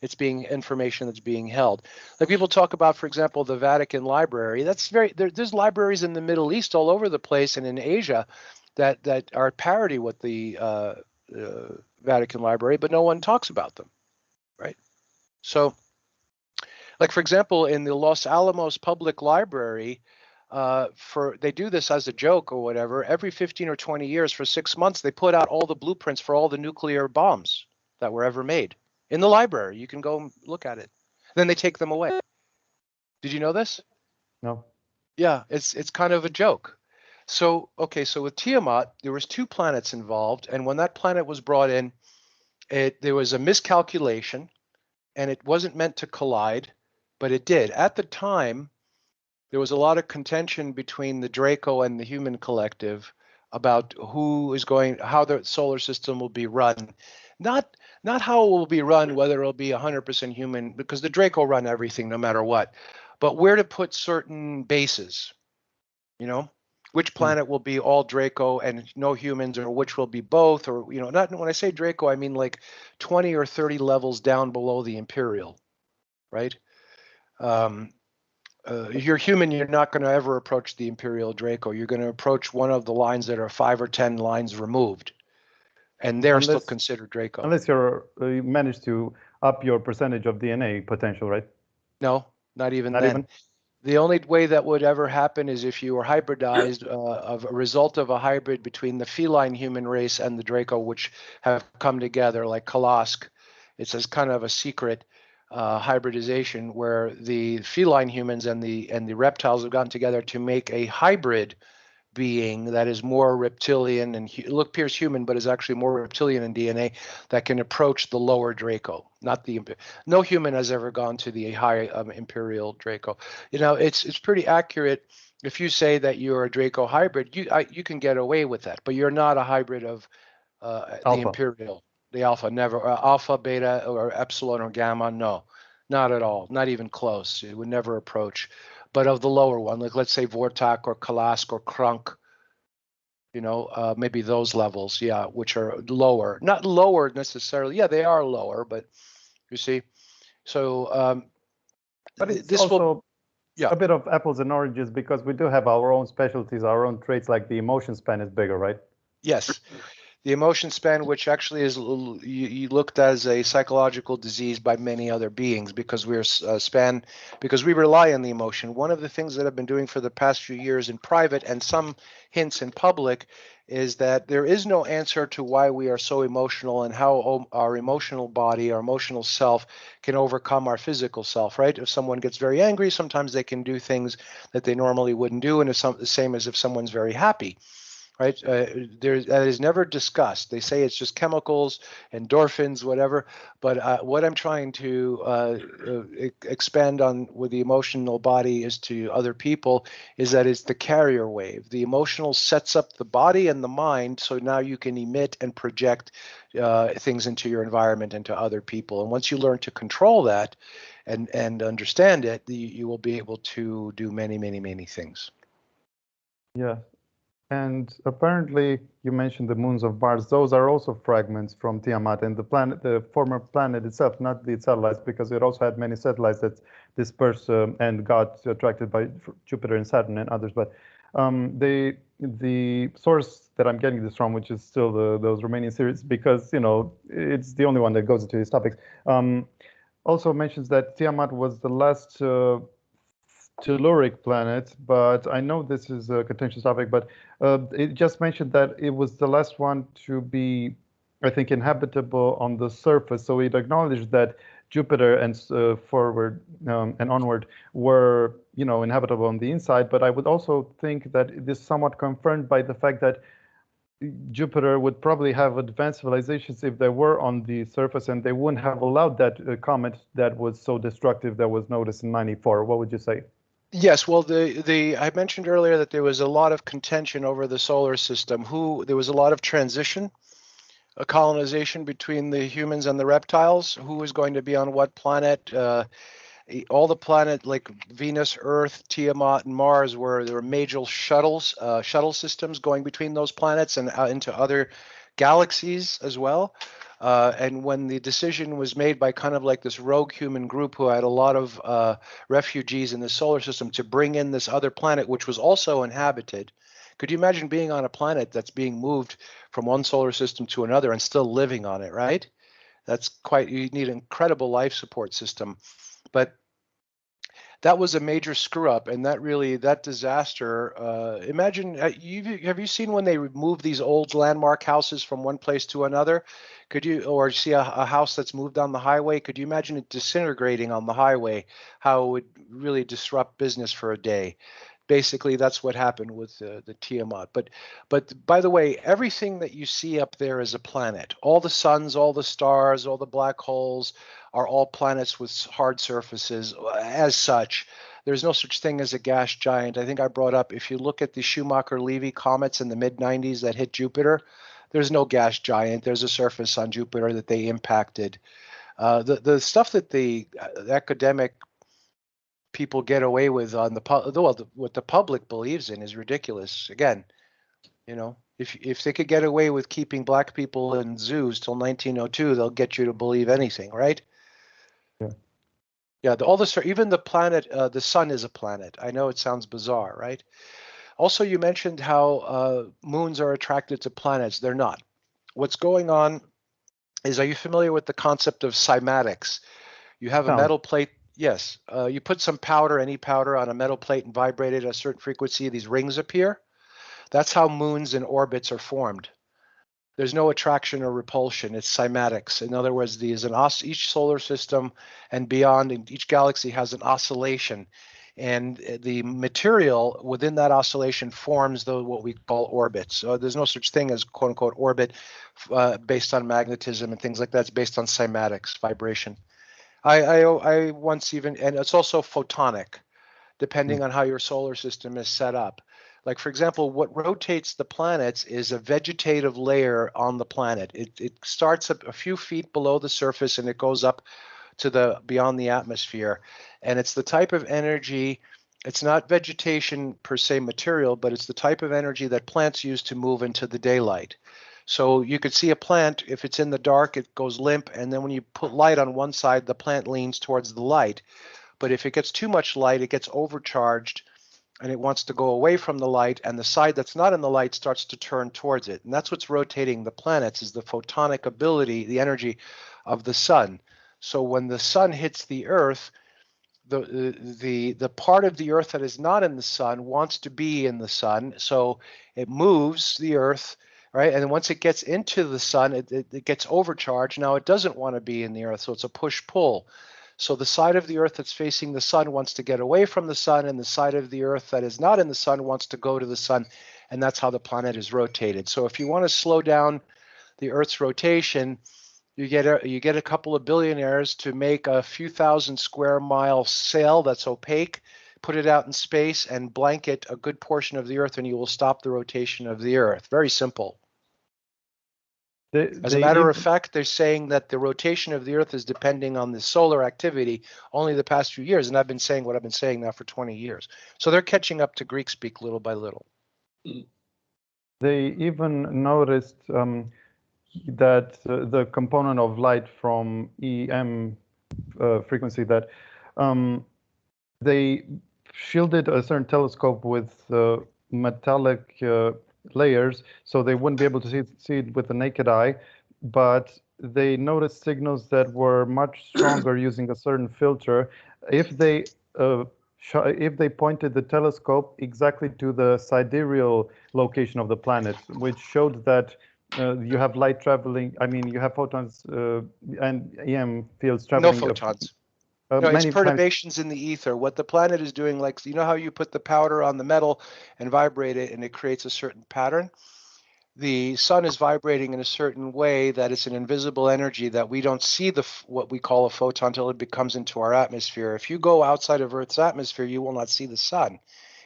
It's being information that's being held. Like people talk about, for example, the Vatican Library. There's libraries in the Middle East all over the place and in Asia that are at parity with the Vatican Library, but no one talks about them, right? So, like for example, in the Los Alamos Public Library, they do this as a joke or whatever. Every 15 or 20 years, for 6 months, they put out all the blueprints for all the nuclear bombs that were ever made in the library. You can go and look at it. Then they take them away. Did you know this? No. Yeah, it's kind of a joke. So, okay, so with Tiamat, there was 2 planets involved, and when that planet was brought in, there was a miscalculation, and it wasn't meant to collide, but it did. At the time, there was a lot of contention between the Draco and the human collective about how the solar system will be run. Not how it will be run, whether it'll be 100% human, because the Draco run everything no matter what, but where to put certain bases, which planet will be all Draco and no humans, or which will be both, or, not when I say Draco, I mean like 20 or 30 levels down below the Imperial, right? If you're human, you're not going to ever approach the Imperial Draco. You're going to approach one of the lines that are 5 or 10 lines removed, and they're still considered Draco. Unless you manage to up your percentage of DNA potential, right? No, not even Not then. even? The only way that would ever happen is if you were hybridized, of a result of a hybrid between the feline human race and the Draco, which have come together, like Kalask. It's as kind of a secret hybridization where the feline humans and the reptiles have gotten together to make a hybrid being that is more reptilian and appears human, but is actually more reptilian in DNA, that can approach the lower Draco. No human has ever gone to the high Imperial Draco. It's pretty accurate. If you say that you're a Draco hybrid, you can get away with that, but you're not a hybrid of the Imperial, the Alpha. Never Alpha, Beta, or Epsilon or Gamma. No, not at all. Not even close. It would never approach. But of the lower one, like let's say Vortak or Kalask or Krunk, maybe those levels, yeah, which are lower. Not lower necessarily. Yeah, they are lower, but you see. So, but it's also a bit of apples and oranges, because we do have our own specialties, our own traits, like the emotion span is bigger, right? Yes. The emotion span, which actually is you looked at as a psychological disease by many other beings, because because we rely on the emotion. One of the things that I've been doing for the past few years in private and some hints in public is that there is no answer to why we are so emotional and how our emotional body, our emotional self, can overcome our physical self, right? If someone gets very angry, sometimes they can do things that they normally wouldn't do, and it's the same as if someone's very happy. Right? That is never discussed. They say it's just chemicals, endorphins, whatever. But what I'm trying to expand on with the emotional body is to other people is that it's the carrier wave. The emotional sets up the body and the mind, so now you can emit and project things into your environment and to other people. And once you learn to control that and understand it, you will be able to do many, many, many things. Yeah. And apparently, you mentioned the moons of Mars. Those are also fragments from Tiamat, and the former planet itself, not the satellites, because it also had many satellites that dispersed and got attracted by Jupiter and Saturn and others. But the source that I'm getting this from, which is still those Romanian series, because it's the only one that goes into these topics, also mentions that Tiamat was the last telluric planet, but I know this is a contentious topic, but it just mentioned that it was the last one to be, I think, inhabitable on the surface. So it acknowledged that Jupiter and forward and onward were, inhabitable on the inside. But I would also think that it is somewhat confirmed by the fact that Jupiter would probably have advanced civilizations if they were on the surface, and they wouldn't have allowed that comet that was so destructive that was noticed in '94. What would you say? Yes, well, I mentioned earlier that there was a lot of contention over the solar system. There was a lot of transition, a colonization between the humans and the reptiles. Who was going to be on what planet? All the planets like Venus, Earth, Tiamat, and Mars there were major shuttle systems going between those planets and into other galaxies as well. And when the decision was made by kind of like this rogue human group who had a lot of refugees in the solar system to bring in this other planet, which was also inhabited, could you imagine being on a planet that's being moved from one solar system to another and still living on it, right? That's quite, you need an incredible life support system. But that was a major screw up, and that disaster. Imagine, have you seen when they move these old landmark houses from one place to another? Could you, or see a house that's moved on the highway? Could you imagine it disintegrating on the highway? How it would really disrupt business for a day. Basically, that's what happened with the Tiamat. But by the way, everything that you see up there is a planet. All the suns, all the stars, all the black holes are all planets with hard surfaces. As such, there's no such thing as a gas giant. I think I brought up, if you look at the Schumacher-Levy comets in the mid-90s that hit Jupiter, there's no gas giant. There's a surface on Jupiter that they impacted. The stuff that the academic people get away with on what the public believes in is ridiculous. Again, if they could get away with keeping black people in zoos till 1902, they'll get you to believe anything, right? Yeah. Yeah. Even the planet, the sun is a planet. I know it sounds bizarre, right? Also, you mentioned how moons are attracted to planets. They're not. What's going on is, are you familiar with the concept of cymatics? You have a Sound. metal plate. Yes. You put some powder, any powder, on a metal plate and vibrate it at a certain frequency. These rings appear. That's how moons and orbits are formed. There's no attraction or repulsion. It's cymatics. In other words, each solar system and beyond, and each galaxy has an oscillation. And the material within that oscillation forms what we call orbits. So there's no such thing as quote unquote orbit based on magnetism and things like that. It's based on cymatics, vibration. I once even, and it's also photonic, depending on how your solar system is set up. Like, for example, what rotates the planets is a vegetative layer on the planet. It starts a few feet below the surface and it goes up to beyond the atmosphere. And it's the type of energy, it's not vegetation per se material, but it's the type of energy that plants use to move into the daylight. So you could see a plant, if it's in the dark, it goes limp. And then when you put light on one side, the plant leans towards the light. But if it gets too much light, it gets overcharged and it wants to go away from the light, and the side that's not in the light starts to turn towards it. And that's what's rotating the planets, is the photonic ability, the energy of the sun. So when the sun hits the Earth, the part of the Earth that is not in the sun wants to be in the sun. So it moves the Earth, right? And once it gets into the sun, it gets overcharged. Now it doesn't want to be in the Earth, so it's a push-pull. So the side of the Earth that's facing the sun wants to get away from the sun, and the side of the Earth that is not in the sun wants to go to the sun, and that's how the planet is rotated. So if you want to slow down the Earth's rotation, you get a couple of billionaires to make a few thousand square mile sail that's opaque, put it out in space, and blanket a good portion of the Earth, and you will stop the rotation of the Earth. Very simple. As a matter of fact, they're saying that the rotation of the Earth is depending on the solar activity only the past few years. And I've been saying what I've been saying now for 20 years. So they're catching up to Greek speak little by little. They even noticed that the component of light from EM frequency, that they shielded a certain telescope with metallic layers, so they wouldn't be able to see it with the naked eye, but they noticed signals that were much stronger using a certain filter if they pointed the telescope exactly to the sidereal location of the planet, which showed that you have light traveling. I mean, you have photons and EM fields traveling. No photons. No, it's perturbations in the ether. What the planet is doing, like, you know how you put the powder on the metal and vibrate it and it creates a certain pattern? The sun is vibrating in a certain way that it's an invisible energy that we don't see what we call a photon until it comes into our atmosphere. If you go outside of Earth's atmosphere, you will not see the sun.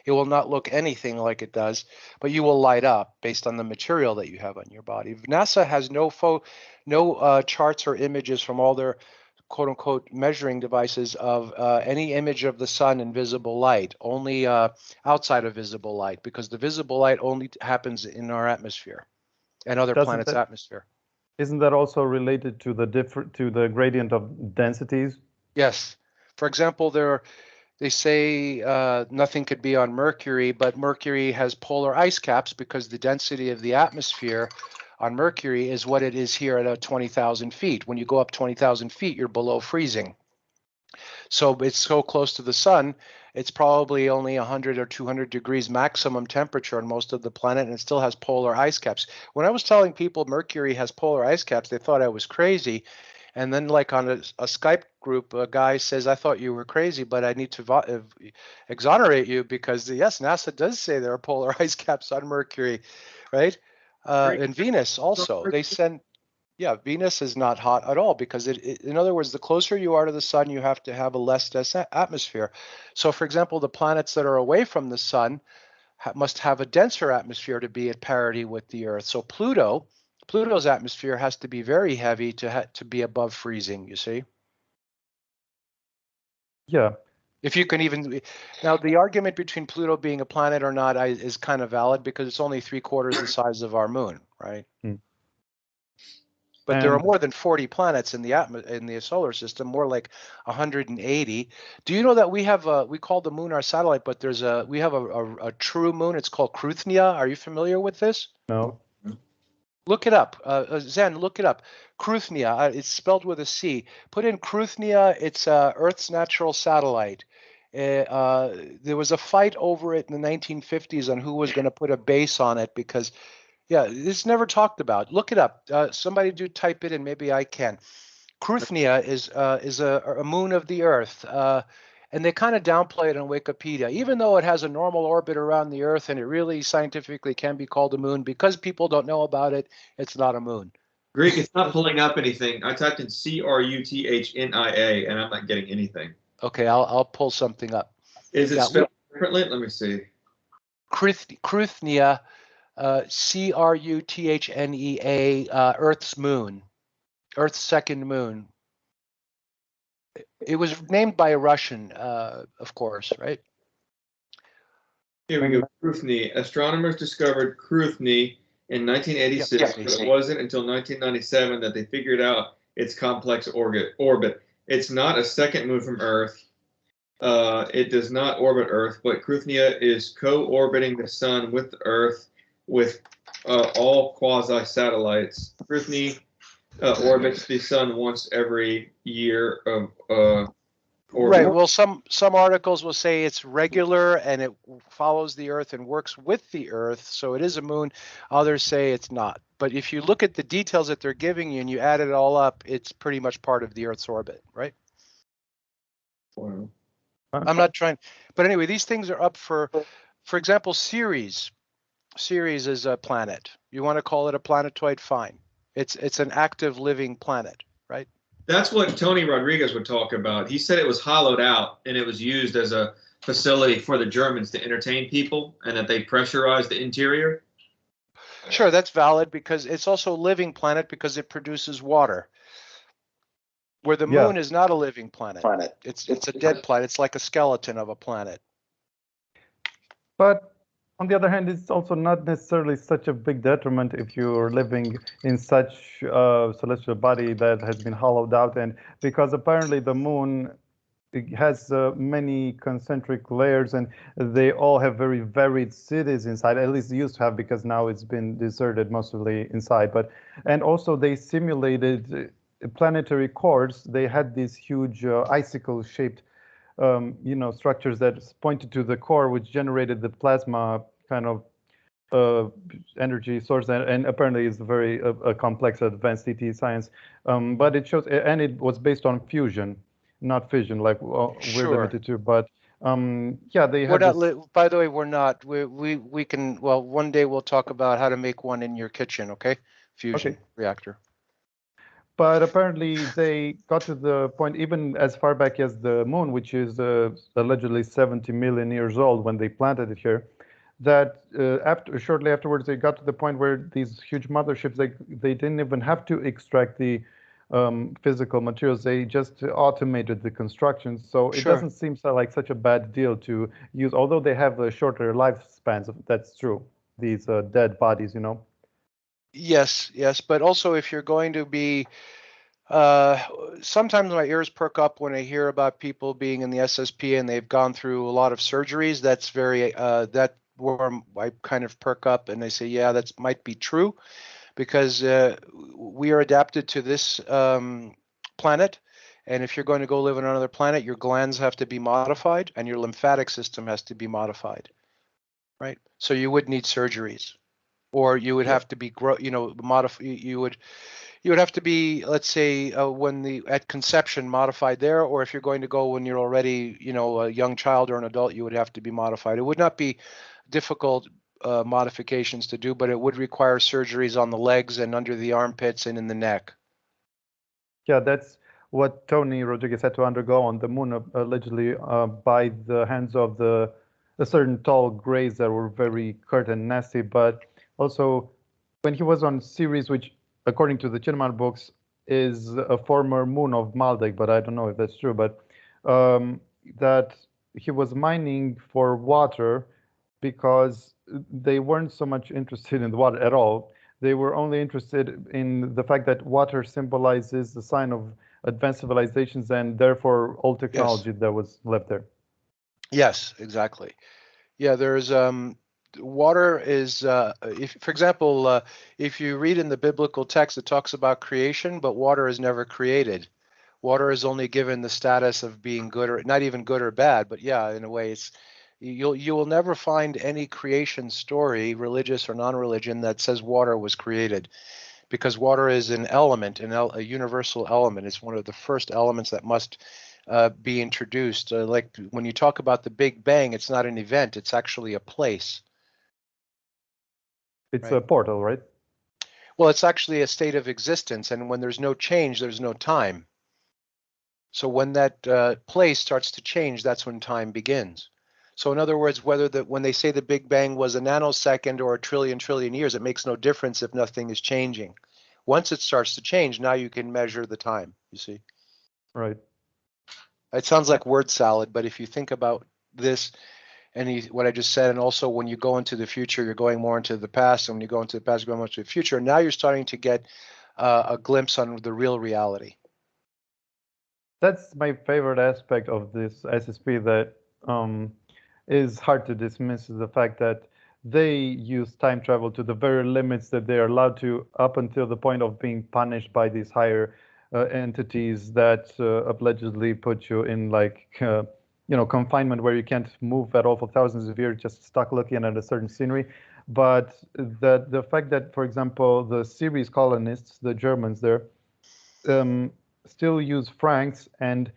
It will not look anything like it does, but you will light up based on the material that you have on your body. NASA has no charts or images from all their quote unquote measuring devices of any image of the sun in visible light, only outside of visible light, because the visible light only happens in our atmosphere and other planets' atmosphere. Isn't that also related to the gradient of densities? Yes. For example, they say nothing could be on Mercury, but Mercury has polar ice caps because the density of the atmosphere on Mercury is what it is here at 20,000 feet. When you go up 20,000 feet, you're below freezing. So it's so close to the sun, it's probably only 100 or 200 degrees maximum temperature on most of the planet, and it still has polar ice caps. When I was telling people Mercury has polar ice caps, they thought I was crazy. And then, like on a Skype group, a guy says, "I thought you were crazy, but I need to exonerate you because yes, NASA does say there are polar ice caps on Mercury, right? And Venus also. They send Yeah, Venus is not hot at all because in other words, the closer you are to the sun, you have to have a less dense atmosphere. So, for example, the planets that are away from the sun must have a denser atmosphere to be at parity with the Earth. So, Pluto's atmosphere has to be very heavy to be above freezing. You see? Yeah. If you can even now, the argument between Pluto being a planet or not is kind of valid because it's only 3/4 the size of our moon, right? But there are more than 40 planets in the solar system, more like 180. Do you know that we call the moon our satellite, but we have a true moon. It's called Cruithnia. Are you familiar with this? No. Look it up. Zen, look it up. Cruithnia. It's spelled with a C. Put in Cruithnia. It's Earth's natural satellite. There was a fight over it in the 1950s on who was going to put a base on it because yeah, it's never talked about. Look it up. Somebody do type it in. Maybe I can. Cruithnia is a moon of the Earth, and they kind of downplay it on Wikipedia, even though it has a normal orbit around the Earth and it really scientifically can be called a moon. Because people don't know about it, it's not a moon. Greek, it's not pulling up anything. I typed in Cruthnia, and I'm not getting anything. Okay, I'll pull something up. Is it spelled differently? Let me see. Cruithnia. Cruthnia, Earth's moon, Earth's second moon. It was named by a Russian, of course, right? Here we go. Cruithnia. Astronomers discovered Cruithnia in 1986, but it wasn't until 1997 that they figured out its complex orbit. It's not a second moon from Earth. It does not orbit Earth, but Cruithnia is co-orbiting the Sun with the Earth with all quasi-satellites. Cruithnia orbits the Sun once every year of orbit. Right. Well, some articles will say it's regular and it follows the Earth and works with the Earth, so it is a moon. Others say it's not. But if you look at the details that they're giving you and you add it all up, it's pretty much part of the Earth's orbit, right? Wow. I'm not trying, but anyway, these things are up for example, Ceres. Ceres is a planet. You want to call it a planetoid? Fine. It's an active living planet, right? That's what Tony Rodriguez would talk about. He said it was hollowed out and it was used as a facility for the Germans to entertain people and that they pressurized the interior. Sure, that's valid because it's also a living planet because it produces water. Where the moon is not a living planet. It's a dead planet. It's like a skeleton of a planet. But on the other hand, it's also not necessarily such a big detriment if you're living in such a celestial body that has been hollowed out. And because apparently the moon has many concentric layers and they all have very varied cities inside, at least used to have, because now it's been deserted mostly inside. And also they simulated planetary cores. They had these huge icicle shaped structures that pointed to the core, which generated the plasma kind of energy source, and apparently it's very complex advanced ET science. But it shows, and it was based on fusion, not fission, like we're limited to. But yeah, they have. By the way, we're not. We can. Well, one day we'll talk about how to make one in your kitchen. Okay, fusion reactor. But apparently they got to the point, even as far back as the moon, which is allegedly 70 million years old when they planted it here, that shortly afterwards they got to the point where these huge motherships, they didn't even have to extract the physical materials. They just automated the construction. So it doesn't seem like such a bad deal to use, although they have shorter lifespans. That's true. These dead bodies, Yes, yes, but also if you're going to be, sometimes my ears perk up when I hear about people being in the SSP and they've gone through a lot of surgeries. That's very, that where I kind of perk up and I say, yeah, that might be true because we are adapted to this planet. And if you're going to go live on another planet, your glands have to be modified and your lymphatic system has to be modified, right? So you would need surgeries, or you would Yeah. have to be modify. You would have to be, let's say, when at conception modified there, or if you're going to go when you're already, a young child or an adult, you would have to be modified. It would not be difficult modifications to do, but it would require surgeries on the legs and under the armpits and in the neck. Yeah, that's what Tony Rodriguez had to undergo on the moon, allegedly by the hands of a certain tall grays that were very curt and nasty. But also, when he was on Ceres, which, according to the Chinaman books, is a former moon of Maldek, but I don't know if that's true. But um, that he was mining for water because they weren't so much interested in the water at all. They were only interested in the fact that water symbolizes the sign of advanced civilizations and therefore all Yes. technology that was left there. Yes, exactly. Yeah, there's water is if, for example, if you read in the biblical text, it talks about creation, but water is never created. Water is only given the status of being good, or not even good or bad, but yeah, in a way, it's you will never find any creation story, religious or non-religion, that says water was created, because water is an element, a universal element. It's one of the first elements that must be introduced. Like when you talk about the Big Bang, it's not an event; it's actually a place, It's a right? portal, right? Well, it's actually a state of existence, and when there's no change, there's no time. So when that place starts to change, that's when time begins. So in other words, when they say the Big Bang was a nanosecond or a trillion years, it makes no difference if nothing is changing. Once it starts to change, now you can measure the time, you see. Right. It sounds like word salad, but if you think about this and what I just said, and also when you go into the future, you're going more into the past, and when you go into the past, you're going more into the future. Now you're starting to get a glimpse on the real reality. That's my favorite aspect of this SSP that is hard to dismiss, is the fact that they use time travel to the very limits that they are allowed to, up until the point of being punished by these higher entities that allegedly put you in confinement where you can't move at all for thousands of years, just stuck looking at a certain scenery. But the fact that, for example, the Ceres colonists, the Germans there, um, still use francs and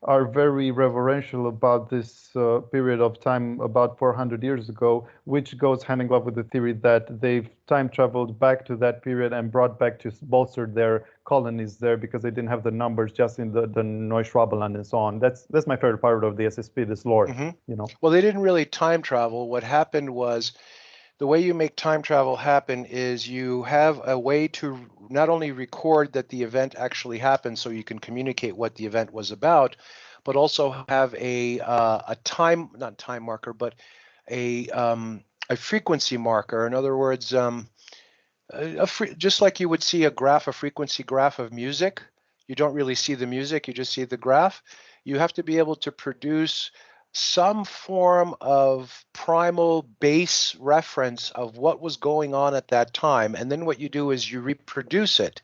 are very reverential about this period of time about 400 years ago, which goes hand in glove with the theory that they've time traveled back to that period and brought back to bolster their colonies there because they didn't have the numbers just in the Neuschwabenland and so on. That's my favorite part of the SSP, this lore, you know. Well, they didn't really time travel. What happened was, the way you make time travel happen is you have a way to not only record that the event actually happened so you can communicate what the event was about, but also have a time, not time marker, but a frequency marker. In other words, just like you would see a frequency graph of music, you don't really see the music, you just see the graph. You have to be able to produce some form of primal base reference of what was going on at that time. And then what you do is you reproduce it.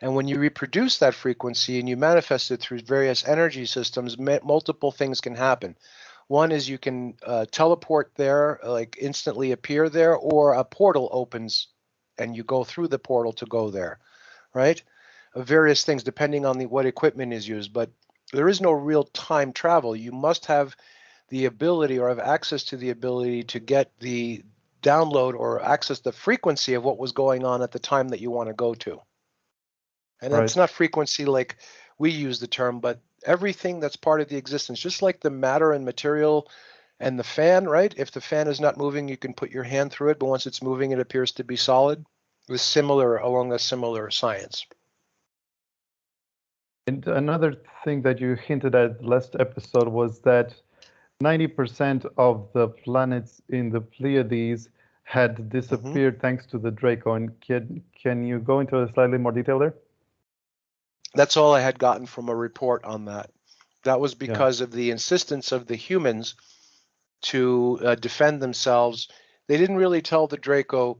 And when you reproduce that frequency and you manifest it through various energy systems, multiple things can happen. One is you can teleport there, like instantly appear there, or a portal opens and you go through the portal to go there, right? Various things depending on what equipment is used, but there is no real time travel. You must have the ability or have access to the ability to get the download or access the frequency of what was going on at the time that you want to go to. And Right. that's not frequency like we use the term, but everything that's part of the existence, just like the matter and material and the fan, right? If the fan is not moving, you can put your hand through it, but once it's moving, it appears to be solid. With similar, along a similar science. And another thing that you hinted at last episode was that 90% of the planets in the Pleiades had disappeared thanks to the Draco. And can you go into a slightly more detail there? That's all I had gotten from a report on that. That was because of the insistence of the humans to defend themselves. They didn't really tell the Draco,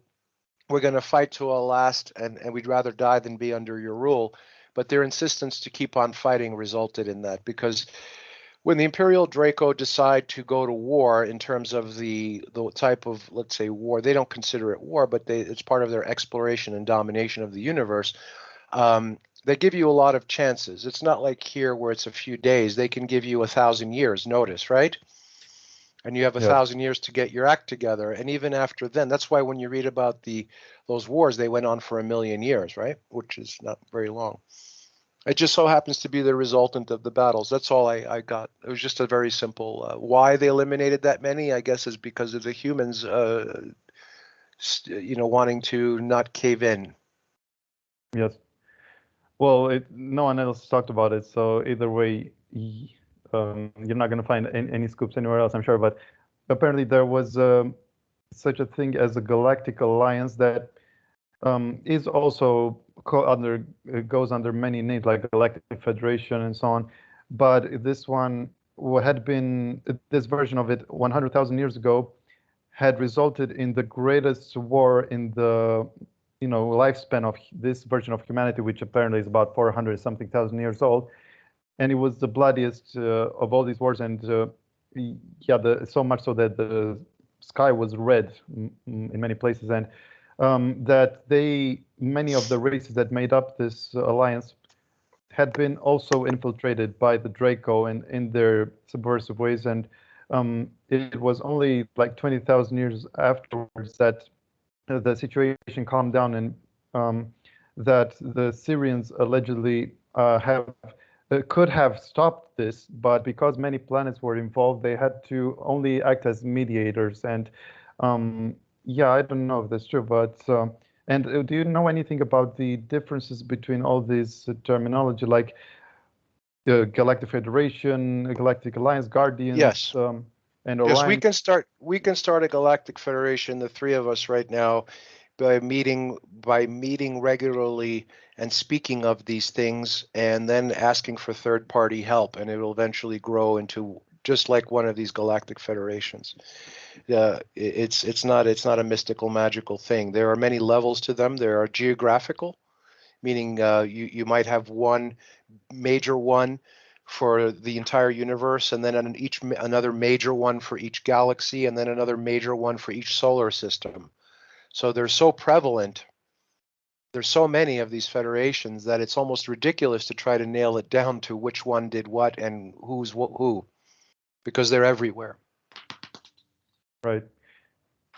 we're going to fight to a last, and we'd rather die than be under your rule. But their insistence to keep on fighting resulted in that, because when the Imperial Draco decide to go to war in terms of the type of, let's say, war, they don't consider it war, but it's part of their exploration and domination of the universe. They give you a lot of chances. It's not like here where it's a few days. They can give you 1,000 years notice, right? And you have 1,000 years to get your act together. And even after then, that's why when you read about those wars, they went on for 1,000,000 years, right? Which is not very long. It just so happens to be the resultant of the battles. That's all I got. It was just a very simple. Why they eliminated that many, I guess, is because of the humans, wanting to not cave in. Yes. Well, no one else talked about it, so either way, you're not going to find any scoops anywhere else, I'm sure. But apparently there was such a thing as a galactic alliance that is also goes under many names, like Galactic Federation and so on. But this one had been, this version of it 100,000 years ago had resulted in the greatest war in the lifespan of this version of humanity, which apparently is about 400 something thousand years old. And it was the bloodiest of all these wars. And so much so that the sky was red in many places. And that many of the races that made up this alliance had been also infiltrated by the Draco and in their subversive ways. And it was only like 20,000 years afterwards that the situation calmed down, and that the Syrians allegedly could have stopped this, but because many planets were involved, they had to only act as mediators. And I don't know if that's true, but and do you know anything about the differences between all these terminology, like the Galactic Federation, Galactic Alliance, Guardians? Yes. And Yes, Orion? we can start a Galactic Federation, the three of us right now, by meeting regularly and speaking of these things, and then asking for third-party help, and it will eventually grow into just like one of these Galactic Federations. It's not a mystical, magical thing. There are many levels to them. There are geographical, meaning you might have one major one for the entire universe, and then another major one for each galaxy, and then another major one for each solar system. So they're so prevalent. There's so many of these federations that it's almost ridiculous to try to nail it down to which one did what and who's who, because they're everywhere. Right.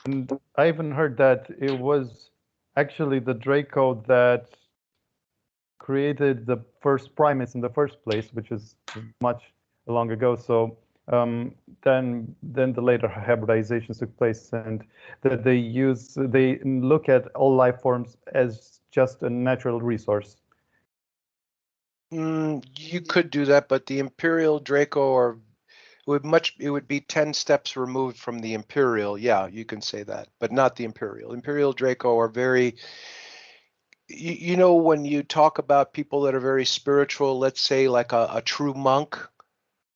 And I even heard that it was actually the Draco that created the first primates in the first place, which is much long ago. So then the later hybridizations took place, and that they look at all life forms as just a natural resource. You could do that, but the Imperial Draco it would be 10 steps removed from the Imperial. Yeah, you can say that, but not the Imperial. Imperial Draco are very, when you talk about people that are very spiritual, let's say like a true monk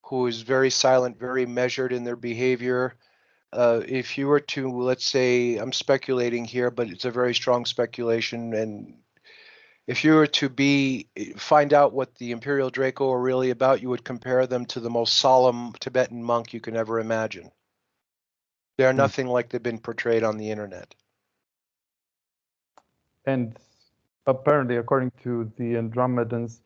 who is very silent, very measured in their behavior. If you were to, let's say, I'm speculating here, but it's a very strong speculation, and if you were to find out what the Imperial Draco are really about, you would compare them to the most solemn Tibetan monk you can ever imagine. They're nothing like they've been portrayed on the internet. And apparently, according to the Andromedans,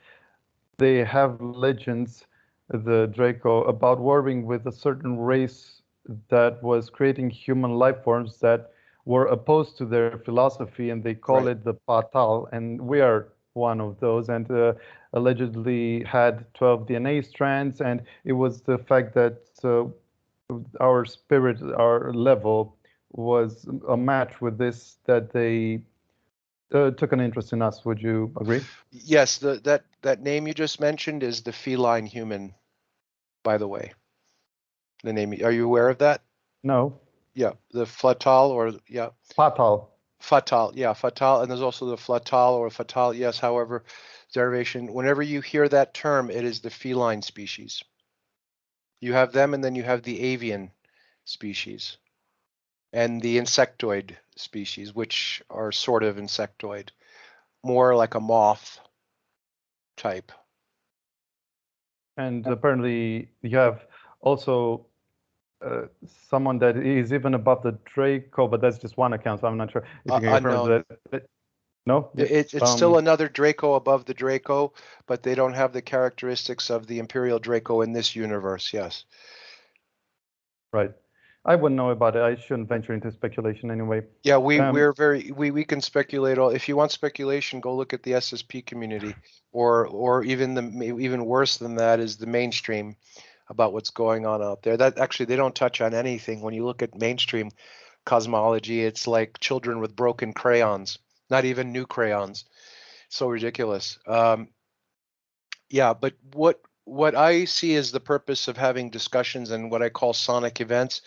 they have legends, the Draco, about warring with a certain race that was creating human life forms that were opposed to their philosophy, and they call it the Patal, and we are one of those, and allegedly had 12 DNA strands, and it was the fact that our spirit, our level, was a match with this, that they took an interest in us. Would you agree? Yes, that name you just mentioned is the feline human, by the way. The name, are you aware of that? No. Yeah, the fatal, or yeah, Fatal. fatal, yeah, fatal, and there's also the flatal or fatal. Yes, however, derivation. Whenever you hear that term, it is the feline species. You have them, and then you have the avian species and the insectoid species, which are sort of insectoid, more like a moth type. And apparently you have also someone that is even above the Draco, but that's just one account, so I'm not sure if you can confirm Unknown. that. No? Yeah. It's still another Draco above the Draco, but they don't have the characteristics of the Imperial Draco in this universe. Yes. Right. I wouldn't know about it. I shouldn't venture into speculation anyway. Yeah, we can speculate all. If you want speculation, go look at the SSP community, or even worse than that is the mainstream about what's going on out there. That actually they don't touch on anything. When you look at mainstream cosmology, it's like children with broken crayons, not even new crayons. So ridiculous. Yeah, but what I see as the purpose of having discussions and what I call sonic events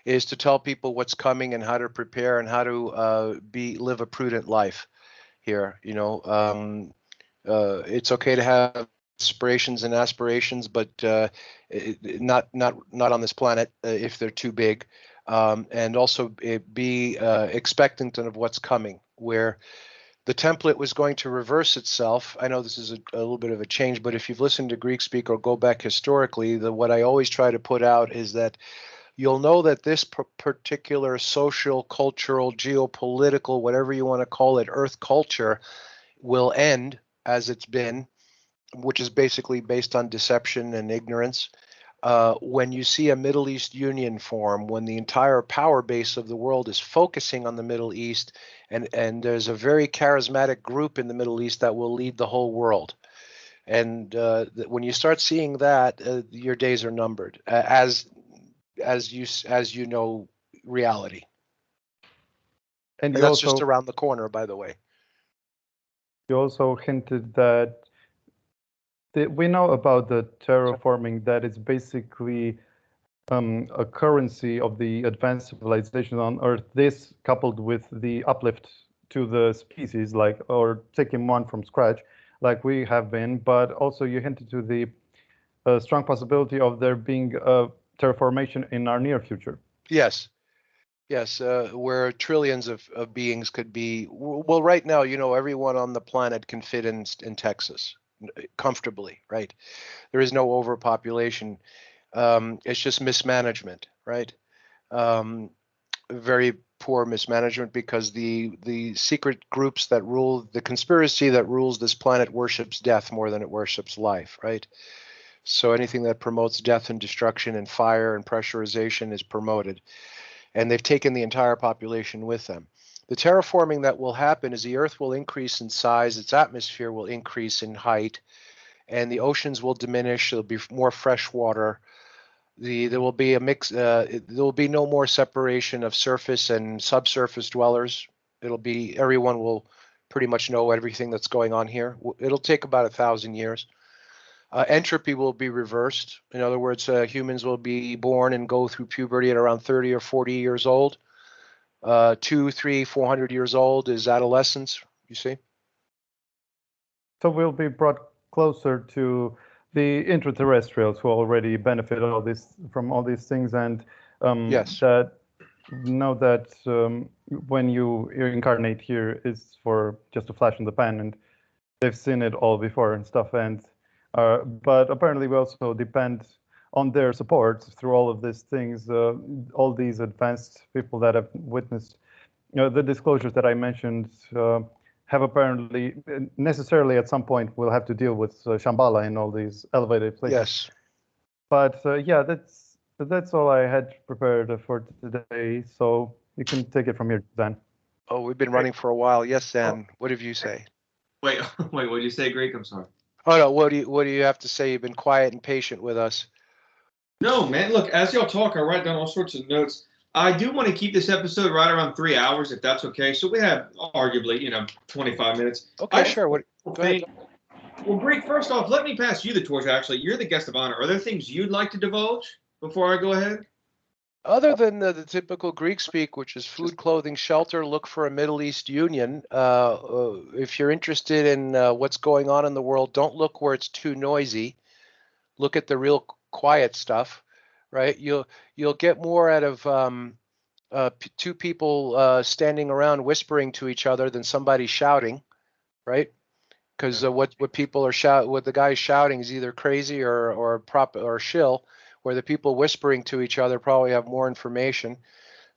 is to tell people what's coming and how to prepare and how to live a prudent life here. It's okay to have aspirations and aspirations, but not on this planet if they're too big, and also be expectant of what's coming. Where the template was going to reverse itself. I know this is a little bit of a change, but if you've listened to Greek speak or go back historically, what I always try to put out is that you'll know that this particular social, cultural, geopolitical, whatever you want to call it, Earth culture will end as it's been, which is basically based on deception and ignorance. When you see a Middle East union form, when the entire power base of the world is focusing on the Middle East, and there's a very charismatic group in the Middle East that will lead the whole world. And when you start seeing that, your days are numbered, as you know reality. And And that's just around the corner, by the way. You also hinted that we know about the terraforming, that it's basically a currency of the advanced civilization on Earth. This coupled with the uplift to the species, like, or taking one from scratch, like we have been, but also you hinted to the strong possibility of there being a terraformation in our near future. Yes. Yes, where trillions of beings could be. Well, right now, everyone on the planet can fit in Texas comfortably, right? There is no overpopulation. It's just mismanagement, right? Very poor mismanagement, because the secret groups that rule, the conspiracy that rules this planet worships death more than it worships life, right? So anything that promotes death and destruction and fire and pressurization is promoted. And they've taken the entire population with them. The terraforming that will happen is the Earth will increase in size, its atmosphere will increase in height, and the oceans will diminish. There'll be more fresh water. There will be a mix. There will be no more separation of surface and subsurface dwellers. Everyone will pretty much know everything that's going on here. It'll take about 1,000 years. Entropy will be reversed. In other words, humans will be born and go through puberty at around 30 or 40 years old. 200, 300, 400 years old is adolescence, you see? So we'll be brought closer to the intraterrestrials who already benefit from all these things, and yes. that know that when you incarnate here is for just a flash in the pan, and they've seen it all before and stuff. And but apparently we also depend on their support through all of these things, all these advanced people that have witnessed, the disclosures that I mentioned. Have apparently necessarily at some point we'll have to deal with Shambhala and all these elevated places. Yes. But yeah, that's all I had prepared for today. So you can take it from here, Dan. Oh, we've been running for a while. Yes, Dan. What have you say? Wait, what did you say, Greek? I'm sorry. Oh no, what do you have to say? You've been quiet and patient with us. No, man. Look, as y'all talk, I write down all sorts of notes. I do want to keep this episode right around 3 hours, if that's okay. So we have arguably, 25 minutes. Okay, sure. Go ahead. Well, Greek, first off, let me pass you the torch. Actually, you're the guest of honor. Are there things you'd like to divulge before I go ahead? Other than the typical Greek speak, which is food, clothing, shelter, look for a Middle East union. If you're interested in what's going on in the world, don't look where it's too noisy. Look at the real quiet stuff, right? You'll get more out of two people standing around whispering to each other than somebody shouting, right? Because what people are what the guy's shouting is either crazy or prop or shill, where the people whispering to each other probably have more information.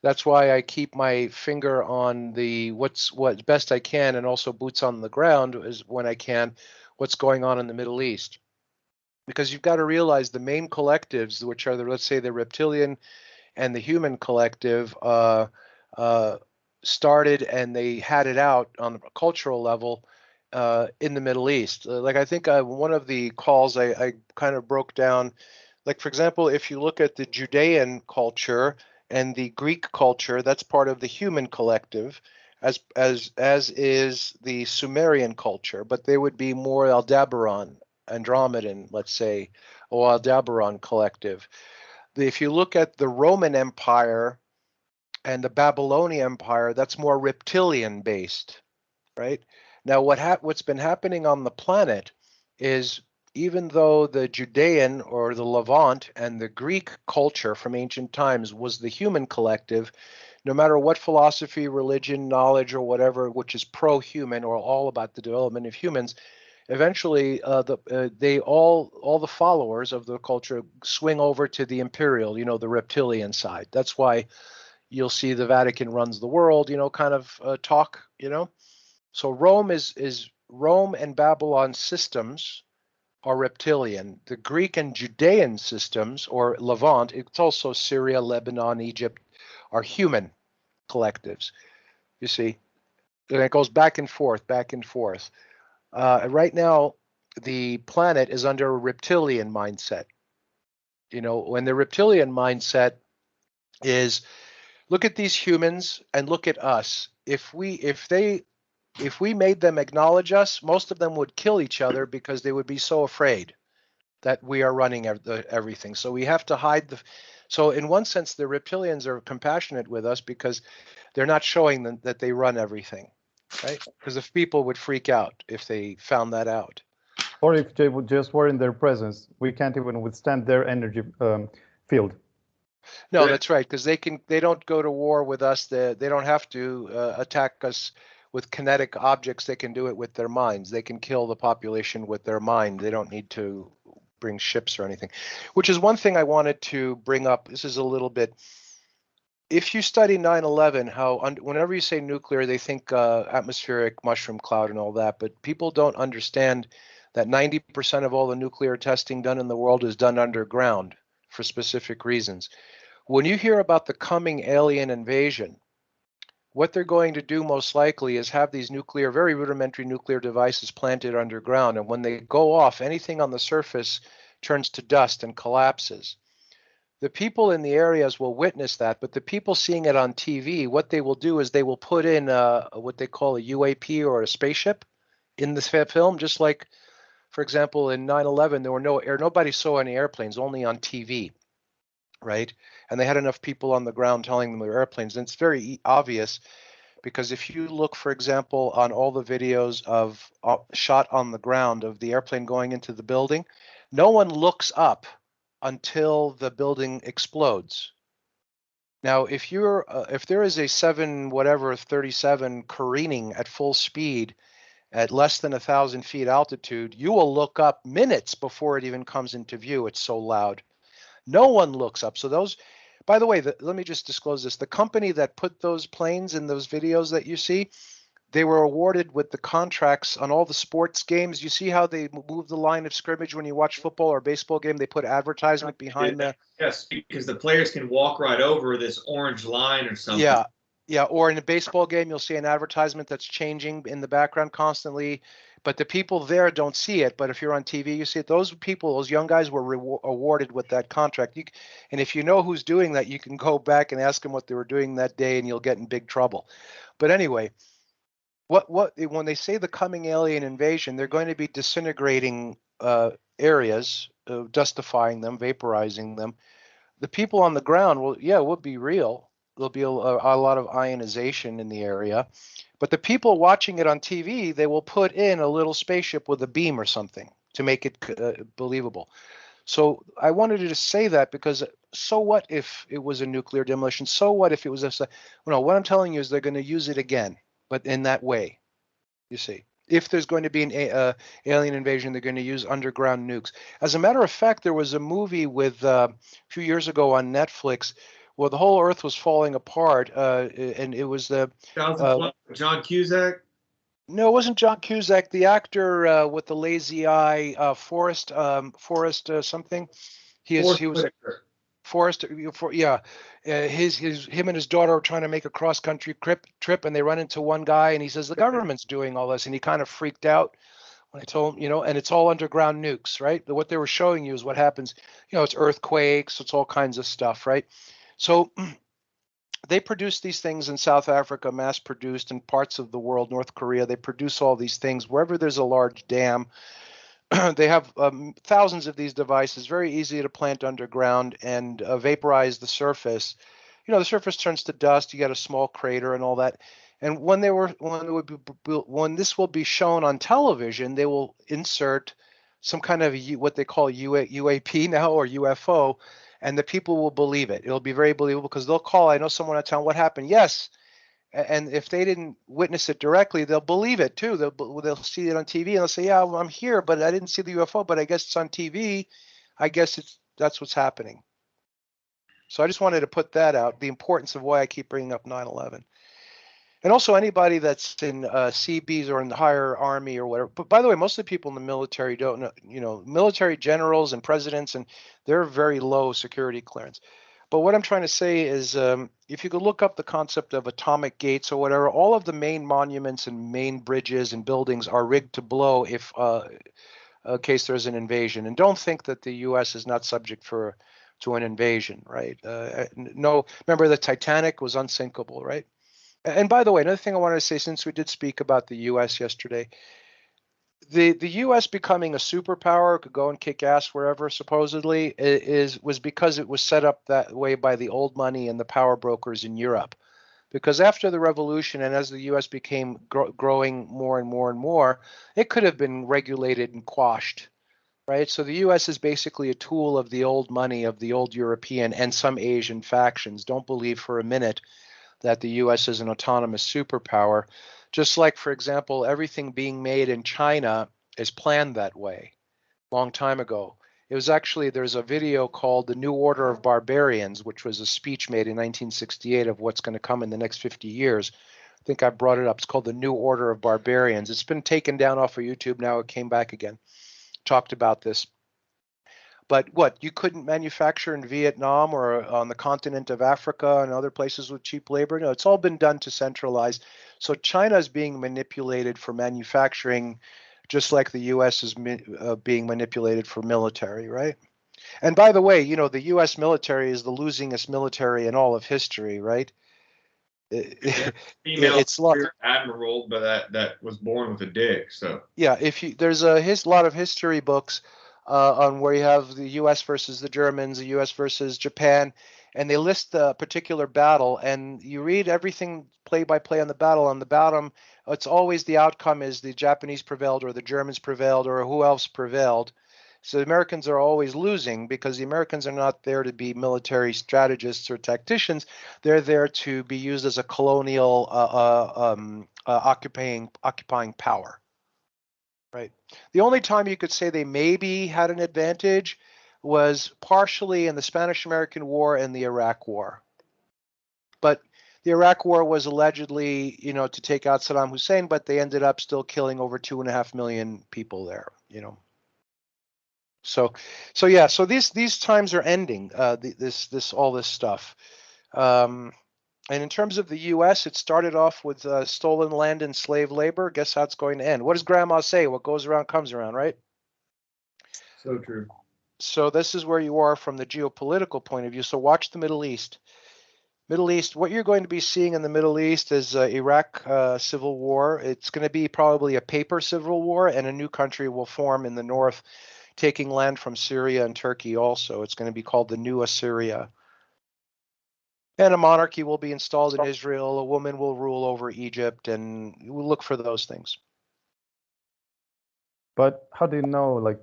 That's why I keep my finger on the what best I can, and also boots on the ground is when I can, what's going on in the Middle East. Because you've got to realize the main collectives, which are let's say the reptilian and the human collective, started and they had it out on a cultural level in the Middle East. Like I think one of the calls I kind of broke down, like for example, if you look at the Judean culture and the Greek culture, that's part of the human collective, as is the Sumerian culture, but they would be more Aldebaran, Andromedan, let's say, or Aldebaran collective. If you look at the Roman Empire and the Babylonian Empire, that's more reptilian based, right? Now, what's been happening on the planet is even though the Judean or the Levant and the Greek culture from ancient times was the human collective, no matter what philosophy, religion, knowledge, or whatever, which is pro-human or all about the development of humans, eventually they all the followers of the culture swing over to the imperial, the reptilian side. That's why you'll see the Vatican runs the world, kind of talk, So Rome and Babylon systems are reptilian. The Greek and Judean systems, or Levant, it's also Syria, Lebanon, Egypt, are human collectives. You see, and it goes back and forth, back and forth. Right now, the planet is under a reptilian mindset. When the reptilian mindset is, look at these humans and look at us. If we made them acknowledge us, most of them would kill each other because they would be so afraid that we are running everything. So we have to hide so in one sense, the reptilians are compassionate with us because they're not showing them that they run everything, right? Because if people would freak out if they found that out. Or if they would just were in their presence, we can't even withstand their energy field. No, that's right, because they don't go to war with us. They don't have to attack us with kinetic objects. They can do it with their minds. They can kill the population with their mind. They don't need to bring ships or anything, which is one thing I wanted to bring up. This is a little bit, if you study 9/11, how whenever you say nuclear, they think atmospheric mushroom cloud and all that, but people don't understand that 90% of all the nuclear testing done in the world is done underground for specific reasons. When you hear about the coming alien invasion, what they're going to do most likely is have these very rudimentary nuclear devices planted underground. And when they go off, anything on the surface turns to dust and collapses. The people in the areas will witness that, but the people seeing it on TV, what they will do is they will put in what they call a UAP or a spaceship in the film, just like, for example, in 9/11, there were nobody saw any airplanes, only on TV. Right? And they had enough people on the ground telling them they were airplanes. And it's very obvious because if you look, for example, on all the videos of shot on the ground of the airplane going into the building, no one looks up until the building explodes. Now, if there is a 37 careening at full speed at less than 1,000 feet altitude, you will look up minutes before it even comes into view. It's so loud. No one looks up. So by the way, let me just disclose this. The company that put those planes in those videos that you see, they were awarded with the contracts on all the sports games. You see how they move the line of scrimmage when you watch football or baseball game? They put advertisement behind the. Yes, because the players can walk right over this orange line or something. Yeah. Yeah. Or in a baseball game, you'll see an advertisement that's changing in the background constantly. But the people there don't see it. But if you're on TV, you see it. Those people, those young guys were awarded with that contract. And if you know who's doing that, you can go back and ask them what they were doing that day, and you'll get in big trouble. But anyway, when they say the coming alien invasion, they're going to be disintegrating areas, dustifying them, vaporizing them. the people on the ground will, yeah, it would be real. There'll be a lot of ionization in the area, but the people watching it on TV, they will put in a little spaceship with a beam or something to make it believable. So I wanted to say that because so what if it was a nuclear demolition? So what if it was a, no, what I'm telling you is they're going to use it again, but in that way, you see. If there's going to be an alien invasion, they're going to use underground nukes. As a matter of fact, there was a movie with a few years ago on Netflix where the whole Earth was falling apart, and it was the 2012, John Cusack. no, it wasn't John Cusack, the actor with the lazy eye, Forrest something. He was Whitaker. Forrest, yeah, him and his daughter are trying to make a cross country trip, and they run into one guy, and he says the government's doing all this, and he kind of freaked out when I told him, and it's all underground nukes, right? But what they were showing you is what happens, it's earthquakes, it's all kinds of stuff, right? So they produce these things in South Africa, mass produced in parts of the world, North Korea. They produce all these things wherever there's a large dam. They have thousands of these devices, very easy to plant underground and vaporize the surface. The surface turns to dust. You get a small crater and all that. And when this will be shown on television, they will insert some kind of what they call UAP now, or UFO, and the people will believe it. It'll be very believable because they'll call. I know someone in town. What happened? Yes. And if they didn't witness it directly, they'll believe it too. They'll see it on TV and they'll say, "Yeah, well, I'm here, but I didn't see the UFO, but I guess it's on TV. I guess that's what's happening." So I just wanted to put that out, the importance of why I keep bringing up 9/11. And also anybody that's in CBs or in the higher army or whatever. But by the way, most of the people in the military don't know, military generals and presidents, and they're very low security clearance. But what I'm trying to say is if you could look up the concept of atomic gates or whatever, all of the main monuments and main bridges and buildings are rigged to blow if in case there's an invasion. And don't think that the U.S. is not subject to an invasion, right? No, remember the Titanic was unsinkable, right? And by the way, another thing I wanted to say, since we did speak about the U.S. yesterday, the U.S. becoming a superpower, could go and kick ass wherever supposedly was because it was set up that way by the old money and the power brokers in Europe. Because after the revolution and as the U.S. became growing more and more and more, it could have been regulated and quashed, right? So the U.S. is basically a tool of the old money of the old European and some Asian factions. Don't believe for a minute that the U.S. is an autonomous superpower. Just like, for example, everything being made in China is planned that way a long time ago. It was actually, there's a video called The New Order of Barbarians, which was a speech made in 1968 of what's going to come in the next 50 years. I think I brought it up. It's called The New Order of Barbarians. It's been taken down off of YouTube. Now it came back again. Talked about this. But what, you couldn't manufacture in Vietnam or on the continent of Africa and other places with cheap labor? No, it's all been done to centralize. So China is being manipulated for manufacturing, just like the U.S. is being manipulated for military, right? And by the way, the U.S. military is the losingest military in all of history, right? Yeah. Female It's lot. admiral, but that was born with a dick. So Yeah, there's a lot of history books on where you have the U.S. versus the Germans, the U.S. versus Japan, and they list the particular battle, and you read everything play by play on the battle. On the bottom, it's always the outcome is the Japanese prevailed or the Germans prevailed or who else prevailed. So the Americans are always losing because the Americans are not there to be military strategists or tacticians. They're there to be used as a colonial occupying power. Right. The only time you could say they maybe had an advantage was partially in the Spanish-American War and the Iraq War. But the Iraq War was allegedly, to take out Saddam Hussein, but they ended up still killing over 2.5 million people there, So yeah, so these times are ending. All this stuff. And in terms of the U.S., it started off with stolen land and slave labor. Guess how it's going to end? What does Grandma say? What goes around comes around, right? so true. So this is where you are from the geopolitical point of view. So watch the Middle East. Middle East, what you're going to be seeing in the Middle East is Iraq civil war. It's going to be probably a paper civil war, and a new country will form in the north taking land from Syria and Turkey also. It's going to be called the New Assyria. And a monarchy will be installed in Israel. A woman will rule over Egypt, and we'll look for those things. But how do you know, like,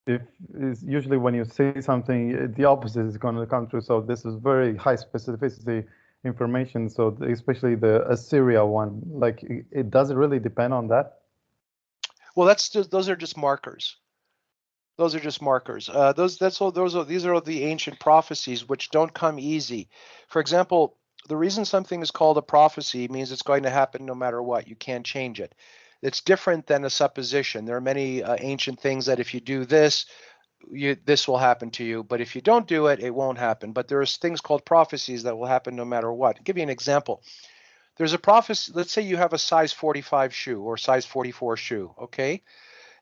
if is usually when you say something, the opposite is going to come true? So this is very high specificity information. So especially the Assyria one, like, it does it really depend on that? Well, those are just markers. Those are just markers. These are the ancient prophecies, which don't come easy. For example, the reason something is called a prophecy means it's going to happen no matter what. You can't change it. It's different than a supposition. There are many ancient things that if you do this, this will happen to you. But if you don't do it, it won't happen. But there's things called prophecies that will happen no matter what. I'll give you an example. There's a prophecy. Let's say you have a size 45 shoe or size 44 shoe. Okay.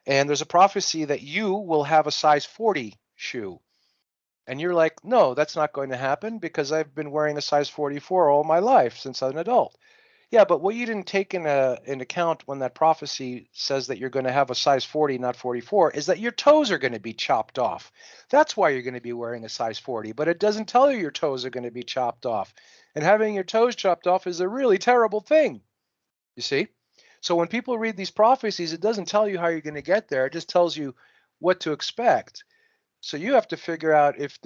And there's a prophecy that you will have a size 40 shoe. And you're like, no, that's not going to happen because I've been wearing a size 44 all my life since I'm an adult. Yeah, but what you didn't take in account when that prophecy says that you're going to have a size 40, not 44, is that your toes are going to be chopped off. That's why you're going to be wearing a size 40, but it doesn't tell you your toes are going to be chopped off. And having your toes chopped off is a really terrible thing, you see? So when people read these prophecies, it doesn't tell you how you're going to get there. It just tells you what to expect. So you have to figure out if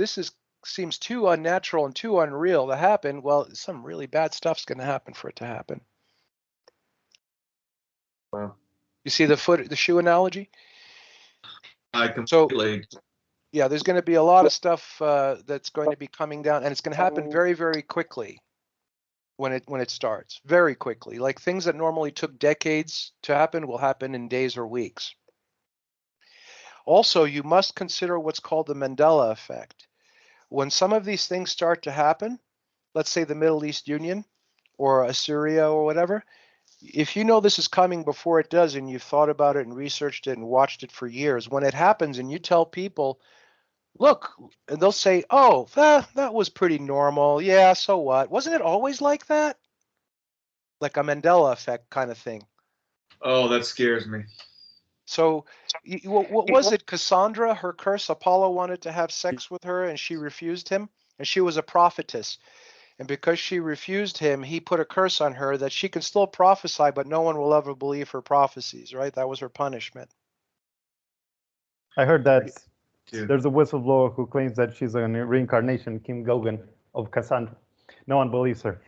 seems too unnatural and too unreal to happen. Well, some really bad stuff's going to happen for it to happen. Wow. You see the shoe analogy? I completely. So yeah, there's going to be a lot of stuff that's going to be coming down, and it's going to happen very, very quickly. When it starts, very quickly. Like things that normally took decades to happen will happen in days or weeks. Also, you must consider what's called the Mandela effect. When some of these things start to happen, let's say the Middle East Union or Assyria or whatever, if you know this is coming before it does and you've thought about it and researched it and watched it for years, when it happens and you tell people, look, and they'll say, oh, that was pretty normal. Yeah, so what? Wasn't it always like that? Like a Mandela effect kind of thing. Oh, that scares me. So what was it? Cassandra, her curse, Apollo wanted to have sex with her and she refused him. And she was a prophetess. And because she refused him, he put a curse on her that she can still prophesy, but no one will ever believe her prophecies, right? That was her punishment. I heard that Dude. there's a whistleblower who claims that she's a reincarnation, Kim Gogan, of Cassandra. No one believes her.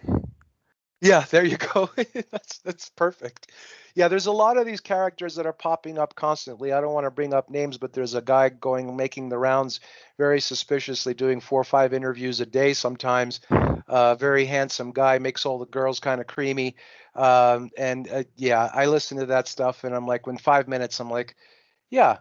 Yeah, there you go. That's perfect. Yeah, there's a lot of these characters that are popping up constantly. I don't want to bring up names, but there's a guy making the rounds very suspiciously, doing 4 or 5 interviews a day sometimes. Very handsome guy, makes all the girls kind of creamy. Yeah, I listen to that stuff and I'm like, in 5 minutes, I'm like, yeah,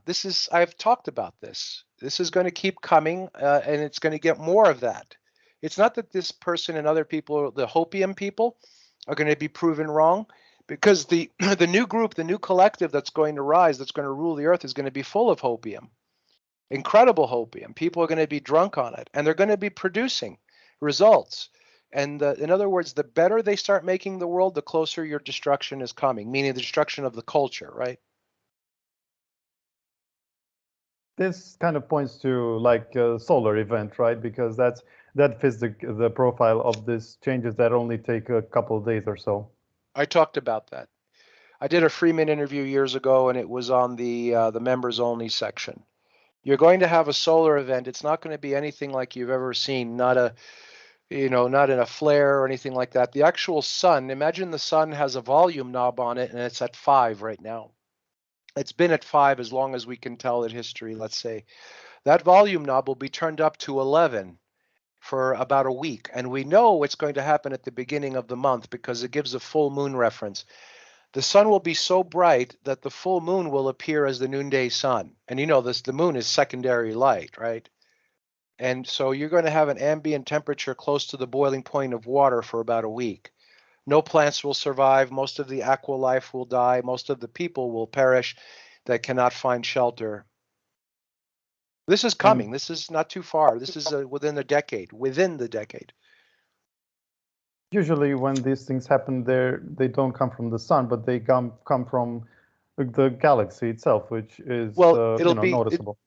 I've talked about this. This is going to keep coming and it's going to get more of that. It's not that this person and other people, the Hopium people, are going to be proven wrong, because the new group, the new collective that's going to rise, that's going to rule the earth, is going to be full of Hopium, incredible Hopium. People are going to be drunk on it, and they're going to be producing results. And in other words, the better they start making the world, the closer your destruction is coming, meaning the destruction of the culture, right? This kind of points to like a solar event, right? Because that fits the profile of these changes that only take a couple of days or so. I talked about that. I did a Freeman interview years ago, and it was on the members only section. You're going to have a solar event. It's not going to be anything like you've ever seen. Not in a flare or anything like that. The actual sun. Imagine the sun has a volume knob on it, and it's at 5 right now. It's been at 5 as long as we can tell in history, let's say. That volume knob will be turned up to 11 for about a week. And we know it's going to happen at the beginning of the month because it gives a full moon reference. The sun will be so bright that the full moon will appear as the noonday sun. And the moon is secondary light, right? And so you're going to have an ambient temperature close to the boiling point of water for about a week. No plants will survive. Most of the aqua life will die. Most of the people will perish that cannot find shelter. This is coming. This is not too far. This is within the decade. Usually when these things happen, they don't come from the sun, but they come from the galaxy itself, which is Well, noticeable.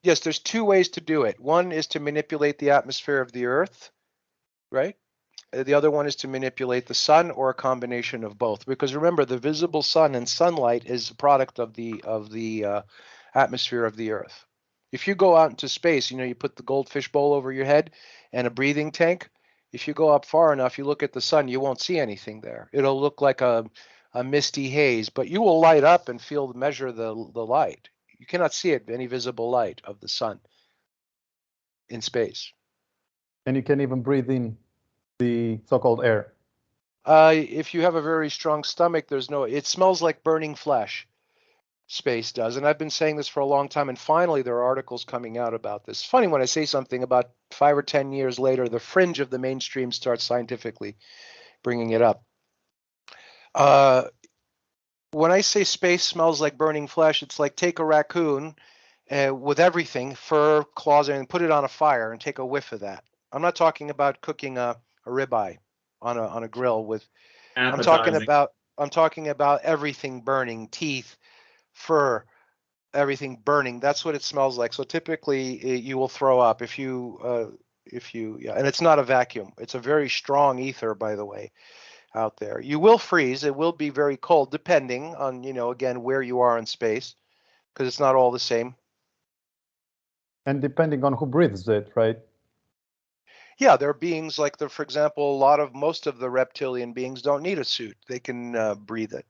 Yes, there's two ways to do it. One is to manipulate the atmosphere of the Earth, right? The other one is to manipulate the sun, or a combination of both. Because remember, the visible sun and sunlight is a product of the atmosphere of the Earth. If you go out into space, you put the goldfish bowl over your head and a breathing tank. If you go up far enough, you look at the sun, you won't see anything there. It'll look like a misty haze, but you will light up and measure the light. You cannot see it, any visible light of the sun in space. And you can even breathe in the so-called air. If you have a very strong stomach, it smells like burning flesh. Space does. And I've been saying this for a long time. And finally, there are articles coming out about this. It's funny when I say something about 5 or 10 years later, the fringe of the mainstream starts scientifically bringing it up. When I say space smells like burning flesh, it's like take a raccoon with everything, fur, claws, and put it on a fire and take a whiff of that. I'm not talking about cooking a ribeye on a grill with. Appetizing. I'm talking about everything burning, teeth, fur, everything burning. That's what it smells like. So typically you will throw up if you and it's not a vacuum. It's a very strong ether, by the way, out there. You will freeze. It will be very cold, depending on again where you are in space, because it's not all the same. And depending on who breathes it, right? Yeah, there are beings like for example, most of the reptilian beings don't need a suit. They can breathe it.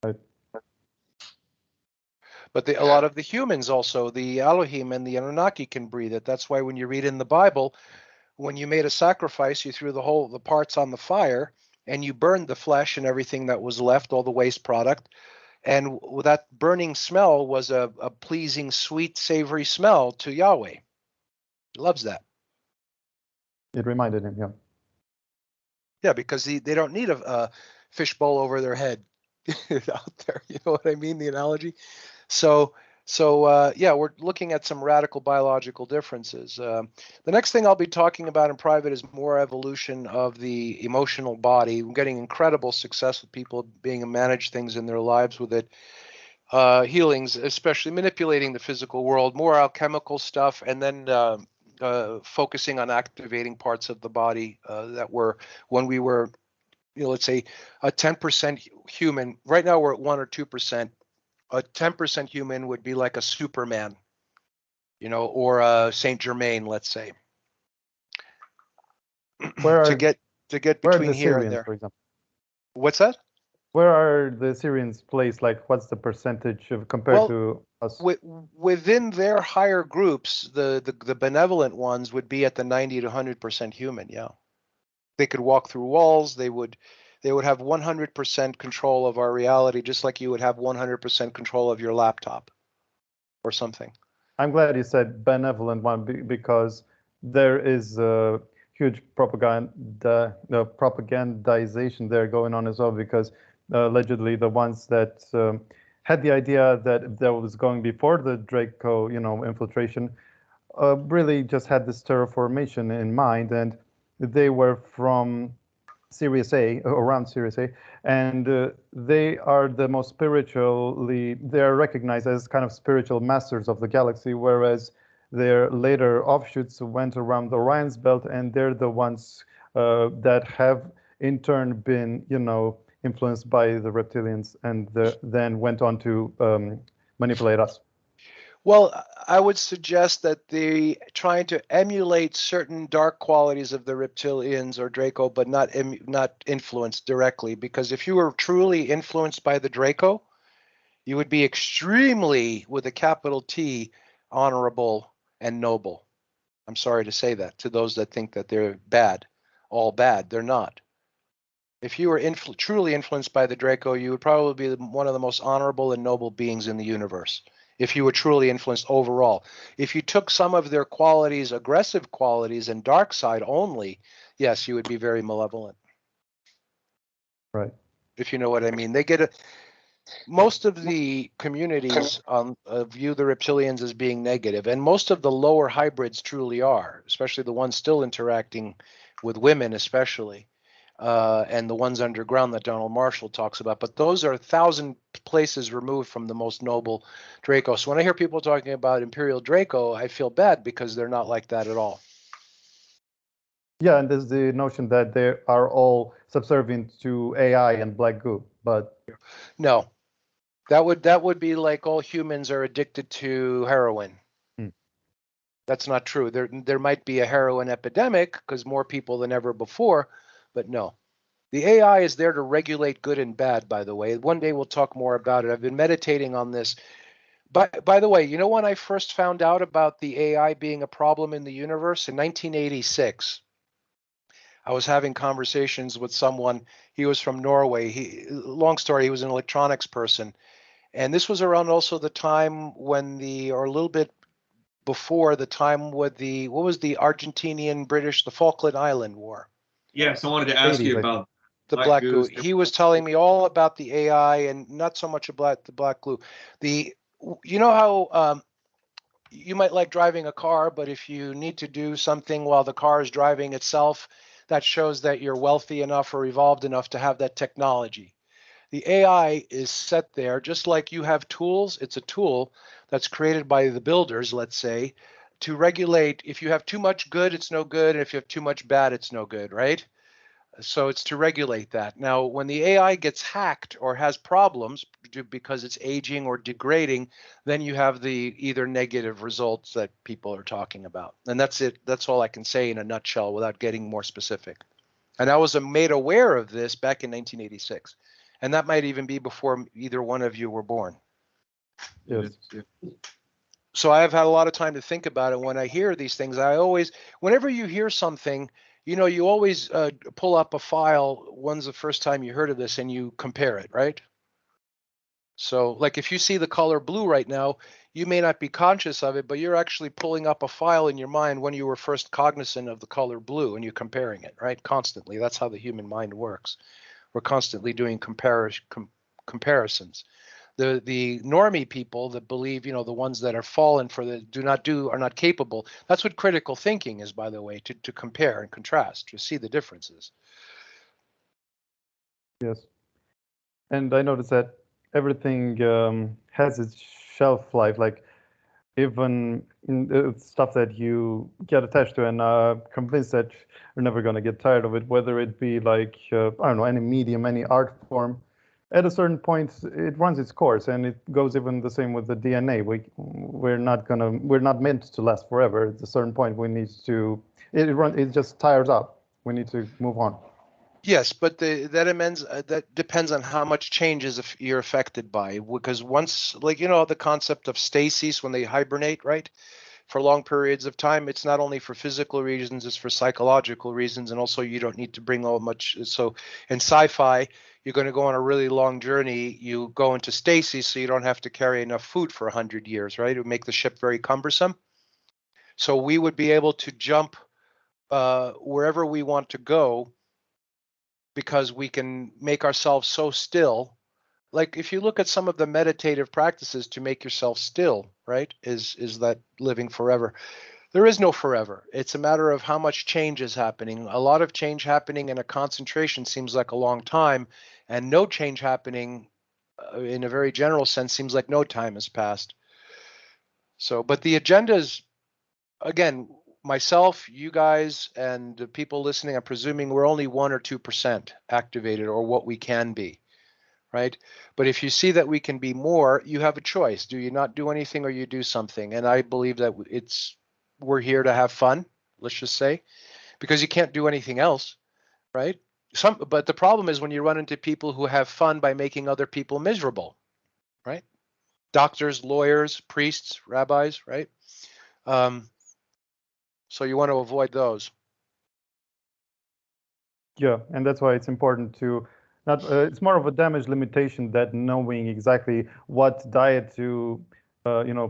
Right. But a lot of the humans also, the Elohim and the Anunnaki, can breathe it. That's why when you read in the Bible, when you made a sacrifice, you threw the parts on the fire and you burned the flesh and everything that was left, all the waste product. And that burning smell was a pleasing, sweet, savory smell to Yahweh. He loves that. It reminded him, yeah. Yeah, because they don't need a fishbowl over their head out there. You know what I mean? The analogy. So yeah, we're looking at some radical biological differences. The next thing I'll be talking about in private is more evolution of the emotional body. We're getting incredible success with people being able to manage things in their lives with it. Healings, especially manipulating the physical world, more alchemical stuff, and then focusing on activating parts of the body that were, when we were, let's say, a 10% human. Right now we're at 1 or 2%. A 10% human would be like a Superman, or a Saint Germain, let's say. To get between here Syrians, and there. for example? What's that? Where are the Syrians placed? Like, what's the percentage compared to us? Within their higher groups, the benevolent ones would be at the 90 to 100% human. Yeah, they could walk through walls. They would have 100% control of our reality, just like you would have 100% control of your laptop or something. I'm glad you said benevolent one, because there is a huge propagandization there going on as well, because allegedly the ones that had the idea that was going before the Draco, infiltration, really just had this terraformation in mind, and they were from Sirius A, around Sirius A, and they are the most they're recognized as kind of spiritual masters of the galaxy, whereas their later offshoots went around the Orion's belt, and they're the ones that have in turn been, influenced by the reptilians, and then went on to manipulate us. Well, I would suggest that they're trying to emulate certain dark qualities of the reptilians or Draco, but not influenced directly. Because if you were truly influenced by the Draco, you would be extremely, with a capital T, honorable and noble. I'm sorry to say that to those that think that they're bad, all bad. They're not. If you were truly influenced by the Draco, you would probably be one of the most honorable and noble beings in the universe. If you were truly influenced overall. If you took some of their qualities, aggressive qualities, and dark side only, yes, you would be very malevolent. Right. If you know what I mean. Most of the communities view the reptilians as being negative, and most of the lower hybrids truly are, especially the ones still interacting with women, especially. and the ones underground that Donald Marshall talks about. But those are 1,000 places removed from the most noble Draco. So when I hear people talking about Imperial Draco, I feel bad because they're not like that at all. Yeah, and there's the notion that they are all subservient to AI and black goo, but No, that would be like all humans are addicted to heroin. That's not true. There might be a heroin epidemic because more people than ever before, but no. The AI is there to regulate good and bad, by the way. One day we'll talk more about it. I've been meditating on this. By the way, you know when I first found out about the AI being a problem in the universe? In 1986. I was having conversations with someone. He was from Norway. Long story, he was an electronics person. And this was around also the time when or a little bit before the time with what was the Argentinian British, the Falkland Island War? Yes, I wanted to ask you about The black goo. He was telling me all about the AI and not so much about the black glue. You know how you might like driving a car, but if you need to do something while the car is driving itself, that shows that you're wealthy enough or evolved enough to have that technology. The AI is set there just like you have tools. It's a tool that's created by the builders, let's say, to regulate. If you have too much good, it's no good. And if you have too much bad, it's no good, right? So it's to regulate that. Now, when the AI gets hacked or has problems because it's aging or degrading, then you have the either negative results that people are talking about. And that's it. That's all I can say in a nutshell without getting more specific. And I was made aware of this back in 1986. And that might even be before either one of you were born. yes. So I have had a lot of time to think about it. When I hear these things, whenever you hear something, you always pull up a file. When's the first time you heard of this, and you compare it, right? So like if you see the color blue right now, you may not be conscious of it, but you're actually pulling up a file in your mind when you were first cognizant of the color blue, and you're comparing it, right? Constantly. That's how the human mind works. We're constantly doing comparisons. The normie people that believe, the ones that are fallen for are not capable. That's what critical thinking is, by the way, to compare and contrast, to see the differences. Yes. And I noticed that everything has its shelf life, like even stuff that you get attached to and convinced that you're never going to get tired of it, whether it be like, I don't know, any medium, any art form. At a certain point, it runs its course, and it goes even the same with the DNA. We're not meant to last forever. At a certain point, we need to, it just tires out. We need to move on. Yes, but that depends on how much changes if you're affected by. Because once, like, the concept of stasis when they hibernate, right? For long periods of time, it's not only for physical reasons, it's for psychological reasons. And also you don't need to bring all much. So in sci-fi, you're going to go on a really long journey. You go into stasis so you don't have to carry enough food for 100 years, right? It would make the ship very cumbersome. So we would be able to jump wherever we want to go because we can make ourselves so still. Like if you look at some of the meditative practices to make yourself still, right, is that living forever. There is no forever. It's a matter of how much change is happening. A lot of change happening in a concentration seems like a long time, and no change happening in a very general sense seems like no time has passed. So, but the agenda is, again, myself, you guys, and the people listening, I'm presuming we're only 1 or 2% activated, or what we can be, right? But if you see that we can be more, you have a choice. Do you not do anything, or you do something? And I believe that we're here to have fun, let's just say, because you can't do anything else, right? But the problem is when you run into people who have fun by making other people miserable, right? Doctors, lawyers, priests, rabbis, right? So you want to avoid those. Yeah, and that's why it's important to not. It's more of a damage limitation that knowing exactly what diet to,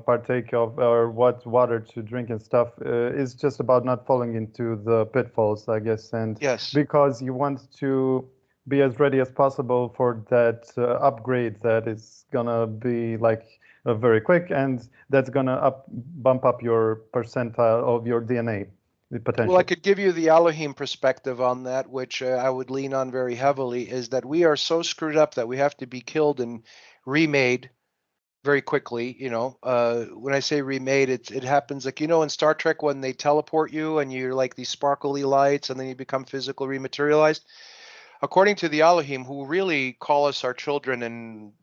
partake of or what water to drink and stuff is just about not falling into the pitfalls, I guess. And yes, because you want to be as ready as possible for that upgrade that is gonna be like very quick, and that's gonna bump up your percentile of your DNA. the potential. Well, I could give you the Elohim perspective on that, which I would lean on very heavily, is that we are so screwed up that we have to be killed and remade very quickly. When I say remade, it happens like, in Star Trek when they teleport you and you're like these sparkly lights and then you become physical rematerialized. According to the Elohim, who really call us our children, and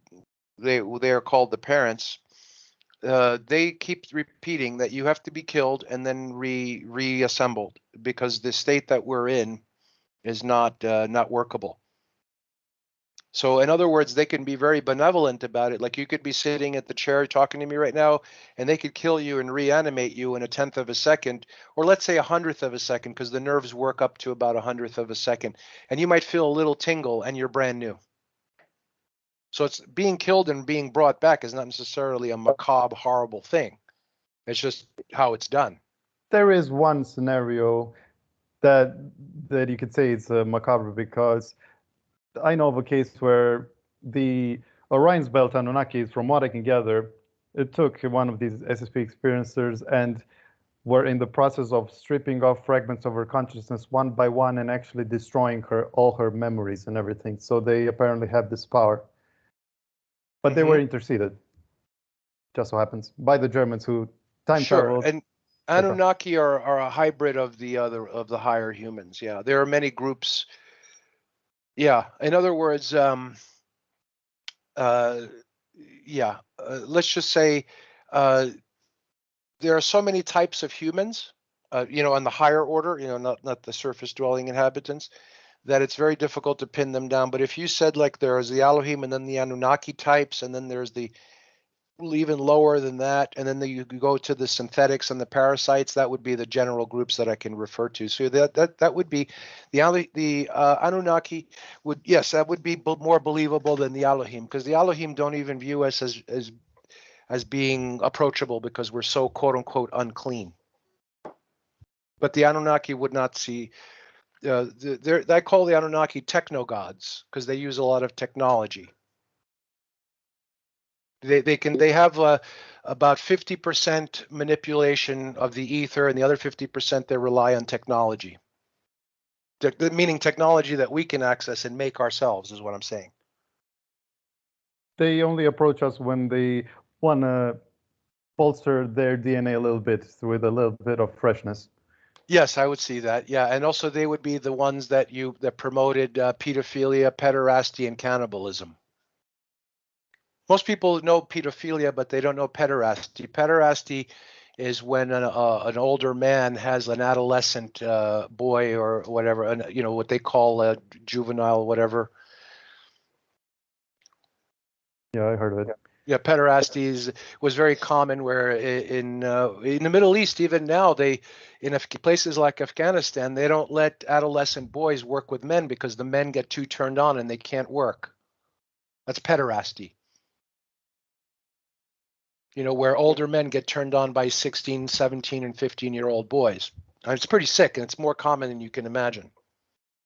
they are called the parents, they keep repeating that you have to be killed and then reassembled because the state that we're in is not workable. So in other words, they can be very benevolent about it. Like you could be sitting at the chair talking to me right now, and they could kill you and reanimate you in 1/10 of a second, or let's say 100th of a second, because the nerves work up to about 100th of a second, and you might feel a little tingle, and you're brand new. So it's being killed and being brought back is not necessarily a macabre, horrible thing. It's just how it's done. There is one scenario that you could say is macabre, because I know of a case where the Orion's Belt Anunnakis, from what I can gather, it took one of these SSP experiencers and were in the process of stripping off fragments of her consciousness one by one and actually destroying all her memories and everything. So they apparently have this power. But they were interceded, just so happens, by the Germans who time traveled. And Anunnaki are a hybrid of the higher humans. Yeah, there are many groups. Yeah, in other words, let's just say there are so many types of humans, on the higher order, not the surface dwelling inhabitants, that it's very difficult to pin them down. But if you said like there's the Elohim and then the Anunnaki types, and then there's the even lower than that, and then you go to the synthetics and the parasites, that would be the general groups that I can refer to. So that would be the Anunnaki would, yes, that would be more believable than the Elohim, because the Elohim don't even view us as being approachable because we're so quote unquote unclean. But the Anunnaki would not see. I call the Anunnaki techno gods because they use a lot of technology. They have about 50% manipulation of the ether, and the other 50% they rely on technology. Meaning technology that we can access and make ourselves is what I'm saying. They only approach us when they want to bolster their DNA a little bit with a little bit of freshness. Yes, I would see that. Yeah, and also they would be the ones that promoted pedophilia, pederasty, and cannibalism. Most people know pedophilia, but they don't know pederasty. Pederasty is when an older man has an adolescent boy or whatever, and what they call a juvenile, whatever. Yeah, I heard of it. Yeah, pederasty was very common. Where in the Middle East, even now, in places like Afghanistan, they don't let adolescent boys work with men because the men get too turned on and they can't work. That's pederasty. Where older men get turned on by 16, 17, and 15-year-old boys. It's pretty sick, and it's more common than you can imagine.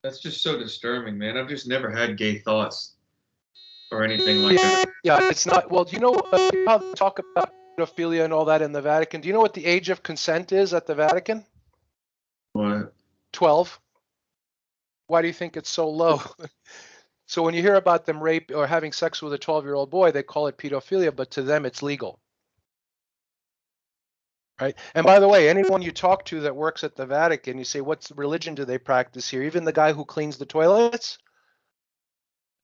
That's just so disturbing, man. I've just never had gay thoughts or anything like that. Yeah, it's not. Well, do you know how they talk about pedophilia and all that in the Vatican? Do you know what the age of consent is at the Vatican? What? 12. Why do you think it's so low? So when you hear about them rape or having sex with a 12-year-old boy, they call it pedophilia, but to them it's legal. Right. And by the way, anyone you talk to that works at the Vatican, you say, what religion do they practice here? Even the guy who cleans the toilets,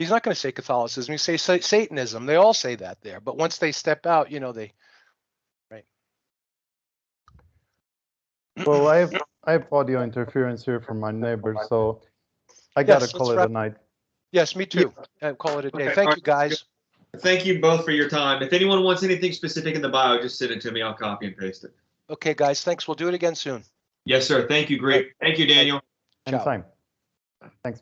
he's not going to say Catholicism. You say Satanism. They all say that there. But once they step out, they. Right. Well, I have audio interference here from my neighbors, so I gotta call it a night. Yes, me too. Call it a day. Okay, Thank you, guys. Thank you both for your time. If anyone wants anything specific in the bio, just send it to me. I'll copy and paste it. Okay, guys. Thanks. We'll do it again soon. Yes, sir. Thank you. Great. Thank you, Daniel. Anytime. Thanks.